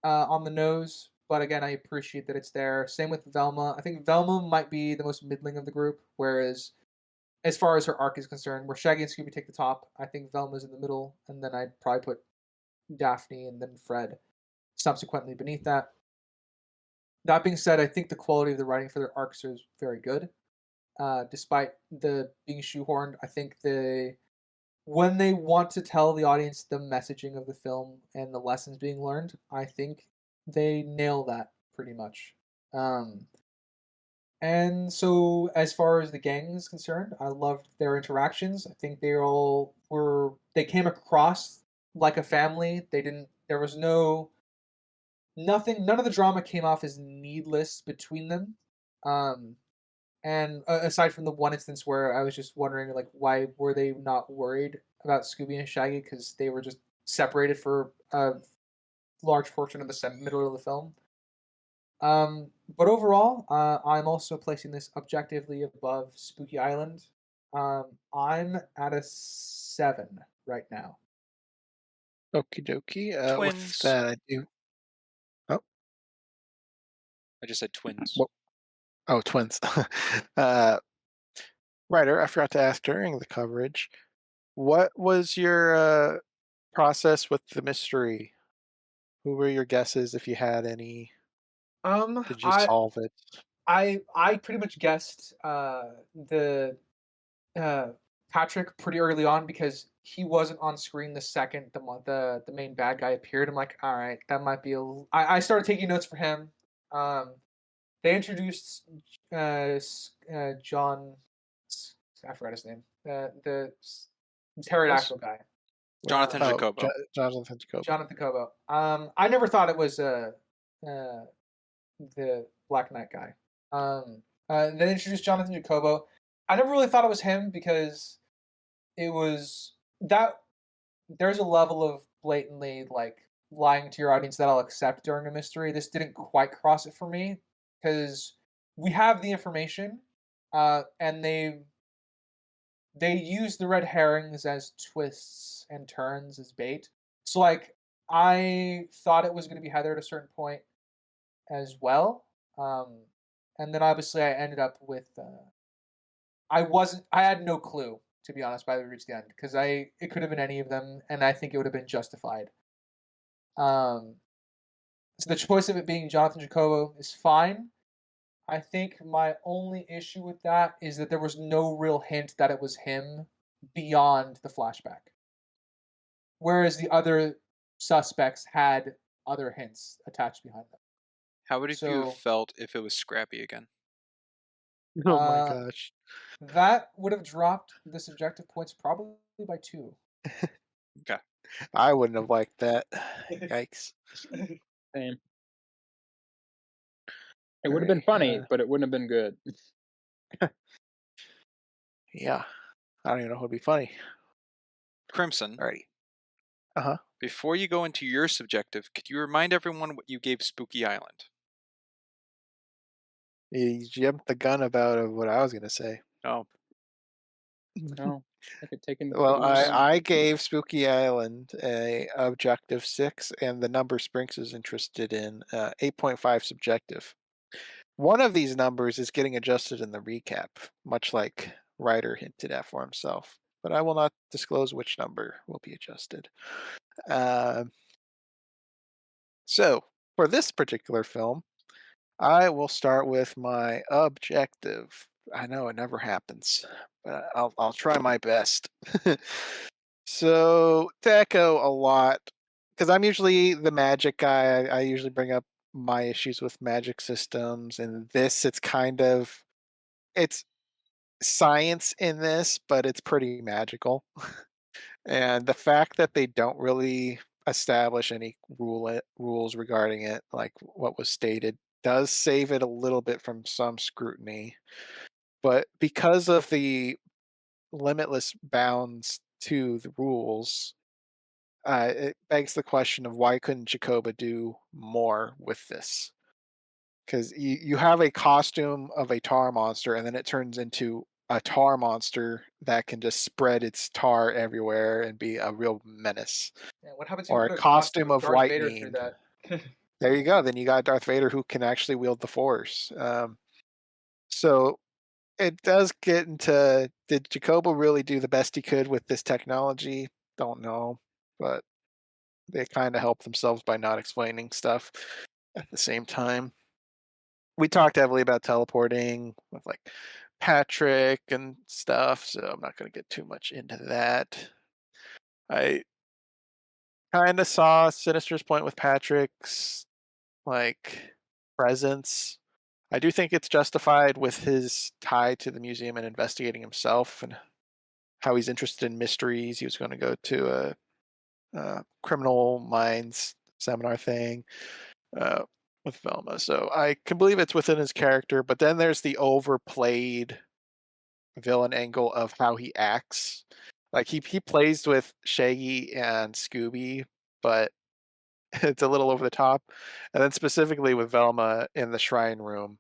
on the nose, but again, I appreciate that it's there. Same with Velma. I think Velma might be the most middling of the group, whereas as far as her arc is concerned, where Shaggy and Scooby take the top, I think Velma's in the middle, and then I'd probably put Daphne and then Fred subsequently beneath that. That being said, I think the quality of the writing for their arcs is very good. Despite the being shoehorned, I think when they want to tell the audience the messaging of the film and the lessons being learned, I think they nail that pretty much. Um, and so, as far as the gang is concerned, I loved their interactions. I think they came across like a family. They didn't. There was nothing. None of the drama came off as needless between them. Um, and aside from the one instance where I was just wondering, like, why were they not worried about Scooby and Shaggy because they were just separated for a large portion of the middle of the film. But overall, I'm also placing this objectively above Spooky Island. I'm at a 7 right now. Okie dokie. With Twins. that, I do. Oh, I just said twins. well, oh, twins. uh, Ryder, I forgot to ask during the coverage. What was your process with the mystery? Who were your guesses, if you had any? Um, Did you I solve it? I pretty much guessed the uh, Patrick pretty early on because he wasn't on screen the second the main bad guy appeared. I'm like, all right, that might be I started taking notes for him. They introduced John. I forgot his name. The pterodactyl guy, Jonathan um, Jacobo. Jonathan Jacob. Jonathan Kobo. I never thought it was the Black Knight guy. They introduced Jonathan Jacobo. I never really thought it was him because it was that there's a level of blatantly like lying to your audience that I'll accept during a mystery. This didn't quite cross it for me because we have the information, and they use the red herrings as twists and turns as bait. So like I thought it was going to be Heather at a certain point as well, and then obviously I ended up with I had no clue, to be honest, by the reached the end because it could have been any of them, and I think it would have been justified. Um, so the choice of it being Jonathan Jacobo is fine. I think my only issue with that is that there was no real hint that it was him beyond the flashback, whereas the other suspects had other hints attached behind them. How would you have So felt if it was Scrappy again? Oh my uh, gosh. that would have dropped the subjective points probably by 2. Okay. I wouldn't have liked that. Yikes. Same. It would have been Alright, funny, but it wouldn't have been good. yeah. I don't even know what would be funny. Crimson, Alrighty. Uh-huh. before you go into your subjective, could you remind everyone what you gave Spooky Island? You jumped the gun about what I was going to say. Oh, No, I could take into Well, consideration. I gave Spooky Island a objective 6, and the number Sprinks is interested in 8.5 subjective. One of these numbers is getting adjusted in the recap, much like Ryder hinted at for himself. But I will not disclose which number will be adjusted. So, for this particular film, I will start with my objective. I know it never happens, but I'll try my best. So to echo a lot, because I'm usually the magic guy. I usually bring up my issues with magic systems, and this it's science in this, but it's pretty magical. And the fact that they don't really establish any rules regarding it, like what was stated, does save it a little bit from some scrutiny. But because of the limitless bounds to the rules, it begs the question of why couldn't Jacoba do more with this? Because you have a costume of a tar monster, and then it turns into a tar monster that can just spread its tar everywhere and be a real menace. Yeah, what happens if you Or a put a costume costume of of Darth Vader through lightning. that? There you go. Then you got Darth Vader who can actually wield the Force. So it does get into, did Jacobo really do the best he could with this technology? Don't know, but they kind of help themselves by not explaining stuff at the same time. We talked heavily about teleporting with like Patrick and stuff, so I'm not going to get too much into that. I kind of saw Sinister's point with Patrick's like presence. I do think it's justified with his tie to the museum and investigating himself and how he's interested in mysteries. He was going to go to a criminal minds seminar thing uh, with Velma. So I can believe it's within his character, but then there's the overplayed villain angle of how he acts. Like he plays with Shaggy and Scooby, but it's a little over the top. And then specifically with Velma in the shrine room,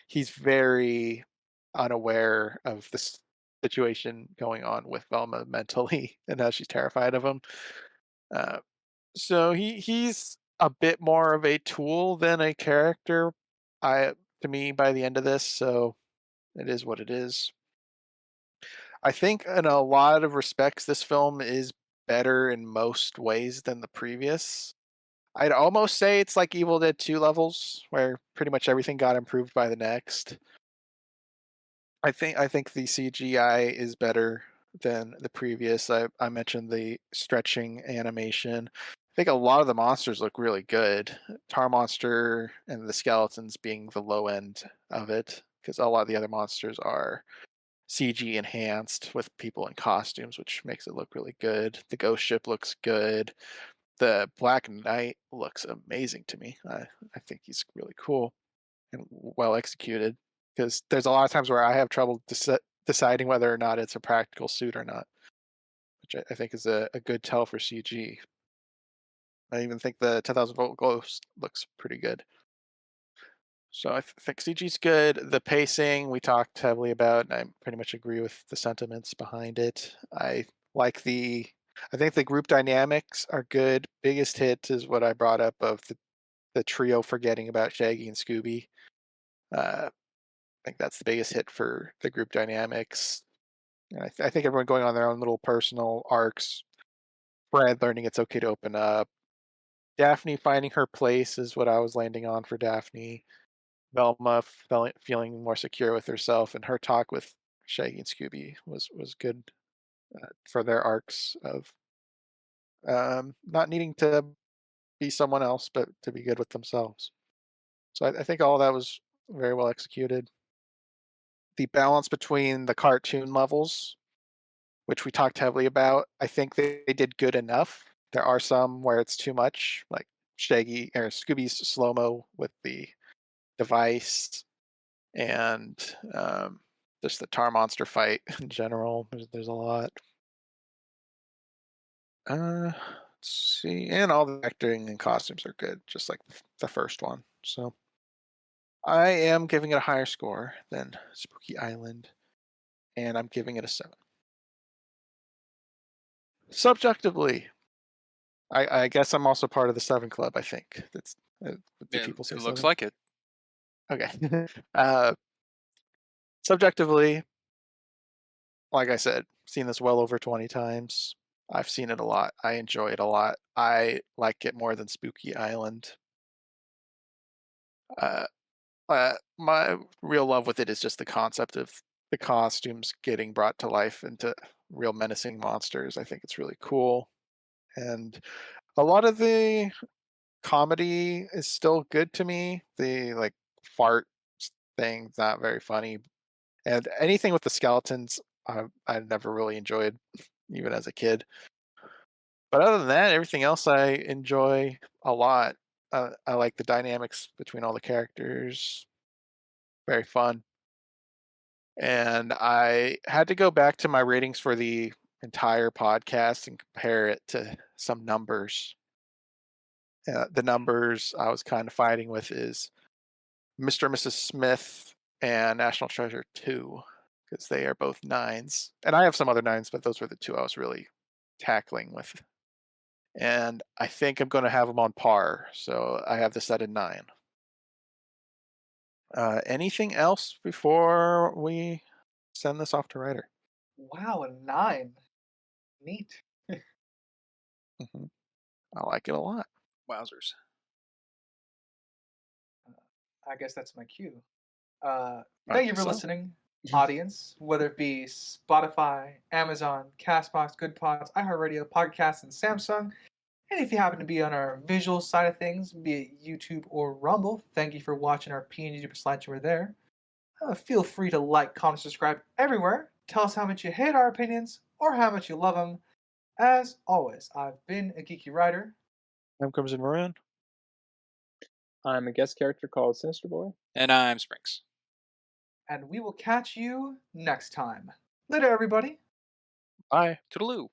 he's very unaware of the situation going on with Velma mentally and how she's terrified of him. Uh, so he's a bit more of a tool than a character, I to me by the end of this. So it is what it is. I think in a lot of respects, this film is better in most ways than the previous. I'd almost say it's like Evil Dead 2 levels, where pretty much everything got improved by the next. I think the CGI is better than the previous. I mentioned the stretching animation. I think a lot of the monsters look really good. Tar Monster and the skeletons being the low end of it, because a lot of the other monsters are CG enhanced with people in costumes, which makes it look really good. The ghost ship looks good. The Black Knight looks amazing to me. I think he's really cool and well executed. Because there's a lot of times where I have trouble deciding whether or not it's a practical suit or not, which I think is a good tell for CG. I even think the 10,000 volt ghost looks pretty good. So I think CG's good. The pacing we talked heavily about, and I pretty much agree with the sentiments behind it. Like the, I think the group dynamics are good. Biggest hit is what I brought up of the trio forgetting about Shaggy and Scooby. I think that's the biggest hit for the group dynamics. And I think everyone going on their own little personal arcs. Fred learning it's okay to open up. Daphne finding her place is what I was landing on for Daphne. Velma feeling more secure with herself, and her talk with Shaggy and Scooby was good for their arcs of not needing to be someone else, but to be good with themselves. So I think all that was very well executed. The balance between the cartoon levels, which we talked heavily about, I think they did good enough. There are some where it's too much, like Shaggy or Scooby's slow mo with the device, and just the tar monster fight in general. There's a lot. Let's see, and all the acting and costumes are good, just like the first one. So I am giving it a higher score than Spooky Island, and I'm giving it a 7. Subjectively, I guess I'm also part of the 7 club. I think that's. Do people say It looks 7? like it. Okay. Subjectively, like I said, seen this well over 20 times. I've seen it a lot. I enjoy it a lot. I like it more than Spooky Island. Uh, my real love with it is just the concept of the costumes getting brought to life into real menacing monsters. I think it's really cool. And a lot of the comedy is still good to me. The like fart thing's not very funny. And anything with the skeletons, I never really enjoyed, even as a kid. But other than that, everything else I enjoy a lot. I like the dynamics between all the characters. Very fun. And I had to go back to my ratings for the entire podcast and compare it to some numbers. The numbers I was kind of fighting with is Mr. and Mrs. Smith and National Treasure 2, because they are both 9s. And I have some other 9s, but those were the two I was really tackling with. And I think I'm going to have them on par. So I have this at a 9. Anything else before we send this off to writer? Wow, a 9. Neat. Hmm. I like it a lot. Wowzers. I guess that's my cue. I Thank you think for so. listening, audience, whether it be Spotify, Amazon, Castbox, Good Pods, iHeartRadio, Podcasts, and Samsung. And if you happen to be on our visual side of things, be it YouTube or Rumble, thank you for watching our PNG slideshow there. Feel free to like, comment, subscribe everywhere. Tell us how much you hate our opinions or how much you love them. As always, I've been a geeky writer. Time comes in Maroon. I'm a guest character called Sinister Boy. And I'm Springs. And we will catch you next time. Later, everybody. Bye. Toodaloo.